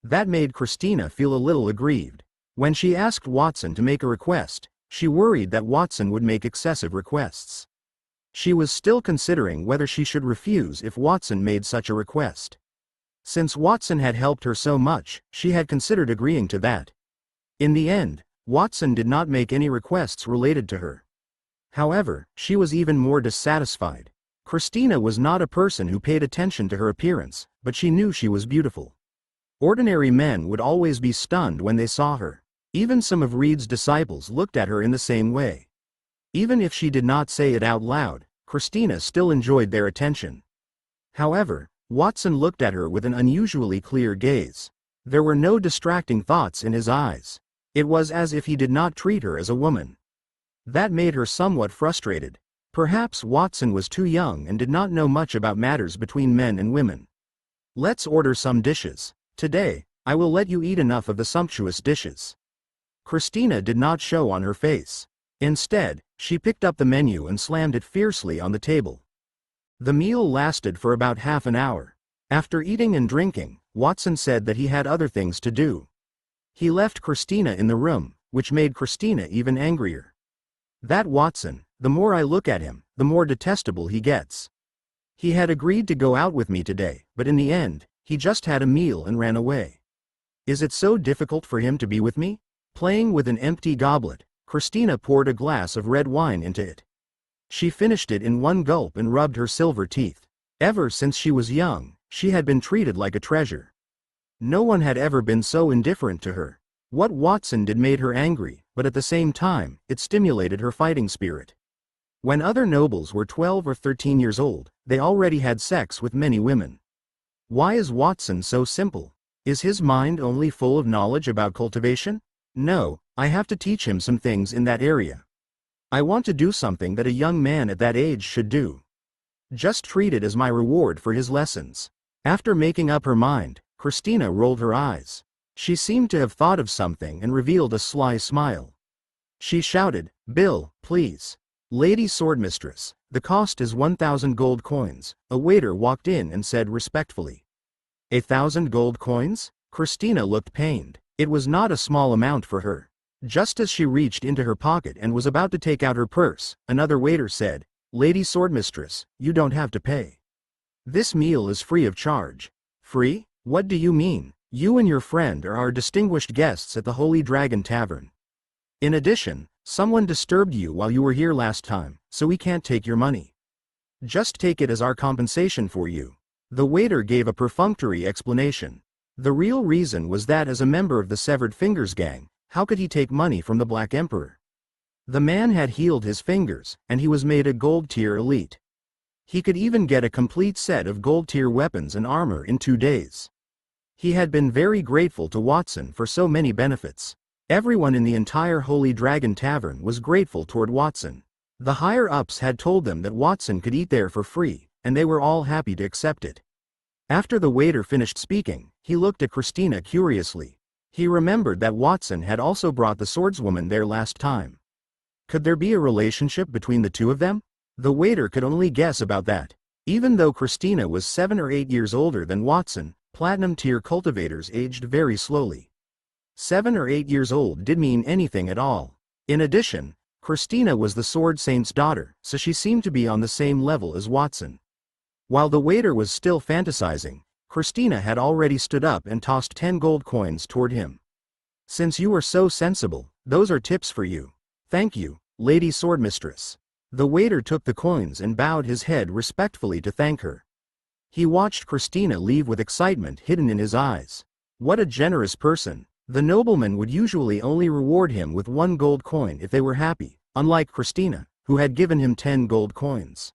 That made Christina feel a little aggrieved. When she asked Watson to make a request, she worried that Watson would make excessive requests. She was still considering whether she should refuse if Watson made such a request. Since Watson had helped her so much, she had considered agreeing to that. In the end, Watson did not make any requests related to her. However, she was even more dissatisfied. Christina was not a person who paid attention to her appearance, but she knew she was beautiful. Ordinary men would always be stunned when they saw her. Even some of Reed's disciples looked at her in the same way. Even if she did not say it out loud, Christina still enjoyed their attention. However, Watson looked at her with an unusually clear gaze. There were no distracting thoughts in his eyes. It was as if he did not treat her as a woman. That made her somewhat frustrated. Perhaps Watson was too young and did not know much about matters between men and women. Let's order some dishes. Today, I will let you eat enough of the sumptuous dishes. Christina did not show on her face. Instead, she picked up the menu and slammed it fiercely on the table. The meal lasted for about half an hour. After eating and drinking, Watson said that he had other things to do. He left Christina in the room, which made Christina even angrier. That Watson, the more I look at him, the more detestable he gets. He had agreed to go out with me today, but in the end, he just had a meal and ran away. Is it so difficult for him to be with me? Playing with an empty goblet, Christina poured a glass of red wine into it. She finished it in one gulp and rubbed her silver teeth. Ever since she was young, she had been treated like a treasure. No one had ever been so indifferent to her. What Watson did made her angry, but at the same time, it stimulated her fighting spirit. When other nobles were 12 or 13 years old, they already had sex with many women. Why is Watson so simple? Is his mind only full of knowledge about cultivation? No, I have to teach him some things in that area. I want to do something that a young man at that age should do. Just treat it as my reward for his lessons. After making up her mind, Christina rolled her eyes. She seemed to have thought of something and revealed a sly smile. She shouted, "Bill, please." "Lady Swordmistress, the cost is 1,000 gold coins," a waiter walked in and said respectfully. 1,000 gold coins? Christina looked pained. It was not a small amount for her. Just as she reached into her pocket and was about to take out her purse, another waiter said, "Lady Swordmistress, you don't have to pay. This meal is free of charge." "Free? What do you mean? You and your friend are our distinguished guests at the Holy Dragon Tavern. In addition, someone disturbed you while you were here last time, so we can't take your money. Just take it as our compensation for you." The waiter gave a perfunctory explanation. The real reason was that as a member of the Severed Fingers gang, how could he take money from the Black Emperor? The man had healed his fingers, and he was made a gold-tier elite. He could even get a complete set of gold-tier weapons and armor in 2 days. He had been very grateful to Watson for so many benefits. Everyone in the entire Holy Dragon Tavern was grateful toward Watson. The higher-ups had told them that Watson could eat there for free, and they were all happy to accept it. After the waiter finished speaking, he looked at Christina curiously. He remembered that Watson had also brought the swordswoman there last time. Could there be a relationship between the two of them? The waiter could only guess about that. Even though Christina was 7 or 8 years older than Watson, platinum-tier cultivators aged very slowly. 7 or 8 years old did mean anything at all. In addition, Christina was the Sword Saint's daughter, so she seemed to be on the same level as Watson. While the waiter was still fantasizing, Christina had already stood up and tossed 10 gold coins toward him. "Since you are so sensible, those are tips for you. Thank you, Lady Swordmistress." The waiter took the coins and bowed his head respectfully to thank her. He watched Christina leave with excitement hidden in his eyes. What a generous person. The nobleman would usually only reward him with 1 gold coin if they were happy, unlike Christina, who had given him 10 gold coins.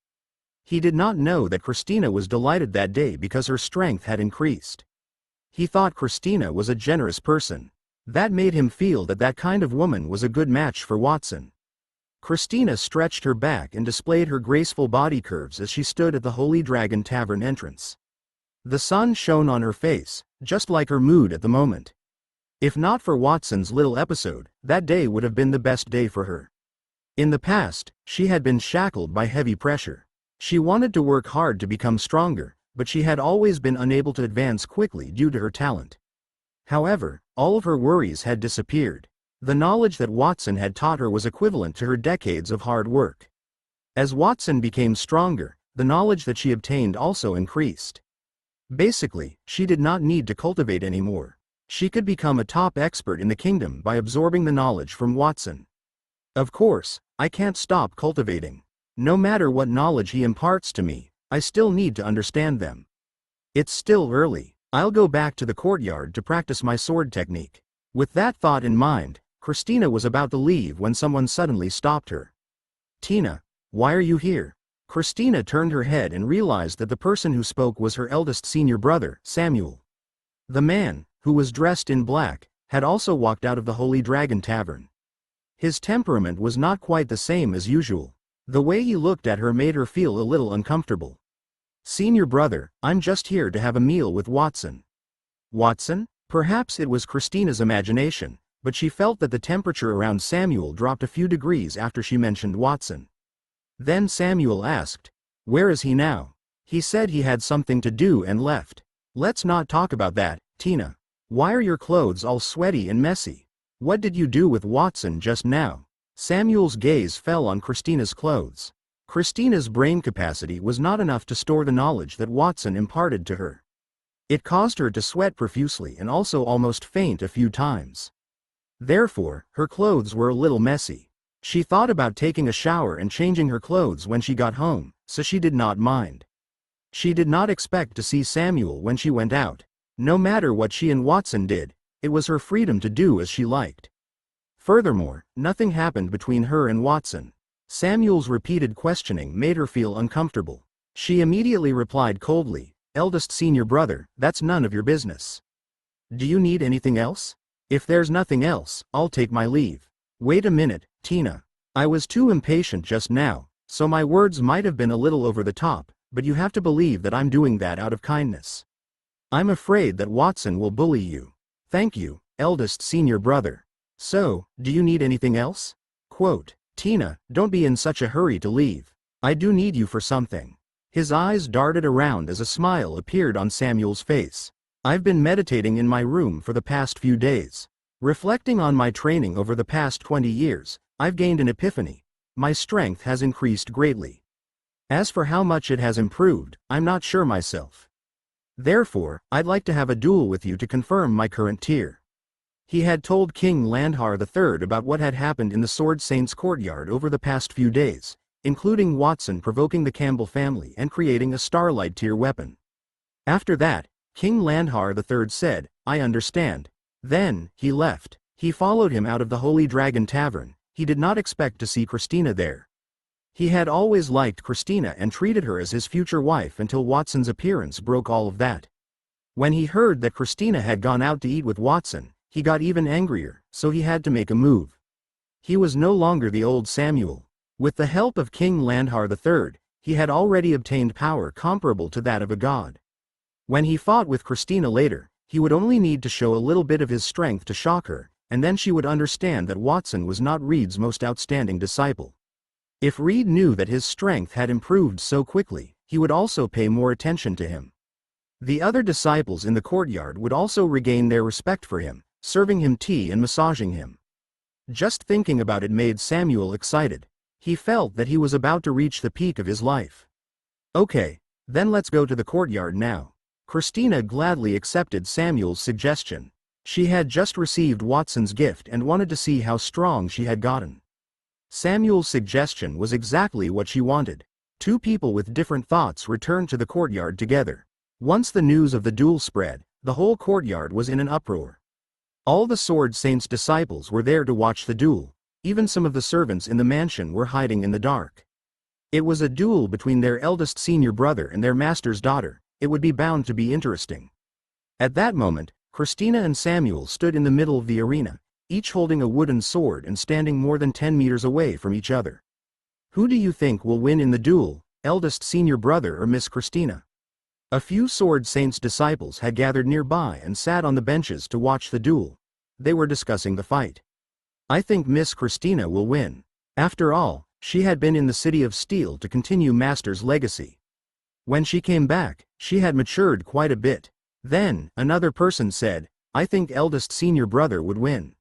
He did not know that Christina was delighted that day because her strength had increased. He thought Christina was a generous person. That made him feel that that kind of woman was a good match for Watson. Christina stretched her back and displayed her graceful body curves as she stood at the Holy Dragon Tavern entrance. The sun shone on her face, just like her mood at the moment. If not for Watson's little episode, that day would have been the best day for her. In the past, she had been shackled by heavy pressure. She wanted to work hard to become stronger, but she had always been unable to advance quickly due to her talent. However, all of her worries had disappeared. The knowledge that Watson had taught her was equivalent to her decades of hard work. As Watson became stronger, the knowledge that she obtained also increased. Basically, she did not need to cultivate anymore. She could become a top expert in the kingdom by absorbing the knowledge from Watson. Of course, I can't stop cultivating. No matter what knowledge he imparts to me, I still need to understand them. It's still early. I'll go back to the courtyard to practice my sword technique. With that thought in mind, Christina was about to leave when someone suddenly stopped her. Tina, why are you here? Christina turned her head and realized that the person who spoke was her eldest senior brother, Samuel. The man, who was dressed in black, had also walked out of the Holy Dragon Tavern. His temperament was not quite the same as usual. The way he looked at her made her feel a little uncomfortable. Senior brother, I'm just here to have a meal with Watson. Watson? Perhaps it was Christina's imagination, but she felt that the temperature around Samuel dropped a few degrees after she mentioned Watson. Then Samuel asked, "Where is he now?" He said he had something to do and left. Let's not talk about that, Tina. Why are your clothes all sweaty and messy? What did you do with Watson just now? Samuel's gaze fell on Christina's clothes. Christina's brain capacity was not enough to store the knowledge that Watson imparted to her. It caused her to sweat profusely and also almost faint a few times. Therefore, her clothes were a little messy. She thought about taking a shower and changing her clothes when she got home, so she did not mind. She did not expect to see Samuel when she went out. No matter what she and Watson did, it was her freedom to do as she liked. Furthermore, nothing happened between her and Watson. Samuel's repeated questioning made her feel uncomfortable. She immediately replied coldly, "Eldest senior brother, that's none of your business. Do you need anything else? If there's nothing else, I'll take my leave." Wait a minute, Tina. I was too impatient just now, so my words might have been a little over the top, but you have to believe that I'm doing that out of kindness. I'm afraid that Watson will bully you. Thank you, eldest senior brother. So, do you need anything else? Quote, Tina, don't be in such a hurry to leave. I do need you for something. His eyes darted around as a smile appeared on Samuel's face. I've been meditating in my room for the past few days. Reflecting on my training over the past 20 years, I've gained an epiphany. My strength has increased greatly. As for how much it has improved, I'm not sure myself. Therefore, I'd like to have a duel with you to confirm my current tier. He had told King Landhar III about what had happened in the Sword Saint's courtyard over the past few days, including Watson provoking the Campbell family and creating a Starlight tier weapon. After that, King Landhar III said, "I understand." Then, he left. He followed him out of the Holy Dragon Tavern. He did not expect to see Christina there. He had always liked Christina and treated her as his future wife until Watson's appearance broke all of that. When he heard that Christina had gone out to eat with Watson, he got even angrier, so he had to make a move. He was no longer the old Samuel. With the help of King Landhar III, he had already obtained power comparable to that of a god. When he fought with Christina later, he would only need to show a little bit of his strength to shock her, and then she would understand that Watson was not Reed's most outstanding disciple. If Reed knew that his strength had improved so quickly, he would also pay more attention to him. The other disciples in the courtyard would also regain their respect for him, serving him tea and massaging him. Just thinking about it made Samuel excited. He felt that he was about to reach the peak of his life. Okay, then let's go to the courtyard now. Christina gladly accepted Samuel's suggestion. She had just received Watson's gift and wanted to see how strong she had gotten. Samuel's suggestion was exactly what she wanted. Two people with different thoughts returned to the courtyard together. Once the news of the duel spread, the whole courtyard was in an uproar. All the Sword Saint's disciples were there to watch the duel. Even some of the servants in the mansion were hiding in the dark. It was a duel between their eldest senior brother and their master's daughter. It would be bound to be interesting. At that moment, Christina and Samuel stood in the middle of the arena, each holding a wooden sword and standing more than 10 meters away from each other. Who do you think will win in the duel, eldest senior brother or Miss Christina? A few Sword Saint's disciples had gathered nearby and sat on the benches to watch the duel. They were discussing the fight. I think Miss Christina will win. After all, she had been in the City of Steel to continue Master's legacy. When she came back, she had matured quite a bit. Then, another person said, I think eldest senior brother would win.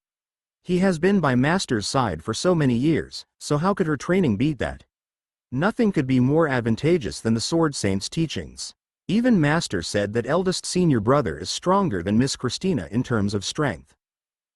He has been by Master's side for so many years, so how could her training beat that? Nothing could be more advantageous than the Sword Saint's teachings. Even Master said that eldest senior brother is stronger than Miss Christina in terms of strength.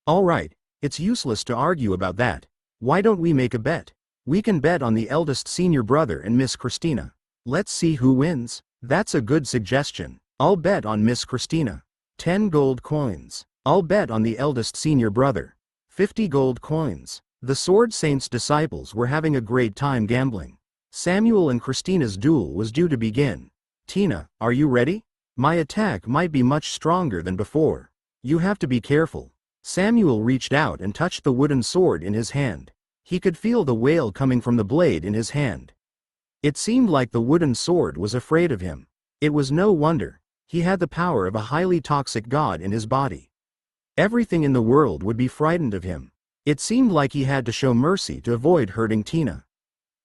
Alright, it's useless to argue about that. Why don't we make a bet? We can bet on the eldest senior brother and Miss Christina. Let's see who wins. That's a good suggestion. I'll bet on Miss Christina. 10 gold coins. I'll bet on the eldest senior brother. 50 gold coins. The Sword Saint's disciples were having a great time gambling. Samuel and Christina's duel was due to begin. Tina, are you ready? My attack might be much stronger than before. You have to be careful. Samuel reached out and touched the wooden sword in his hand. He could feel the wail coming from the blade in his hand. It seemed like the wooden sword was afraid of him. It was no wonder. He had the power of a highly toxic god in his body. Everything in the world would be frightened of him. It seemed like he had to show mercy to avoid hurting Tina.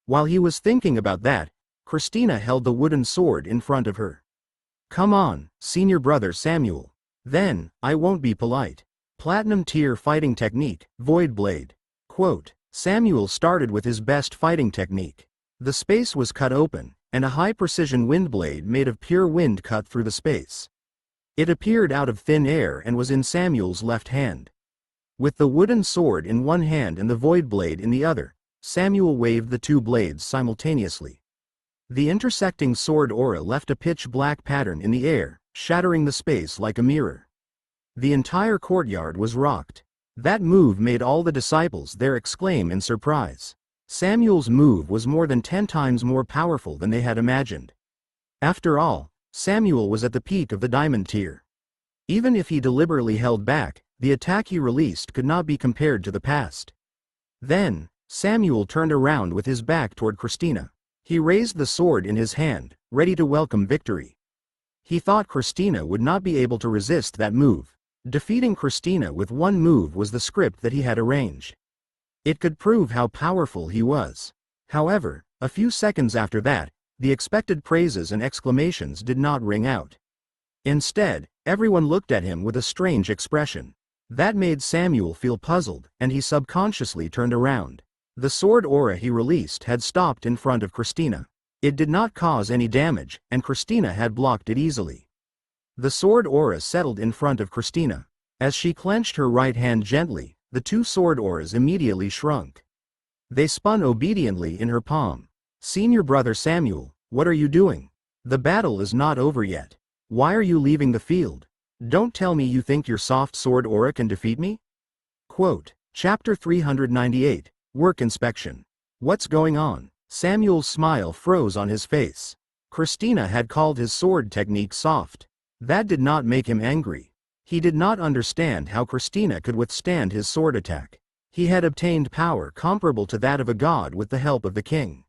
While he was thinking about that, Christina held the wooden sword in front of her. Come on, senior brother Samuel. Then, I won't be polite. Platinum tier fighting technique, Void Blade. Quote, Samuel started with his best fighting technique. The space was cut open, and a high-precision wind blade made of pure wind cut through the space. It appeared out of thin air and was in Samuel's left hand. With the wooden sword in one hand and the void blade in the other, Samuel waved the two blades simultaneously. The intersecting sword aura left a pitch-black pattern in the air, shattering the space like a mirror. The entire courtyard was rocked. That move made all the disciples there exclaim in surprise. Samuel's move was more than 10 times more powerful than they had imagined. After all, Samuel was at the peak of the diamond tier. Even if he deliberately held back, the attack he released could not be compared to the past. Then, Samuel turned around with his back toward Christina. He raised the sword in his hand, ready to welcome victory. He thought Christina would not be able to resist that move. Defeating Christina with one move was the script that he had arranged. It could prove how powerful he was. However, a few seconds after that, the expected praises and exclamations did not ring out. Instead, everyone looked at him with a strange expression. That made Samuel feel puzzled, and he subconsciously turned around. The sword aura he released had stopped in front of Christina. It did not cause any damage, and Christina had blocked it easily. The sword aura settled in front of Christina. As she clenched her right hand gently, the two sword auras immediately shrunk. They spun obediently in her palm. Senior brother Samuel, what are you doing? The battle is not over yet. Why are you leaving the field? Don't tell me you think your soft sword aura can defeat me? Quote, Chapter 398, Work Inspection. What's going on? Samuel's smile froze on his face. Christina had called his sword technique soft. That did not make him angry. He did not understand how Christina could withstand his sword attack. He had obtained power comparable to that of a god with the help of the king.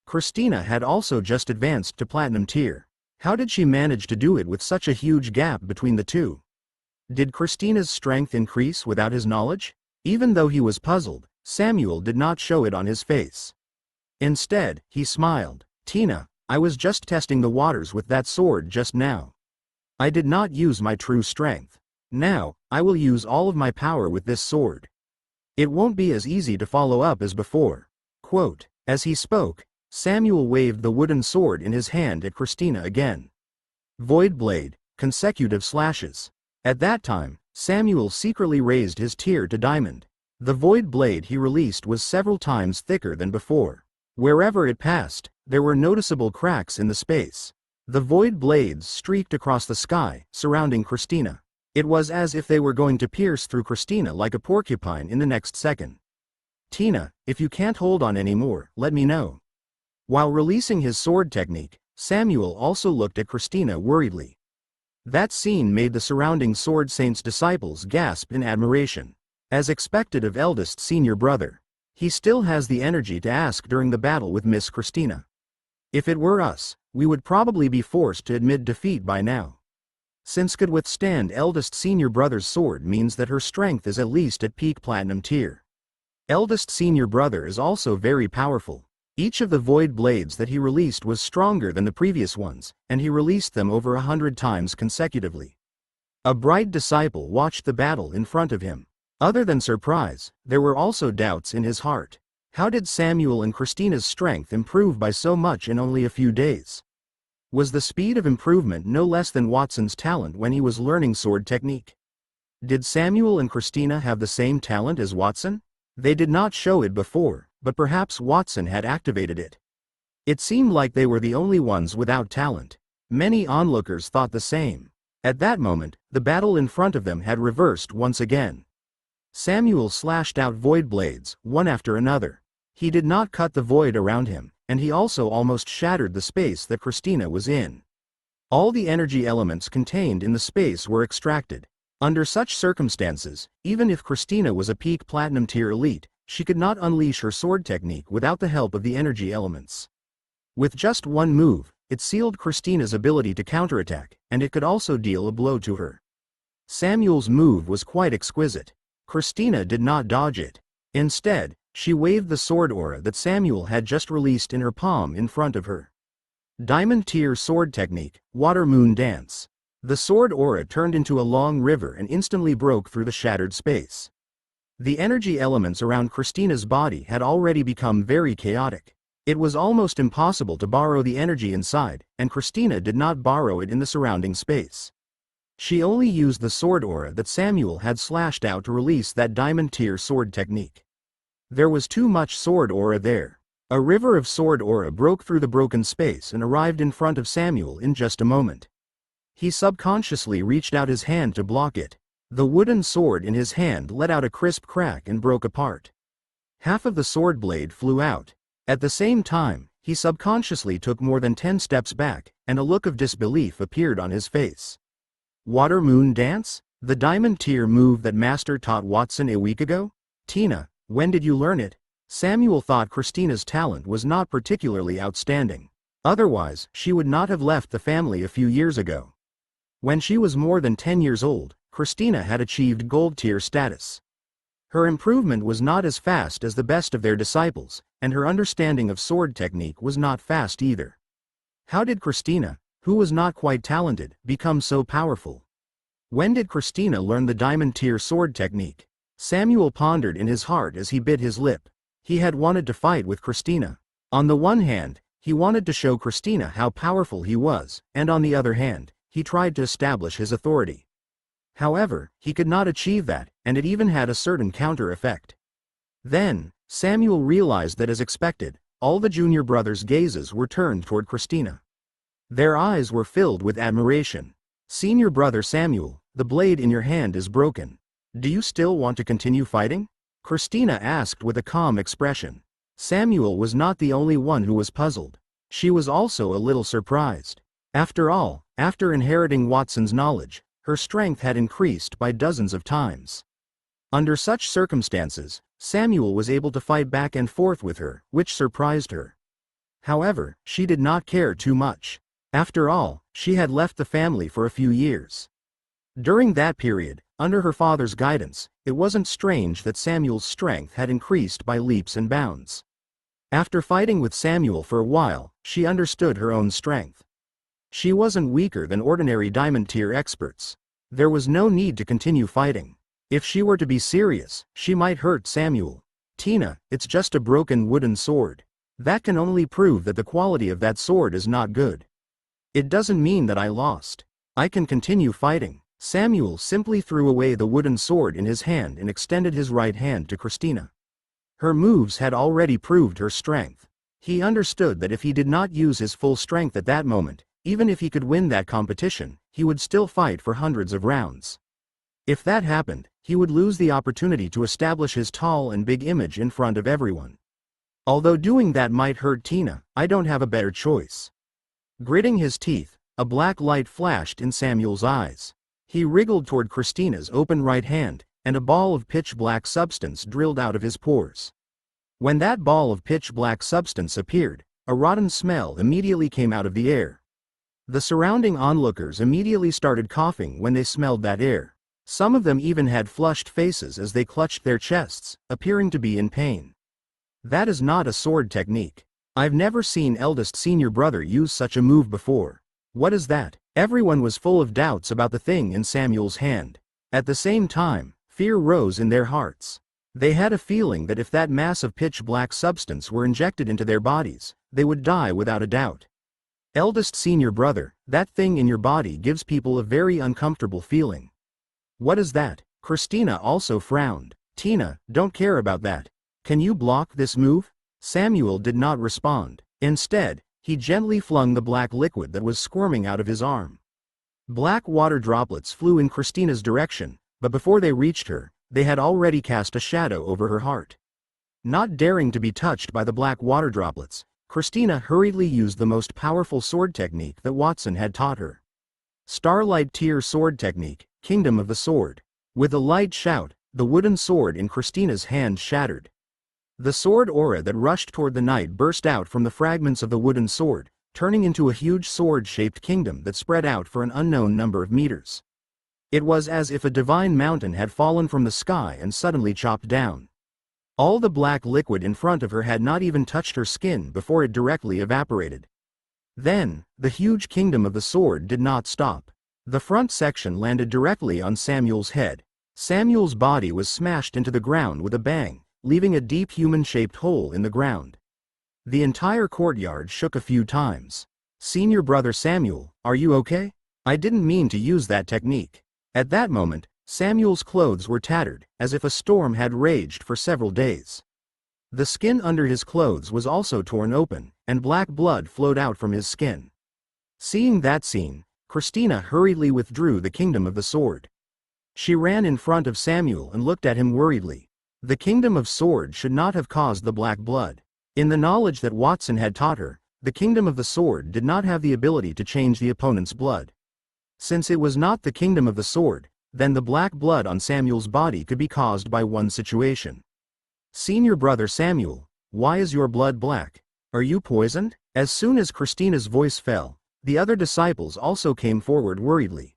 Christina had also just advanced to platinum tier. How did she manage to do it with such a huge gap between the two? Did Christina's strength increase without his knowledge? Even though he was puzzled, Samuel did not show it on his face. Instead, he smiled. Tina, I was just testing the waters with that sword just now. I did not use my true strength. Now, I will use all of my power with this sword. It won't be as easy to follow up as before. Quote, as he spoke, Samuel waved the wooden sword in his hand at Christina again. Void blade, consecutive slashes. At that time, Samuel secretly raised his tier to diamond. The void blade he released was several times thicker than before. Wherever it passed, there were noticeable cracks in the space. The void blades streaked across the sky, surrounding Christina. It was as if they were going to pierce through Christina like a porcupine in the next second. Tina, if you can't hold on anymore, let me know. While releasing his sword technique, Samuel also looked at Christina worriedly. That scene made the surrounding Sword Saint's disciples gasp in admiration. As expected of eldest senior brother, he still has the energy to ask during the battle with Miss Christina. If it were us, we would probably be forced to admit defeat by now. Since could withstand eldest senior brother's sword means that her strength is at least at peak platinum tier. Eldest senior brother is also very powerful. Each of the void blades that he released was stronger than the previous ones, and he released them over 100 times consecutively. A bright disciple watched the battle in front of him. Other than surprise, there were also doubts in his heart. How did Samuel and Christina's strength improve by so much in only a few days? Was the speed of improvement no less than Watson's talent when he was learning sword technique? Did Samuel and Christina have the same talent as Watson? They did not show it before, but perhaps Watson had activated it. It seemed like they were the only ones without talent. Many onlookers thought the same. At that moment, the battle in front of them had reversed once again. Samuel slashed out void blades, one after another. He did not cut the void around him, and he also almost shattered the space that Christina was in. All the energy elements contained in the space were extracted. Under such circumstances, even if Christina was a peak platinum tier elite, she could not unleash her sword technique without the help of the energy elements. With just one move, it sealed Christina's ability to counterattack, and it could also deal a blow to her. Samuel's move was quite exquisite. Christina did not dodge it. Instead, she waved the sword aura that Samuel had just released in her palm in front of her. Diamond tier sword technique, water moon dance. The sword aura turned into a long river and instantly broke through the shattered space. The energy elements around Christina's body had already become very chaotic. It was almost impossible to borrow the energy inside, and Christina did not borrow it in the surrounding space. She only used the sword aura that Samuel had slashed out to release that diamond tier sword technique. There was too much sword aura there. A river of sword aura broke through the broken space and arrived in front of Samuel in just a moment. He subconsciously reached out his hand to block it. The wooden sword in his hand let out a crisp crack and broke apart. Half of the sword blade flew out. At the same time, he subconsciously took more than 10 steps back, and a look of disbelief appeared on his face. Water moon dance? The diamond tier move that Master taught Watson a week ago? Tina, when did you learn it? Samuel thought Christina's talent was not particularly outstanding. Otherwise, she would not have left the family a few years ago. When she was more than 10 years old, Christina had achieved gold tier status. Her improvement was not as fast as the best of their disciples, and her understanding of sword technique was not fast either. How did Christina, who was not quite talented, become so powerful? When did Christina learn the diamond tier sword technique? Samuel pondered in his heart as he bit his lip. He had wanted to fight with Christina. On the one hand, he wanted to show Christina how powerful he was, and on the other hand, he tried to establish his authority. However, he could not achieve that, and it even had a certain counter effect. Then, Samuel realized that as expected, all the junior brothers' gazes were turned toward Christina. Their eyes were filled with admiration. Senior brother Samuel, the blade in your hand is broken. Do you still want to continue fighting? Christina asked with a calm expression. Samuel was not the only one who was puzzled. She was also a little surprised. After all, after inheriting Watson's knowledge, her strength had increased by dozens of times. Under such circumstances, Samuel was able to fight back and forth with her, which surprised her. However, she did not care too much. After all, she had left the family for a few years. During that period, under her father's guidance, it wasn't strange that Samuel's strength had increased by leaps and bounds. After fighting with Samuel for a while, she understood her own strength. She wasn't weaker than ordinary diamond tier experts. There was no need to continue fighting. If she were to be serious, she might hurt Samuel. Tina, it's just a broken wooden sword. That can only prove that the quality of that sword is not good. It doesn't mean that I lost. I can continue fighting. Samuel simply threw away the wooden sword in his hand and extended his right hand to Christina. Her moves had already proved her strength. He understood that if he did not use his full strength at that moment, even if he could win that competition, he would still fight for hundreds of rounds. If that happened, he would lose the opportunity to establish his tall and big image in front of everyone. Although doing that might hurt Tina, I don't have a better choice. Gritting his teeth, a black light flashed in Samuel's eyes. He wriggled toward Christina's open right hand, and a ball of pitch-black substance drilled out of his pores. When that ball of pitch-black substance appeared, a rotten smell immediately came out of the air. The surrounding onlookers immediately started coughing when they smelled that air. Some of them even had flushed faces as they clutched their chests, appearing to be in pain. That is not a sword technique. I've never seen eldest senior brother use such a move before. What is that? Everyone was full of doubts about the thing in Samuel's hand. At the same time, Fear rose in their hearts. They had a feeling that if that mass of pitch-black substance were injected into their bodies, they would die without a doubt. Eldest senior brother, that thing in your body gives people a very uncomfortable feeling. What is that? Christina also frowned. Tina, don't care about that. Can you block this move? Samuel did not respond. Instead, he gently flung the black liquid that was squirming out of his arm. Black water droplets flew in Christina's direction, but before they reached her, they had already cast a shadow over her heart. Not daring to be touched by the black water droplets, Christina hurriedly used the most powerful sword technique that Watson had taught her. Starlight Tier Sword Technique, Kingdom of the Sword. With a light shout, the wooden sword in Christina's hand shattered. The sword aura that rushed toward the knight burst out from the fragments of the wooden sword, turning into a huge sword-shaped kingdom that spread out for an unknown number of meters. It was as if a divine mountain had fallen from the sky and suddenly chopped down. All the black liquid in front of her had not even touched her skin before it directly evaporated. Then, the huge kingdom of the sword did not stop. The front section landed directly on Samuel's head. Samuel's body was smashed into the ground with a bang, leaving a deep human-shaped hole in the ground. The entire courtyard shook a few times. Senior brother Samuel, are you okay? I didn't mean to use that technique. At that moment, Samuel's clothes were tattered, as if a storm had raged for several days. The skin under his clothes was also torn open, and black blood flowed out from his skin. Seeing that scene, Christina hurriedly withdrew the kingdom of the sword. She ran in front of Samuel and looked at him worriedly. The kingdom of sword should not have caused the black blood. In the knowledge that Watson had taught her, the kingdom of the sword did not have the ability to change the opponent's blood. Since it was not the kingdom of the sword, then the black blood on Samuel's body could be caused by one situation. Senior brother Samuel, why is your blood black? Are you poisoned? As soon as Christina's voice fell, the other disciples also came forward worriedly.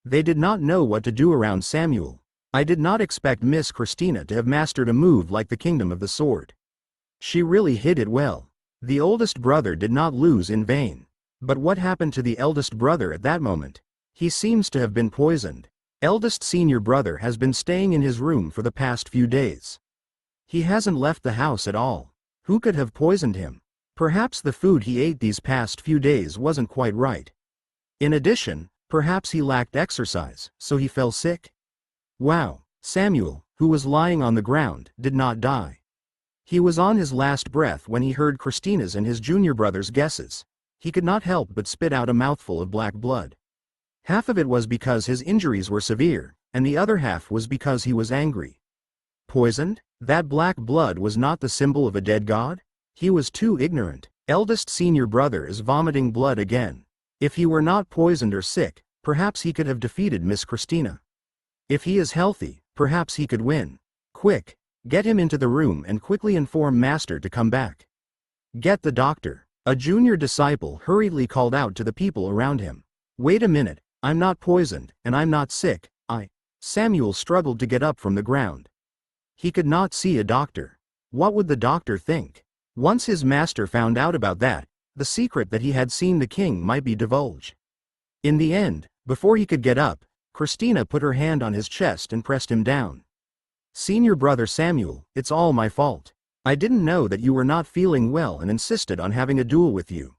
They did not know what to do around Samuel. I did not expect Miss Christina to have mastered a move like the kingdom of the sword. She really hid it well. The oldest brother did not lose in vain. But what happened to the eldest brother at that moment? He seems to have been poisoned. Eldest senior brother has been staying in his room for the past few days. He hasn't left the house at all. Who could have poisoned him? Perhaps the food he ate these past few days wasn't quite right. In addition, perhaps he lacked exercise, so he fell sick. Wow, Samuel, who was lying on the ground, did not die. He was on his last breath when he heard Christina's and his junior brother's guesses. He could not help but spit out a mouthful of black blood. Half of it was because his injuries were severe, and the other half was because he was angry. Poisoned? That black blood was not the symbol of a dead god? He was too ignorant. Eldest senior brother is vomiting blood again. If he were not poisoned or sick, perhaps he could have defeated Miss Christina. If he is healthy, perhaps he could win. Quick, get him into the room and quickly inform Master to come back. Get the doctor. A junior disciple hurriedly called out to the people around him. Wait a minute, I'm not poisoned, and I'm not sick, Samuel struggled to get up from the ground. He could not see a doctor. What would the doctor think? Once his master found out about that, the secret that he had seen the king might be divulged. In the end, before he could get up, Christina put her hand on his chest and pressed him down. Senior brother Samuel, it's all my fault. I didn't know that you were not feeling well and insisted on having a duel with you.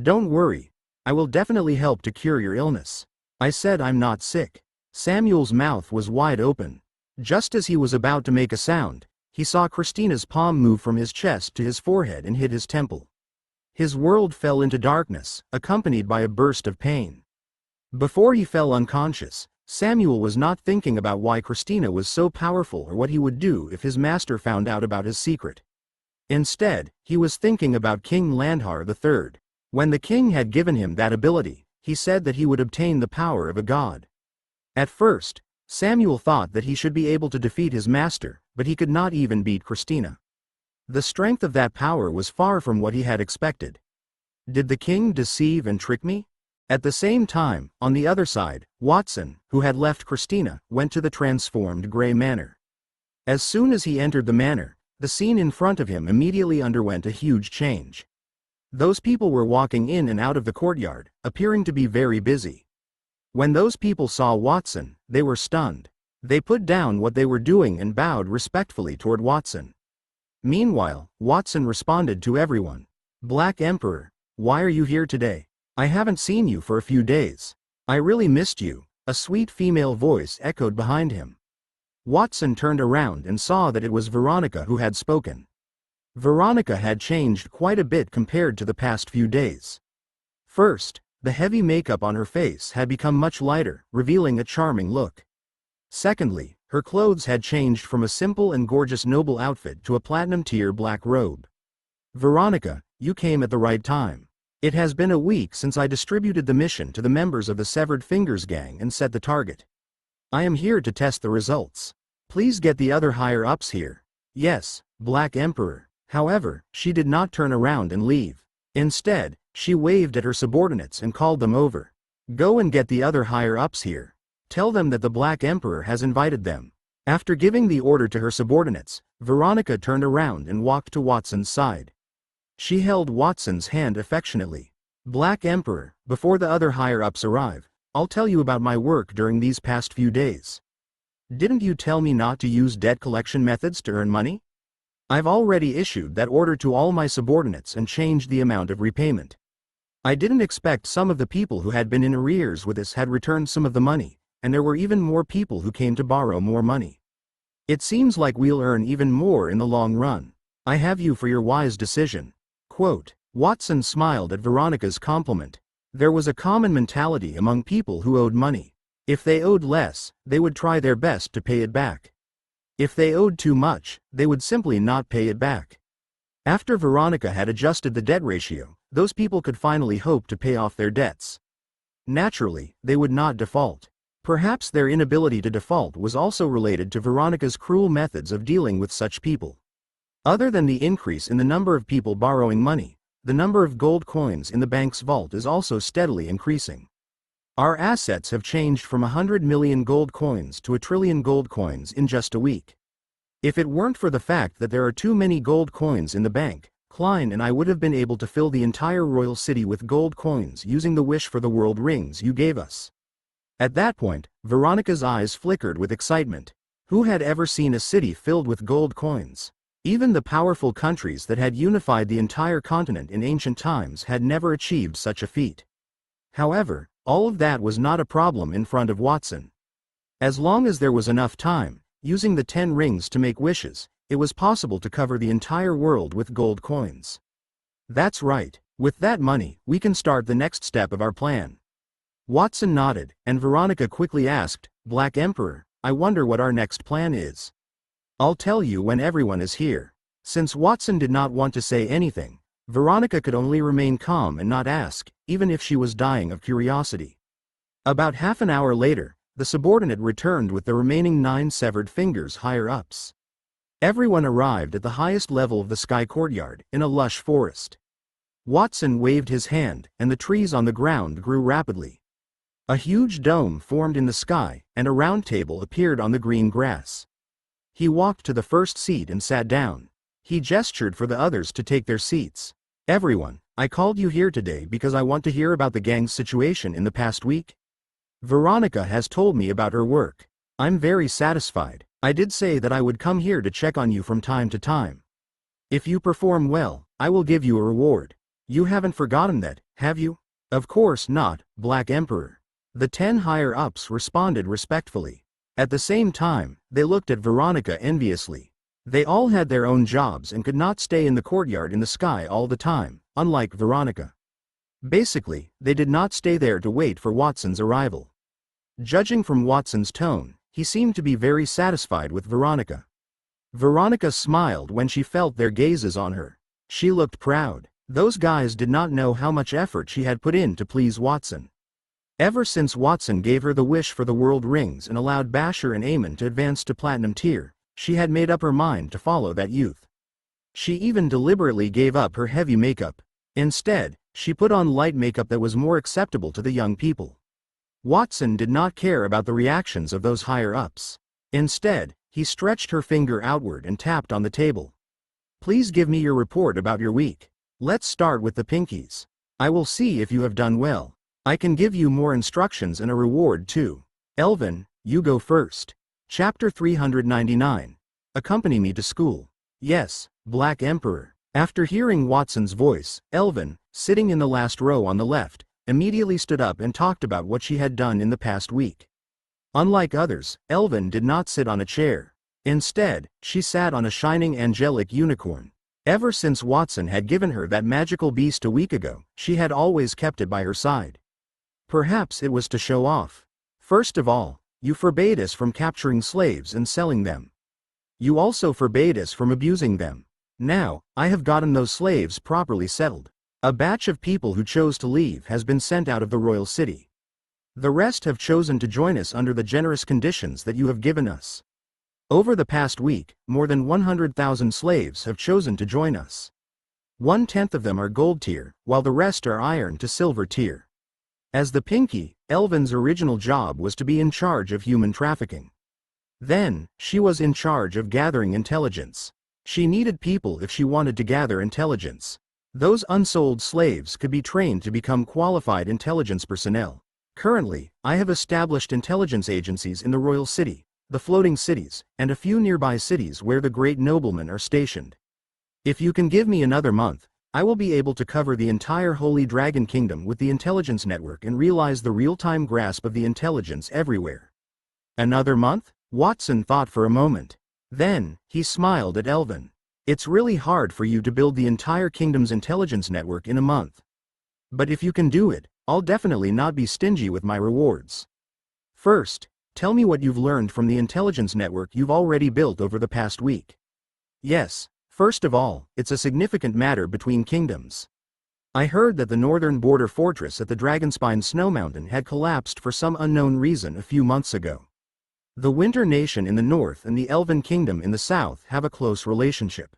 Don't worry. I will definitely help to cure your illness. I said I'm not sick. Samuel's mouth was wide open. Just as he was about to make a sound, he saw Christina's palm move from his chest to his forehead and hit his temple. His world fell into darkness, accompanied by a burst of pain. Before he fell unconscious, Samuel was not thinking about why Christina was so powerful or what he would do if his master found out about his secret. Instead, he was thinking about King Landhar III. When the king had given him that ability, he said that he would obtain the power of a god. At first, Samuel thought that he should be able to defeat his master, but he could not even beat Christina. The strength of that power was far from what he had expected. Did the king deceive and trick me? At the same time, on the other side, Watson, who had left Christina, went to the transformed Grey Manor. As soon as he entered the manor, the scene in front of him immediately underwent a huge change. Those people were walking in and out of the courtyard, appearing to be very busy. When those people saw Watson, they were stunned. They put down what they were doing and bowed respectfully toward Watson. Meanwhile, Watson responded to everyone. "Black Emperor, why are you here today? I haven't seen you for a few days. I really missed you," a sweet female voice echoed behind him. Watson turned around and saw that it was Veronica who had spoken. Veronica had changed quite a bit compared to the past few days. First, the heavy makeup on her face had become much lighter, revealing a charming look. Secondly, her clothes had changed from a simple and gorgeous noble outfit to a platinum-tier black robe. "Veronica, you came at the right time. It has been a week since I distributed the mission to the members of the Severed Fingers gang and set the target. I am here to test the results. Please get the other higher-ups here." "Yes, Black Emperor." However, she did not turn around and leave. Instead, she waved at her subordinates and called them over. "Go and get the other higher-ups here. Tell them that the Black Emperor has invited them." After giving the order to her subordinates, Veronica turned around and walked to Watson's side. She held Watson's hand affectionately. "Black Emperor, before the other higher-ups arrive, I'll tell you about my work during these past few days. Didn't you tell me not to use debt collection methods to earn money? I've already issued that order to all my subordinates and changed the amount of repayment. I didn't expect some of the people who had been in arrears with us had returned some of the money, and there were even more people who came to borrow more money. It seems like we'll earn even more in the long run. I have you for your wise decision." Quote. Watson smiled at Veronica's compliment. There was a common mentality among people who owed money. If they owed less, they would try their best to pay it back. If they owed too much, they would simply not pay it back. After Veronica had adjusted the debt ratio, those people could finally hope to pay off their debts. Naturally, they would not default. Perhaps their inability to default was also related to Veronica's cruel methods of dealing with such people. Other than the increase in the number of people borrowing money, the number of gold coins in the bank's vault is also steadily increasing. Our assets have changed from 100 million gold coins to 1 trillion gold coins in just a week. If it weren't for the fact that there are too many gold coins in the bank, Klein and I would have been able to fill the entire royal city with gold coins using the wish for the world rings you gave us. At that point, Veronica's eyes flickered with excitement. Who had ever seen a city filled with gold coins? Even the powerful countries that had unified the entire continent in ancient times had never achieved such a feat. However, all of that was not a problem in front of Watson. As long as there was enough time, using the 10 rings to make wishes, it was possible to cover the entire world with gold coins. That's right, with that money, we can start the next step of our plan. Watson nodded, and Veronica quickly asked, "Black Emperor, I wonder what our next plan is." "I'll tell you when everyone is here." Since Watson did not want to say anything, Veronica could only remain calm and not ask, even if she was dying of curiosity. About half an hour later, the subordinate returned with the remaining 9 severed fingers higher-ups. Everyone arrived at the highest level of the sky courtyard, in a lush forest. Watson waved his hand, and the trees on the ground grew rapidly. A huge dome formed in the sky, and a round table appeared on the green grass. He walked to the first seat and sat down. He gestured for the others to take their seats. "Everyone, I called you here today because I want to hear about the gang's situation in the past week. Veronica has told me about her work. I'm very satisfied. I did say that I would come here to check on you from time to time. If you perform well, I will give you a reward. You haven't forgotten that, have you?" "Of course not, Black Emperor." The 10 higher-ups responded respectfully. At the same time, they looked at Veronica enviously. They all had their own jobs and could not stay in the courtyard in the sky all the time, unlike Veronica. Basically, they did not stay there to wait for Watson's arrival. Judging from Watson's tone, he seemed to be very satisfied with Veronica. Veronica smiled when she felt their gazes on her. She looked proud. Those guys did not know how much effort she had put in to please Watson. Ever since Watson gave her the wish for the world rings and allowed Basher and Eamon to advance to platinum tier, she had made up her mind to follow that youth. She even deliberately gave up her heavy makeup. Instead, she put on light makeup that was more acceptable to the young people. Watson did not care about the reactions of those higher-ups. Instead, he stretched her finger outward and tapped on the table. "Please give me your report about your week. Let's start with the pinkies. I will see if you have done well. I can give you more instructions and a reward too. Elvin, you go first." Chapter 399. Accompany me to school. Yes, Black Emperor. After hearing Watson's voice, Elvin, sitting in the last row on the left, immediately stood up and talked about what she had done in the past week. Unlike others, Elvin did not sit on a chair. Instead, she sat on a shining angelic unicorn. Ever since Watson had given her that magical beast a week ago, she had always kept it by her side. Perhaps it was to show off. First of all, you forbade us from capturing slaves and selling them. You also forbade us from abusing them. Now, I have gotten those slaves properly settled. A batch of people who chose to leave has been sent out of the royal city. The rest have chosen to join us under the generous conditions that you have given us. Over the past week, more than 100,000 slaves have chosen to join us. 1/10 of them are gold tier, while the rest are iron to silver tier. As the Pinky, Elvin's original job was to be in charge of human trafficking. Then, she was in charge of gathering intelligence. She needed people if she wanted to gather intelligence. Those unsold slaves could be trained to become qualified intelligence personnel. Currently, I have established intelligence agencies in the royal city, the floating cities, and a few nearby cities where the great noblemen are stationed. If you can give me another month, I will be able to cover the entire Holy Dragon Kingdom with the intelligence network and realize the real-time grasp of the intelligence everywhere. Another month? Watson thought for a moment. Then, he smiled at Elvin. It's really hard for you to build the entire kingdom's intelligence network in a month. But if you can do it, I'll definitely not be stingy with my rewards. First, tell me what you've learned from the intelligence network you've already built over the past week. Yes, first of all, it's a significant matter between kingdoms. I heard that the northern border fortress at the Dragonspine Snow Mountain had collapsed for some unknown reason a few months ago. The Winter Nation in the north and the Elven Kingdom in the south have a close relationship.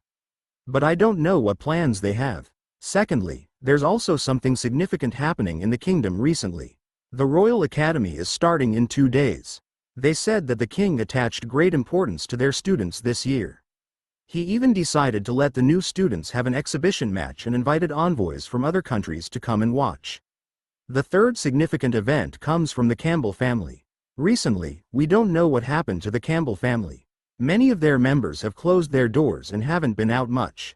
But I don't know what plans they have. Secondly, there's also something significant happening in the kingdom recently. The Royal Academy is starting in 2 days. They said that the king attached great importance to their students this year. He even decided to let the new students have an exhibition match and invited envoys from other countries to come and watch. The third significant event comes from the Campbell family. Recently, we don't know what happened to the Campbell family. Many of their members have closed their doors and haven't been out much.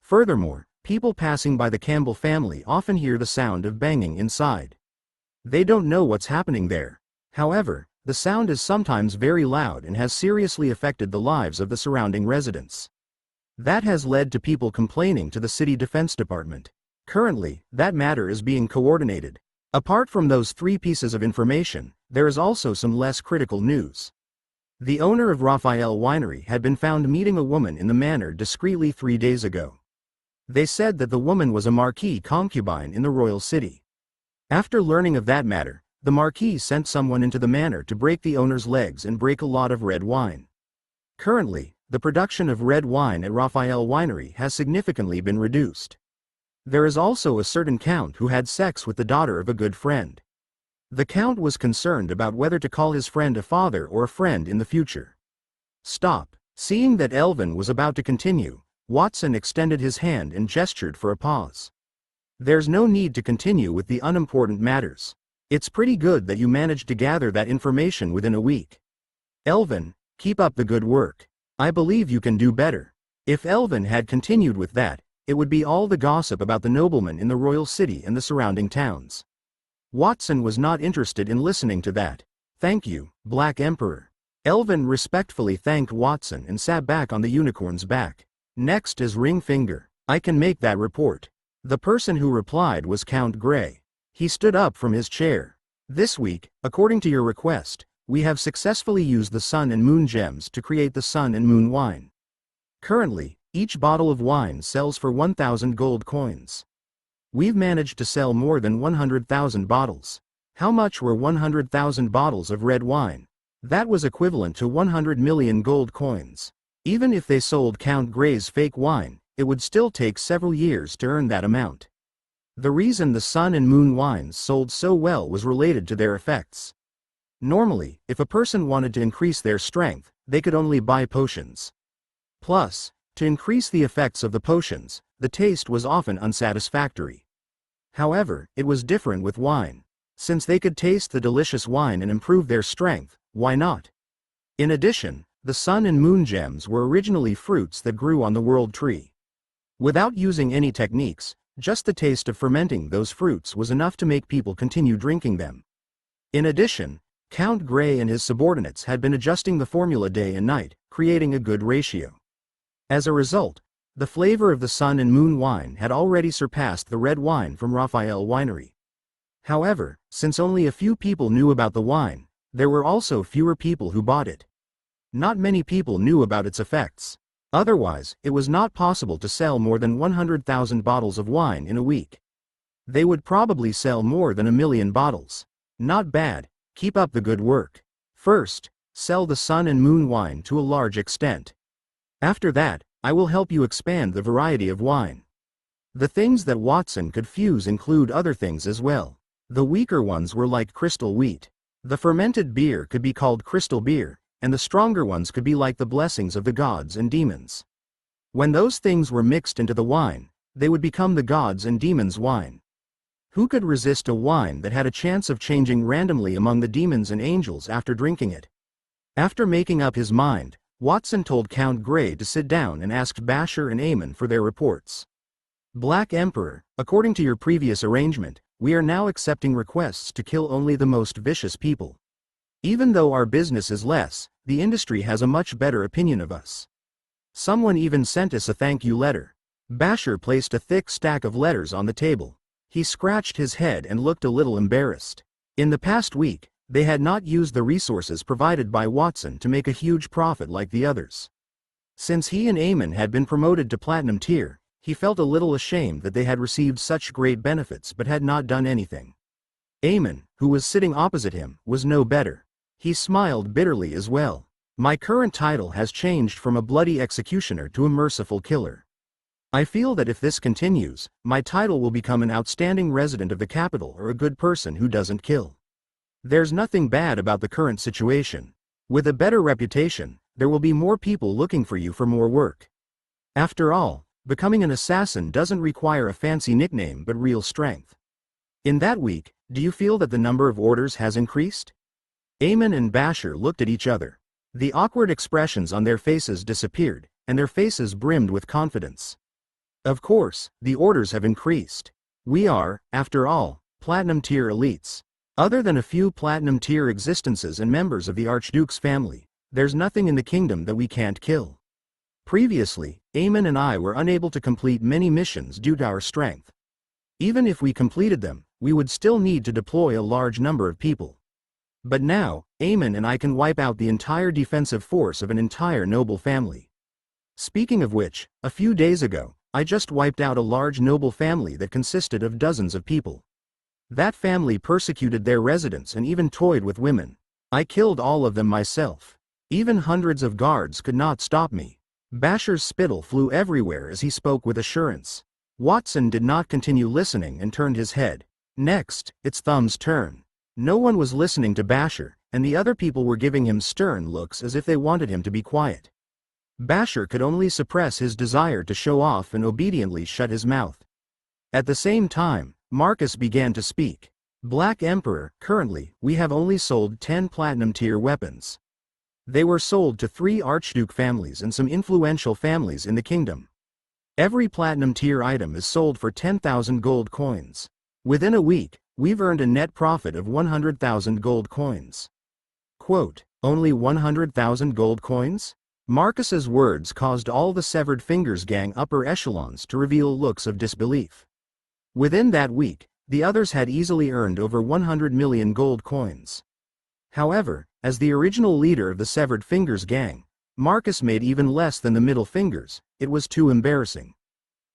Furthermore, people passing by the Campbell family often hear the sound of banging inside. They don't know what's happening there. However, the sound is sometimes very loud and has seriously affected the lives of the surrounding residents. That has led to people complaining to the city defense department. Currently, that matter is being coordinated. Apart from those 3 pieces of information, there is also some less critical news. The owner of Raphael Winery had been found meeting a woman in the manor discreetly 3 days ago. They said that the woman was a marquis concubine in the royal city. After learning of that matter, the marquis sent someone into the manor to break the owner's legs and break a lot of red wine. Currently, the production of red wine at Raphael Winery has significantly been reduced. There is also a certain count who had sex with the daughter of a good friend. The count was concerned about whether to call his friend a father or a friend in the future. Stop. Seeing that Elvin was about to continue, Watson extended his hand and gestured for a pause. There's no need to continue with the unimportant matters. It's pretty good that you managed to gather that information within a week. Elvin, keep up the good work. I believe you can do better. If Elvin had continued with that, it would be all the gossip about the noblemen in the royal city and the surrounding towns. Watson was not interested in listening to that. Thank you, Black Emperor. Elvin respectfully thanked Watson and sat back on the unicorn's back. Next is Ringfinger. I can make that report. The person who replied was Count Grey. He stood up from his chair. This week, according to your request, we have successfully used the sun and moon gems to create the sun and moon wine. Currently, each bottle of wine sells for 1,000 gold coins. We've managed to sell more than 100,000 bottles. How much were 100,000 bottles of red wine? That was equivalent to 100 million gold coins. Even if they sold Count Grey's fake wine, it would still take several years to earn that amount. The reason the sun and moon wines sold so well was related to their effects. Normally, if a person wanted to increase their strength, they could only buy potions. Plus, to increase the effects of the potions, the taste was often unsatisfactory. However, it was different with wine. Since they could taste the delicious wine and improve their strength, why not? In addition, the sun and moon gems were originally fruits that grew on the world tree. Without using any techniques, just the taste of fermenting those fruits was enough to make people continue drinking them. In addition, Count Grey and his subordinates had been adjusting the formula day and night, creating a good ratio. As a result, the flavor of the sun and moon wine had already surpassed the red wine from Raphael Winery. However, since only a few people knew about the wine, there were also fewer people who bought it. Not many people knew about its effects. Otherwise, it was not possible to sell more than 100,000 bottles of wine in a week. They would probably sell more than 1 million bottles. Not bad, keep up the good work. First, sell the sun and moon wine to a large extent. After that, I will help you expand the variety of wine. The things that Watson could fuse include other things as well. The weaker ones were like crystal wheat. The fermented beer could be called crystal beer, and the stronger ones could be like the blessings of the gods and demons. When those things were mixed into the wine, they would become the gods and demons' wine. Who could resist a wine that had a chance of changing randomly among the demons and angels after drinking it? After making up his mind, Watson told Count Grey to sit down and asked Basher and Aemon for their reports. Black Emperor, according to your previous arrangement, we are now accepting requests to kill only the most vicious people. Even though our business is less, the industry has a much better opinion of us. Someone even sent us a thank you letter. Basher placed a thick stack of letters on the table. He scratched his head and looked a little embarrassed. In the past week, they had not used the resources provided by Watson to make a huge profit like the others. Since he and Aemon had been promoted to platinum tier, he felt a little ashamed that they had received such great benefits but had not done anything. Aemon, who was sitting opposite him, was no better. He smiled bitterly as well. My current title has changed from a bloody executioner to a merciful killer. I feel that if this continues, my title will become an outstanding resident of the capital or a good person who doesn't kill. There's nothing bad about the current situation. With a better reputation, there will be more people looking for you for more work. After all, becoming an assassin doesn't require a fancy nickname but real strength. In that week, do you feel that the number of orders has increased? Aemon and Basher looked at each other. The awkward expressions on their faces disappeared, and their faces brimmed with confidence. Of course, the orders have increased. We are, after all, platinum tier elites. Other than a few platinum tier existences and members of the Archduke's family, there's nothing in the kingdom that we can't kill. Previously, Aemon and I were unable to complete many missions due to our strength. Even if we completed them, we would still need to deploy a large number of people. But now, Aemon and I can wipe out the entire defensive force of an entire noble family. Speaking of which, a few days ago, I just wiped out a large noble family that consisted of dozens of people. That family persecuted their residents and even toyed with women. I killed all of them myself. Even hundreds of guards could not stop me. Basher's spittle flew everywhere as he spoke with assurance. Watson did not continue listening and turned his head. Next, it's Thumb's turn. No one was listening to Basher, and the other people were giving him stern looks as if they wanted him to be quiet. Basher could only suppress his desire to show off and obediently shut his mouth. At the same time, Marcus began to speak. Black Emperor, currently, we have only sold 10 platinum tier weapons. They were sold to 3 Archduke families and some influential families in the kingdom. Every platinum tier item is sold for 10,000 gold coins. Within a week, we've earned a net profit of 100,000 gold coins. Quote, only 100,000 gold coins? Marcus's words caused all the Severed Fingers gang upper echelons to reveal looks of disbelief. Within that week, the others had easily earned over 100 million gold coins. However, as the original leader of the Severed Fingers gang, Marcus made even less than the middle fingers. It was too embarrassing.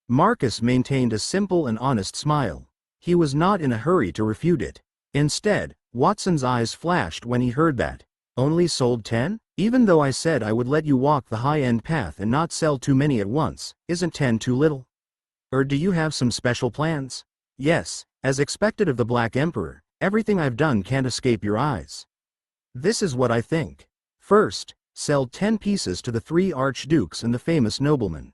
Marcus maintained a simple and honest smile. He was not in a hurry to refute it. Instead, Watson's eyes flashed when he heard that. Only sold 10? Even though I said I would let you walk the high-end path and not sell too many at once, isn't 10 too little? Or do you have some special plans? Yes, as expected of the Black Emperor, everything I've done can't escape your eyes. This is what I think. First, sell 10 pieces to the 3 archdukes and the famous noblemen.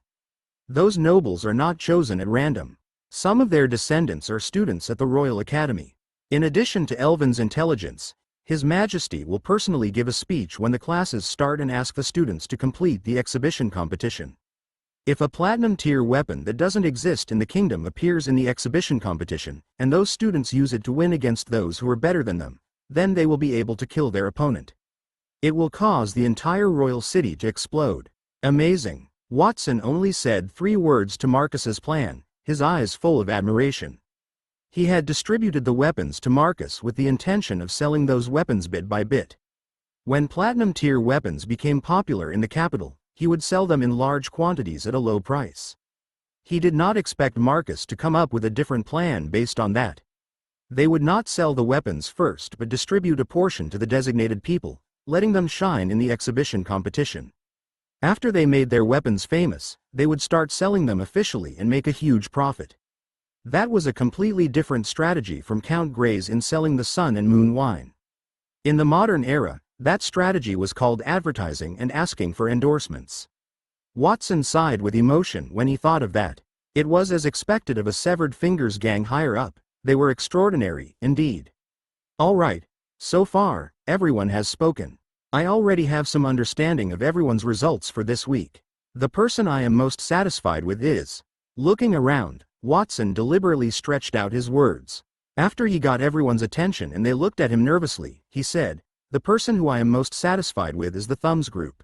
Those nobles are not chosen at random. Some of their descendants are students at the Royal Academy. In addition to Elvin's intelligence, His Majesty will personally give a speech when the classes start and ask the students to complete the exhibition competition. If a platinum tier weapon that doesn't exist in the kingdom appears in the exhibition competition, and those students use it to win against those who are better than them, then they will be able to kill their opponent. It will cause the entire royal city to explode. Amazing. Watson only said 3 words to Marcus's plan, his eyes full of admiration. He had distributed the weapons to Marcus with the intention of selling those weapons bit by bit. When platinum tier weapons became popular in the capital, he would sell them in large quantities at a low price. He did not expect Marcus to come up with a different plan based on that. They would not sell the weapons first but distribute a portion to the designated people, letting them shine in the exhibition competition. After they made their weapons famous, they would start selling them officially and make a huge profit. That was a completely different strategy from Count Grey's in selling the sun and moon wine. In the modern era, that strategy was called advertising and asking for endorsements. Watson sighed with emotion when he thought of that. It was as expected of a severed fingers gang higher up. They were extraordinary, indeed. All right. So far, everyone has spoken. I already have some understanding of everyone's results for this week. The person I am most satisfied with is... Looking around, Watson deliberately stretched out his words. After he got everyone's attention and they looked at him nervously, he said, "The person who I am most satisfied with is the Thumbs Group."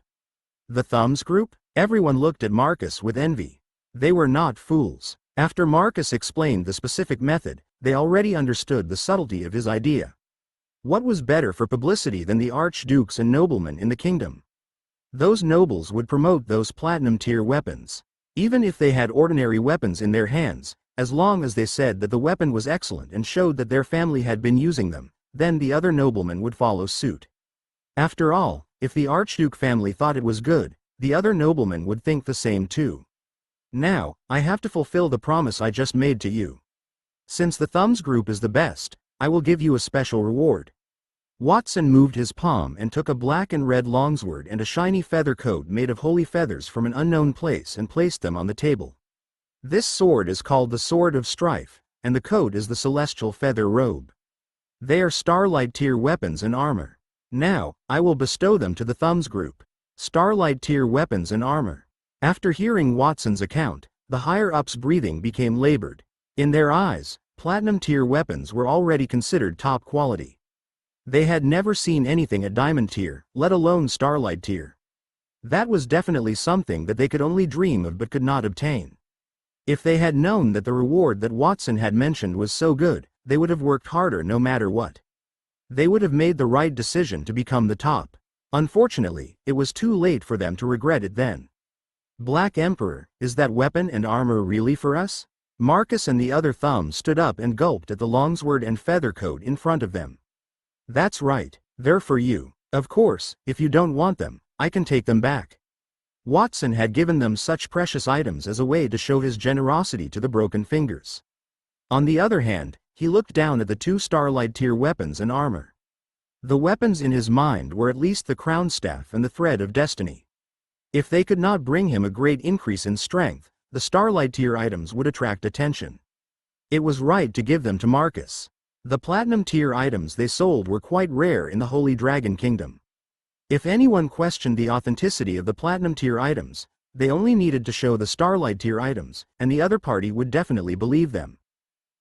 The Thumbs Group? Everyone looked at Marcus with envy. They were not fools. After Marcus explained the specific method, they already understood the subtlety of his idea. What was better for publicity than the archdukes and noblemen in the kingdom? Those nobles would promote those platinum tier weapons. Even if they had ordinary weapons in their hands, as long as they said that the weapon was excellent and showed that their family had been using them, then the other noblemen would follow suit. After all, if the Archduke family thought it was good, the other noblemen would think the same too. Now, I have to fulfill the promise I just made to you. Since the Thumbs Group is the best, I will give you a special reward. Watson moved his palm and took a black and red longsword and a shiny feather coat made of holy feathers from an unknown place and placed them on the table. This sword is called the Sword of Strife, and the coat is the celestial feather robe. They are Starlight tier weapons and armor. Now, I will bestow them to the Thumbs Group. Starlight tier weapons and armor. After hearing Watson's account, the higher-ups' breathing became labored. In their eyes, platinum tier weapons were already considered top quality. They had never seen anything at diamond tier, let alone starlight tier. That was definitely something that they could only dream of but could not obtain. If they had known that the reward that Watson had mentioned was so good, they would have worked harder no matter what. They would have made the right decision to become the top. Unfortunately, it was too late for them to regret it then. Black Emperor, is that weapon and armor really for us? Marcus and the other thumbs stood up and gulped at the longsword and feather coat in front of them. That's right, they're for you. Of course, if you don't want them, I can take them back. Watson had given them such precious items as a way to show his generosity to the broken fingers. On the other hand, he looked down at the 2 starlight tier weapons and armor. The weapons in his mind were at least the crown staff and the thread of destiny. If they could not bring him a great increase in strength, the starlight tier items would attract attention. It was right to give them to Marcus. The platinum tier items they sold were quite rare in the Holy Dragon Kingdom. If anyone questioned the authenticity of the platinum tier items, they only needed to show the starlight tier items, and the other party would definitely believe them.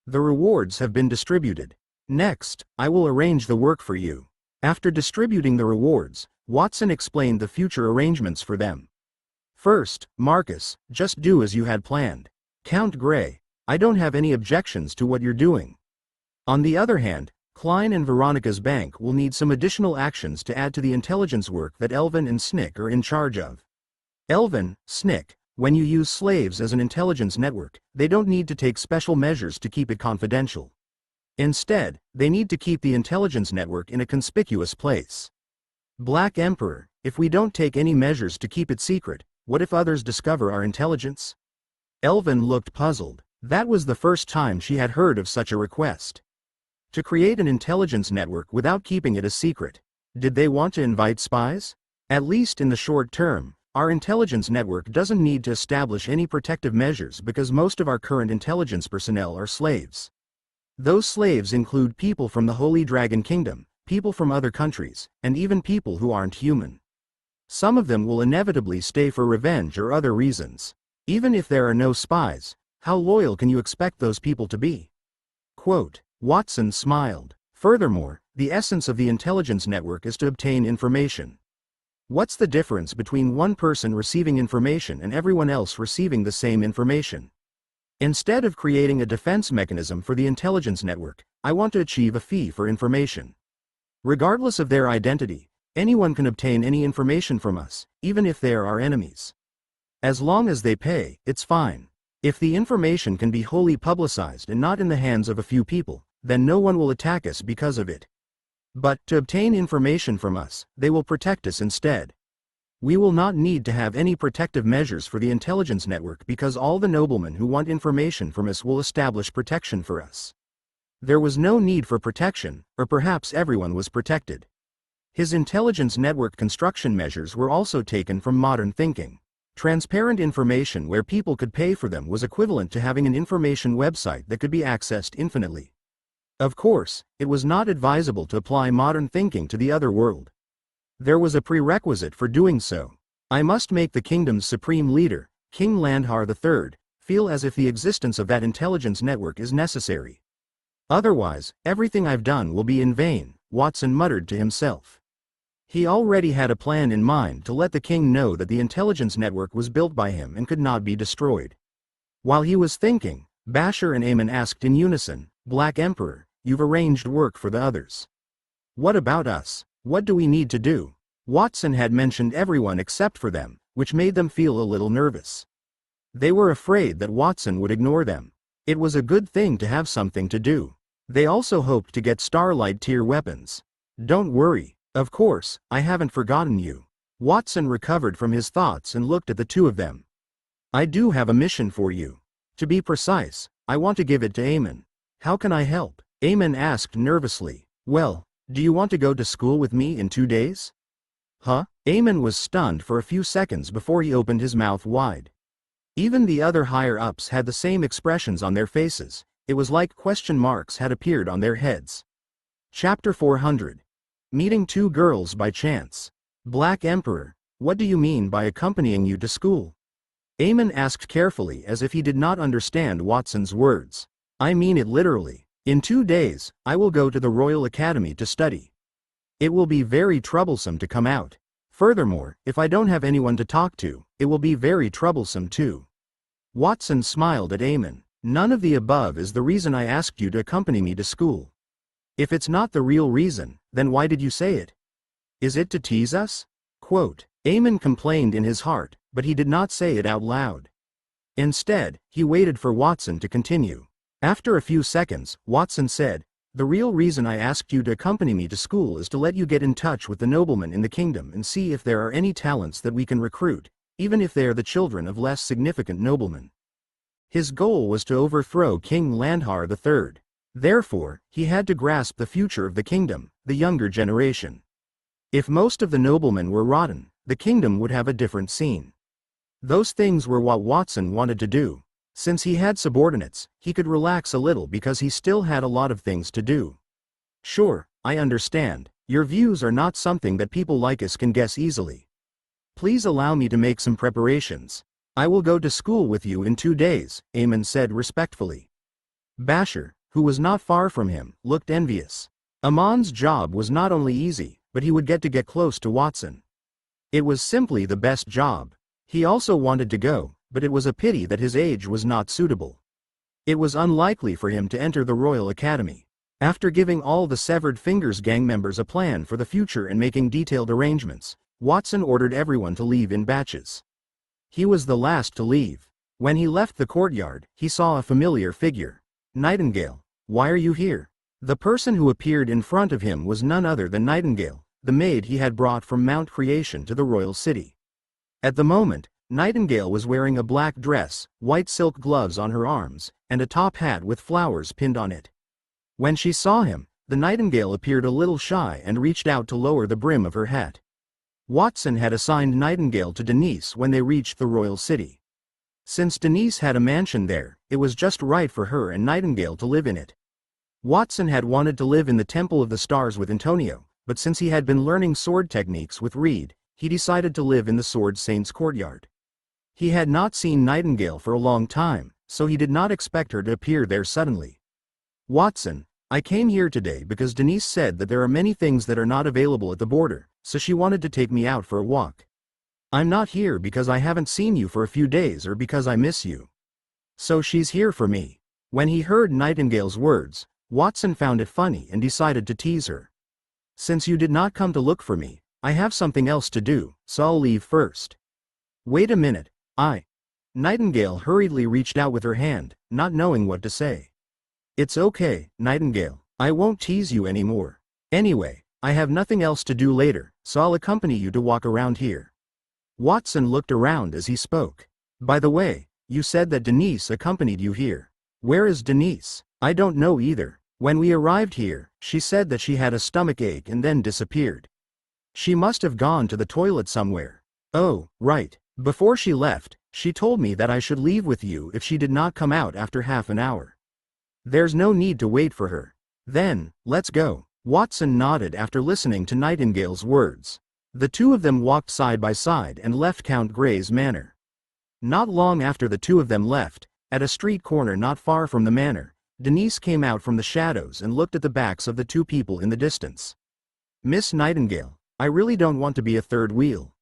The rewards have been distributed. Next, I will arrange the work for you. After distributing the rewards, Watson explained the future arrangements for them. First, Marcus, just do as you had planned. Count Grey, I don't have any objections to what you're doing. On the other hand, Klein and Veronica's bank will need some additional actions to add to the intelligence work that Elvin and Snick are in charge of. Elvin, Snick, when you use slaves as an intelligence network, they don't need to take special measures to keep it confidential. Instead, they need to keep the intelligence network in a conspicuous place. Black Emperor, if we don't take any measures to keep it secret, what if others discover our intelligence? Elvin looked puzzled. That was the first time she had heard of such a request. To create an intelligence network without keeping it a secret. Did they want to invite spies? At least in the short term, our intelligence network doesn't need to establish any protective measures because most of our current intelligence personnel are slaves. Those slaves include people from the Holy Dragon Kingdom, people from other countries, and even people who aren't human. Some of them will inevitably stay for revenge or other reasons. Even if there are no spies, how loyal can you expect those people to be? Quote, Watson smiled. Furthermore, the essence of the intelligence network is to obtain information. What's the difference between one person receiving information and everyone else receiving the same information? Instead of creating a defense mechanism for the intelligence network, I want to achieve a fee for information. Regardless of their identity, anyone can obtain any information from us, even if they are our enemies. As long as they pay, it's fine. If the information can be wholly publicized and not in the hands of a few people, then no one will attack us because of it. But, to obtain information from us, they will protect us instead. We will not need to have any protective measures for the intelligence network because all the noblemen who want information from us will establish protection for us. There was no need for protection, or perhaps everyone was protected. His intelligence network construction measures were also taken from modern thinking. Transparent information where people could pay for them was equivalent to having an information website that could be accessed infinitely. Of course, it was not advisable to apply modern thinking to the other world. There was a prerequisite for doing so. I must make the kingdom's supreme leader, King Landhar III, feel as if the existence of that intelligence network is necessary. Otherwise, everything I've done will be in vain, Watson muttered to himself. He already had a plan in mind to let the king know that the intelligence network was built by him and could not be destroyed. While he was thinking, Bashir and Aemon asked in unison, Black Emperor, you've arranged work for the others. What about us? What do we need to do? Watson had mentioned everyone except for them, which made them feel a little nervous. They were afraid that Watson would ignore them. It was a good thing to have something to do. They also hoped to get Starlight tier weapons. Don't worry, of course, I haven't forgotten you. Watson recovered from his thoughts and looked at the two of them. I do have a mission for you. To be precise, I want to give it to Aemon. How can I help? Aemon asked nervously. Well, do you want to go to school with me in 2 days? Huh? Aemon was stunned for a few seconds before he opened his mouth wide. Even the other higher-ups had the same expressions on their faces. It was like question marks had appeared on their heads. Chapter 400. Meeting two girls by chance. Black Emperor, what do you mean by accompanying you to school? Aemon asked carefully as if he did not understand Watson's words. I mean it literally. In 2 days, I will go to the Royal Academy to study. It will be very troublesome to come out. Furthermore, if I don't have anyone to talk to, it will be very troublesome too. Watson smiled at Aemon. None of the above is the reason I asked you to accompany me to school. If it's not the real reason, then why did you say it? Is it to tease us? Quote, Aemon complained in his heart, but he did not say it out loud. Instead, he waited for Watson to continue. After a few seconds, Watson said, the real reason I asked you to accompany me to school is to let you get in touch with the noblemen in the kingdom and see if there are any talents that we can recruit, even if they are the children of less significant noblemen. His goal was to overthrow King Landhar III. Therefore, he had to grasp the future of the kingdom, the younger generation. If most of the noblemen were rotten, the kingdom would have a different scene. Those things were what Watson wanted to do. Since he had subordinates, he could relax a little because he still had a lot of things to do. Sure, I understand. Your views are not something that people like us can guess easily. Please allow me to make some preparations. I will go to school with you in 2 days, Aemon said respectfully. Bashir, who was not far from him, looked envious. Amon's job was not only easy, but he would get to get close to Watson. It was simply the best job. He also wanted to go, but it was a pity that his age was not suitable. It was unlikely for him to enter the Royal Academy. After giving all the Severed Fingers gang members a plan for the future and making detailed arrangements, Watson ordered everyone to leave in batches. He was the last to leave. When he left the courtyard, he saw a familiar figure. Nightingale, why are you here? The person who appeared in front of him was none other than Nightingale, the maid he had brought from Mount Creation to the royal city. At the moment, Nightingale was wearing a black dress, white silk gloves on her arms, and a top hat with flowers pinned on it. When she saw him, the Nightingale appeared a little shy and reached out to lower the brim of her hat. Watson had assigned Nightingale to Denise when they reached the royal city. Since Denise had a mansion there, it was just right for her and Nightingale to live in it. Watson had wanted to live in the Temple of the Stars with Antonio, but since he had been learning sword techniques with Reed, he decided to live in the Sword Saint's courtyard. He had not seen Nightingale for a long time, so he did not expect her to appear there suddenly. "Watson, I came here today because Denise said that there are many things that are not available at the border, so she wanted to take me out for a walk. I'm not here because I haven't seen you for a few days or because I miss you. So she's here for me." When he heard Nightingale's words, Watson found it funny and decided to tease her. "Since you did not come to look for me, I have something else to do, so I'll leave first." "Wait a minute, Nightingale hurriedly reached out with her hand, not knowing what to say. "It's okay, Nightingale, I won't tease you anymore. Anyway, I have nothing else to do later, so I'll accompany you to walk around here." Watson looked around as he spoke. "By the way, you said that Denise accompanied you here. Where is Denise?" "I don't know either. When we arrived here, she said that she had a stomach ache and then disappeared. She must have gone to the toilet somewhere." "Oh, right. Before she left, she told me that I should leave with you if she did not come out after half an hour. There's no need to wait for her. Then, let's go." Watson nodded after listening to Nightingale's words. The two of them walked side by side and left Count Grey's manor. Not long after the two of them left, at a street corner not far from the manor, Denise came out from the shadows and looked at the backs of the two people in the distance. "Miss Nightingale, I really don't want to be a third wheel.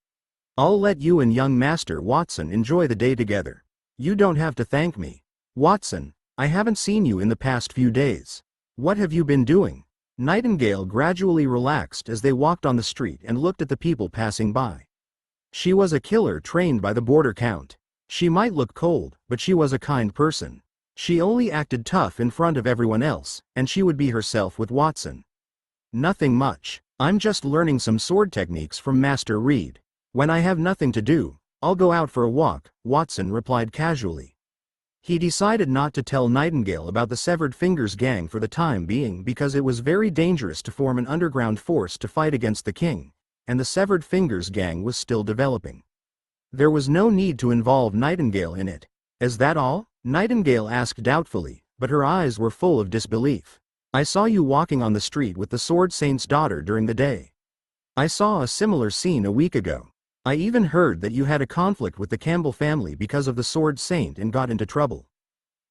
I'll let you and young Master Watson enjoy the day together. You don't have to thank me. Watson, I haven't seen you in the past few days. What have you been doing?" Nightingale gradually relaxed as they walked on the street and looked at the people passing by. She was a killer trained by the border count. She might look cold, but she was a kind person. She only acted tough in front of everyone else, and she would be herself with Watson. "Nothing much. I'm just learning some sword techniques from Master Reed. When I have nothing to do, I'll go out for a walk," Watson replied casually. He decided not to tell Nightingale about the Severed Fingers gang for the time being because it was very dangerous to form an underground force to fight against the king, and the Severed Fingers gang was still developing. There was no need to involve Nightingale in it. "Is that all?" Nightingale asked doubtfully, but her eyes were full of disbelief. "I saw you walking on the street with the Sword Saint's daughter during the day. I saw a similar scene a week ago. I even heard that you had a conflict with the Campbell family because of the Sword Saint and got into trouble."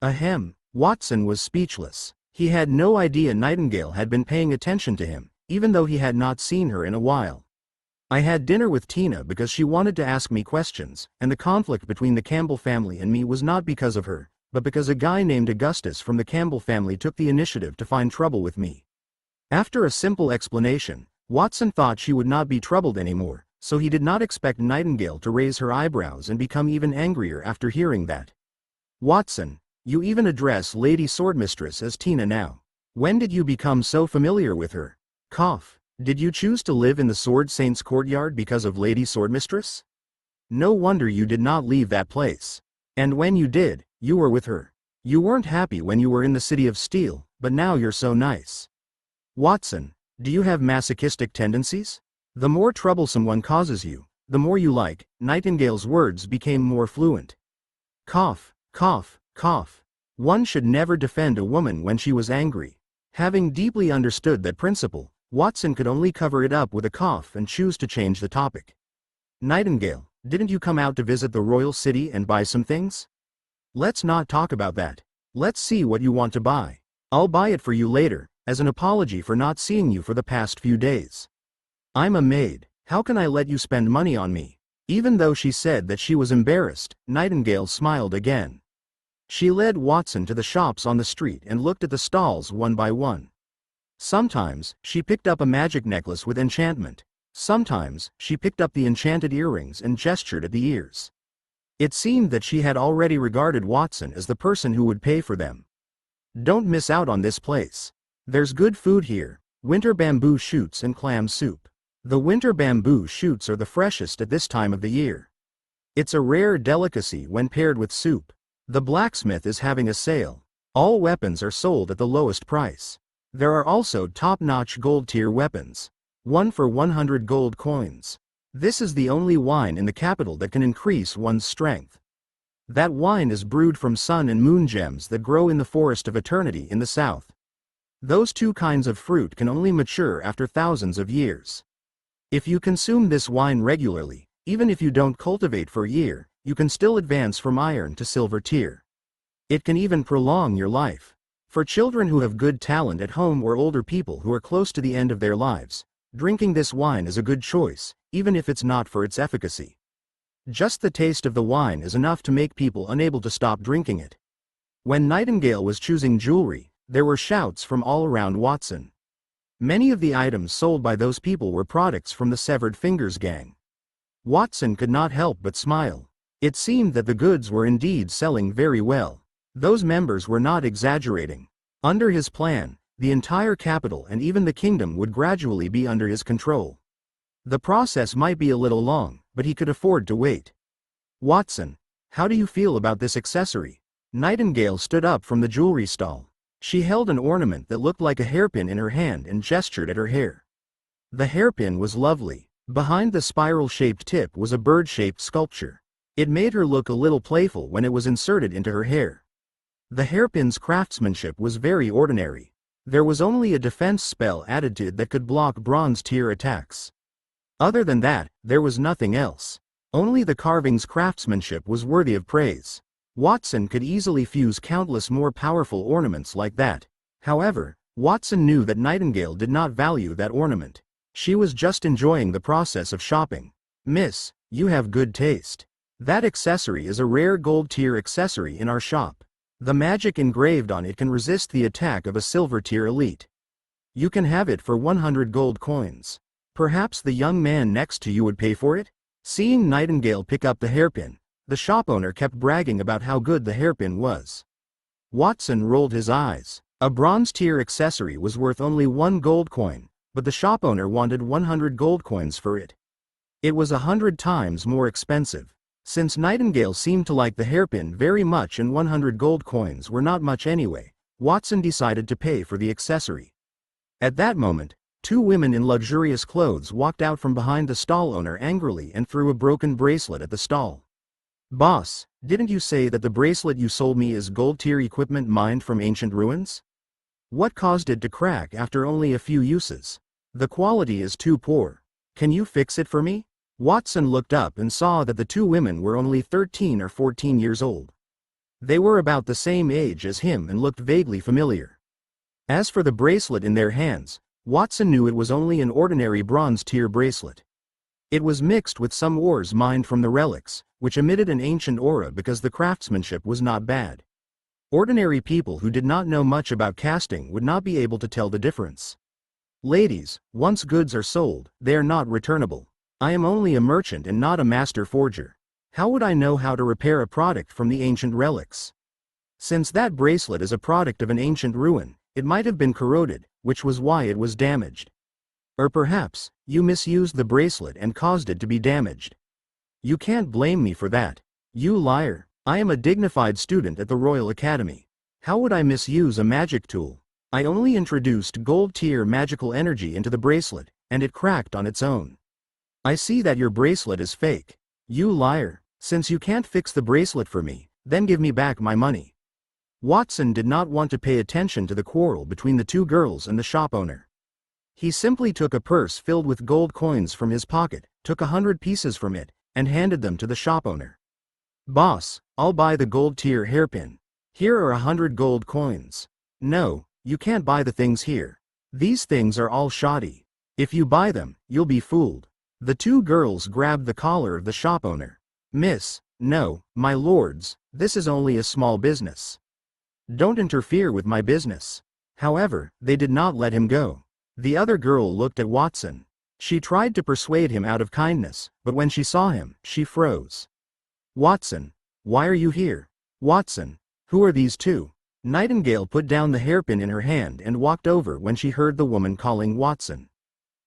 Ahem. Watson was speechless. He had no idea Nightingale had been paying attention to him, even though he had not seen her in a while. "I had dinner with Tina because she wanted to ask me questions, and the conflict between the Campbell family and me was not because of her, but because a guy named Augustus from the Campbell family took the initiative to find trouble with me." After a simple explanation, Watson thought she would not be troubled anymore, so he did not expect Nightingale to raise her eyebrows and become even angrier after hearing that. "Watson, you even address Lady Swordmistress as Tina now. When did you become so familiar with her?" Cough. "Did you choose to live in the Sword Saint's courtyard because of Lady Swordmistress? No wonder you did not leave that place. And when you did, you were with her. You weren't happy when you were in the City of Steel, but now you're so nice. Watson, do you have masochistic tendencies? The more troublesome one causes you, the more you like." Nightingale's words became more fluent. Cough, cough, cough. One should never defend a woman when she was angry. Having deeply understood that principle, Watson could only cover it up with a cough and choose to change the topic. "Nightingale, didn't you come out to visit the royal city and buy some things? Let's not talk about that. Let's see what you want to buy. I'll buy it for you later, as an apology for not seeing you for the past few days. I'm a maid, how can I let you spend money on me?" Even though she said that she was embarrassed, Nightingale smiled again. She led Watson to the shops on the street and looked at the stalls one by one. Sometimes, she picked up a magic necklace with enchantment. Sometimes, she picked up the enchanted earrings and gestured at the ears. It seemed that she had already regarded Watson as the person who would pay for them. "Don't miss out on this place. There's good food here, winter bamboo shoots and clam soup. The winter bamboo shoots are the freshest at this time of the year. It's a rare delicacy when paired with soup. The blacksmith is having a sale. All weapons are sold at the lowest price. There are also top-notch gold-tier weapons. 1 for 100 gold coins. This is the only wine in the capital that can increase one's strength. That wine is brewed from sun and moon gems that grow in the forest of eternity in the south. Those two kinds of fruit can only mature after thousands of years. If you consume this wine regularly, even if you don't cultivate for a year, you can still advance from iron to silver tier. It can even prolong your life. For children who have good talent at home or older people who are close to the end of their lives, drinking this wine is a good choice, even if it's not for its efficacy. Just the taste of the wine is enough to make people unable to stop drinking it. When Nightingale was choosing jewelry, there were shouts from all around Watson. Many of the items sold by those people were products from the Severed Fingers gang. Watson could not help but smile. It seemed that the goods were indeed selling very well. Those members were not exaggerating. Under his plan, the entire capital and even the kingdom would gradually be under his control. The process might be a little long, but he could afford to wait. Watson, how do you feel about this accessory? Nightingale stood up from the jewelry stall. She held an ornament that looked like a hairpin in her hand and gestured at her hair. The hairpin was lovely. Behind the spiral-shaped tip was a bird-shaped sculpture. It made her look a little playful when it was inserted into her hair. The hairpin's craftsmanship was very ordinary. There was only a defense spell added to it that could block bronze tier attacks. Other than that, there was nothing else. Only the carving's craftsmanship was worthy of praise. Watson could easily fuse countless more powerful ornaments like that. However, Watson knew that Nightingale did not value that ornament. She was just enjoying the process of shopping. Miss, you have good taste. That accessory is a rare gold tier accessory in our shop. The magic engraved on it can resist the attack of a silver tier elite. You can have it for 100 gold coins. Perhaps the young man next to you would pay for it? Seeing Nightingale pick up the hairpin, the shop owner kept bragging about how good the hairpin was. Watson rolled his eyes. A bronze tier accessory was worth only 1 gold coin, but the shop owner wanted 100 gold coins for it. It was 100 times more expensive. Since Nightingale seemed to like the hairpin very much and 100 gold coins were not much anyway, Watson decided to pay for the accessory. At that moment, 2 women in luxurious clothes walked out from behind the stall owner angrily and threw a broken bracelet at the stall. Boss, didn't you say that the bracelet you sold me is gold tier equipment mined from ancient ruins? What caused it to crack after only a few uses? The quality is too poor. Can you fix it for me? Watson looked up and saw that the 2 women were only 13 or 14 years old. They were about the same age as him and looked vaguely familiar. As for the bracelet in their hands, Watson knew it was only an ordinary bronze tier bracelet. It was mixed with some ores mined from the relics, which emitted an ancient aura because the craftsmanship was not bad. Ordinary people who did not know much about casting would not be able to tell the difference. Ladies, once goods are sold, they are not returnable. I am only a merchant and not a master forger. How would I know how to repair a product from the ancient relics? Since that bracelet is a product of an ancient ruin, it might have been corroded, which was why it was damaged. Or perhaps, you misused the bracelet and caused it to be damaged. You can't blame me for that. You liar. I am a dignified student at the Royal Academy. How would I misuse a magic tool? I only introduced gold tier magical energy into the bracelet, and it cracked on its own. I see that your bracelet is fake. You liar. Since you can't fix the bracelet for me, then give me back my money. Watson did not want to pay attention to the quarrel between the 2 girls and the shop owner. He simply took a purse filled with gold coins from his pocket, took 100 pieces from it, and handed them to the shop owner. Boss, I'll buy the gold tier hairpin. Here are 100 gold coins. No, you can't buy the things here. These things are all shoddy. If you buy them, you'll be fooled. The 2 girls grabbed the collar of the shop owner. Miss, no, my lords, this is only a small business. Don't interfere with my business. However, they did not let him go. The other girl looked at Watson. She tried to persuade him out of kindness, but when she saw him, she froze. Watson, why are you here? Watson, who are these 2? Nightingale put down the hairpin in her hand and walked over when she heard the woman calling Watson.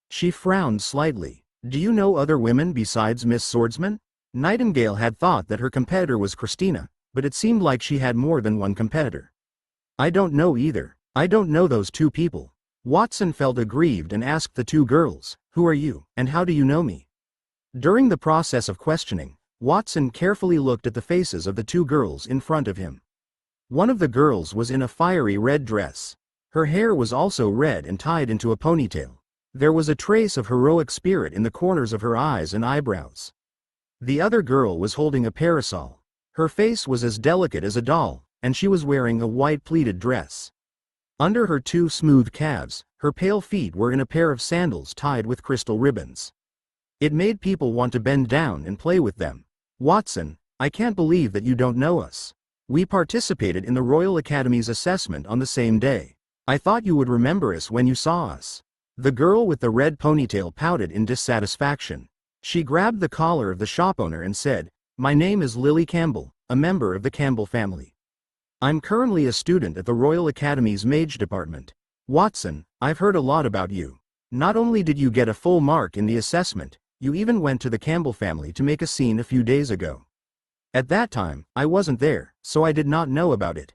She frowned slightly. Do you know other women besides Miss Swordsman? Nightingale had thought that her competitor was Christina, but it seemed like she had more than one competitor. I don't know either. I don't know those 2 people. Watson felt aggrieved and asked the 2 girls, who are you, and how do you know me? During the process of questioning, Watson carefully looked at the faces of the 2 girls in front of him. One of the girls was in a fiery red dress. Her hair was also red and tied into a ponytail. There was a trace of heroic spirit in the corners of her eyes and eyebrows. The other girl was holding a parasol. Her face was as delicate as a doll, and she was wearing a white pleated dress. Under her two smooth calves, her pale feet were in a pair of sandals tied with crystal ribbons. It made people want to bend down and play with them. "Watson, I can't believe that you don't know us. We participated in the Royal Academy's assessment on the same day. I thought you would remember us when you saw us." The girl with the red ponytail pouted in dissatisfaction. She grabbed the collar of the shop owner and said, "My name is Lily Campbell, a member of the Campbell family. I'm currently a student at the Royal Academy's Mage Department. Watson, I've heard a lot about you. Not only did you get a full mark in the assessment, you even went to the Campbell family to make a scene a few days ago. At that time, I wasn't there, so I did not know about it.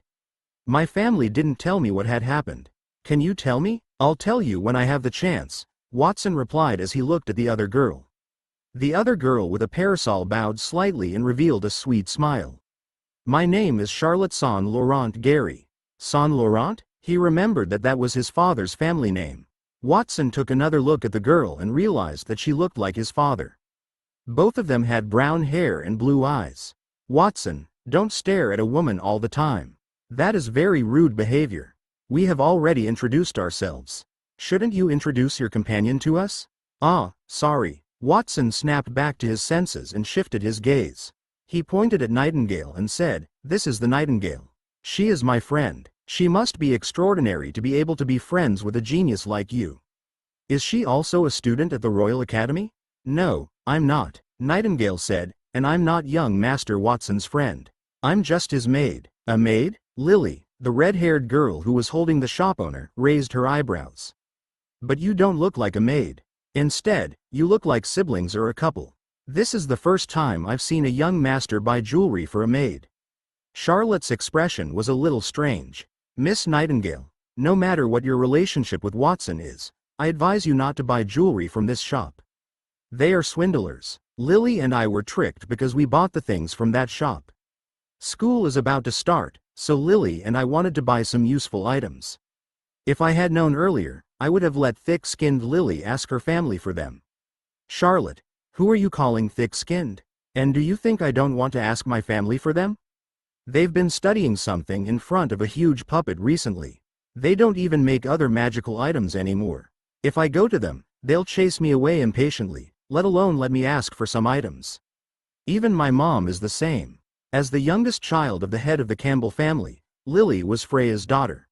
My family didn't tell me what had happened. Can you tell me?" "I'll tell you when I have the chance," Watson replied as he looked at the other girl. The other girl with a parasol bowed slightly and revealed a sweet smile. "My name is Charlotte Saint Laurent Gary." Saint Laurent? He remembered that that was his father's family name. Watson took another look at the girl and realized that she looked like his father. Both of them had brown hair and blue eyes. "Watson, don't stare at a woman all the time. That is very rude behavior. We have already introduced ourselves. Shouldn't you introduce your companion to us?" "Ah, sorry." Watson snapped back to his senses and shifted his gaze. He pointed at Nightingale and said, "This is the Nightingale. She is my friend. She must be extraordinary to be able to be friends with a genius like you." "Is she also a student at the Royal Academy?" "No, I'm not," Nightingale said, "and I'm not young Master Watson's friend. I'm just his maid." "A maid?" Lily, the red-haired girl who was holding the shop owner, raised her eyebrows. "But you don't look like a maid. Instead, you look like siblings or a couple. This is the first time I've seen a young master buy jewelry for a maid." Charlotte's expression was a little strange. "Miss Nightingale, no matter what your relationship with Watson is, I advise you not to buy jewelry from this shop. They are swindlers. Lily and I were tricked because we bought the things from that shop. School is about to start, so Lily and I wanted to buy some useful items. If I had known earlier, I would have let thick-skinned Lily ask her family for them." "Charlotte, who are you calling thick-skinned? And do you think I don't want to ask my family for them? They've been studying something in front of a huge puppet recently. They don't even make other magical items anymore. If I go to them, they'll chase me away impatiently, let alone let me ask for some items. Even my mom is the same." As the youngest child of the head of the Campbell family, Lily was Freya's daughter.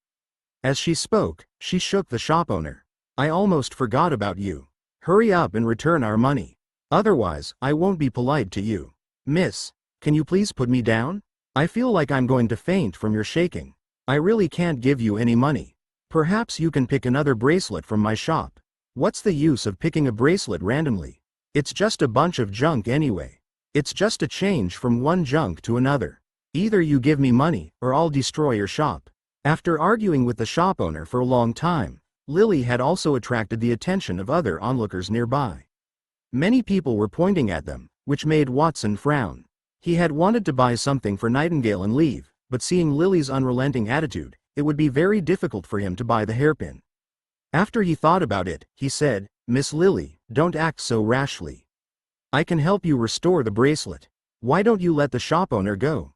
As she spoke, she shook the shop owner. "I almost forgot about you. Hurry up and return our money. Otherwise, I won't be polite to you. Miss, can you please put me down? I feel like I'm going to faint from your shaking. I really can't give you any money. Perhaps you can pick another bracelet from my shop." "What's the use of picking a bracelet randomly? It's just a bunch of junk anyway. It's just a change from one junk to another. Either you give me money, or I'll destroy your shop." After arguing with the shop owner for a long time, Lily had also attracted the attention of other onlookers nearby. Many people were pointing at them, which made Watson frown. He had wanted to buy something for Nightingale and leave, but seeing Lily's unrelenting attitude, it would be very difficult for him to buy the hairpin. After he thought about it, he said, "Miss Lily, don't act so rashly. I can help you restore the bracelet. Why don't you let the shop owner go?"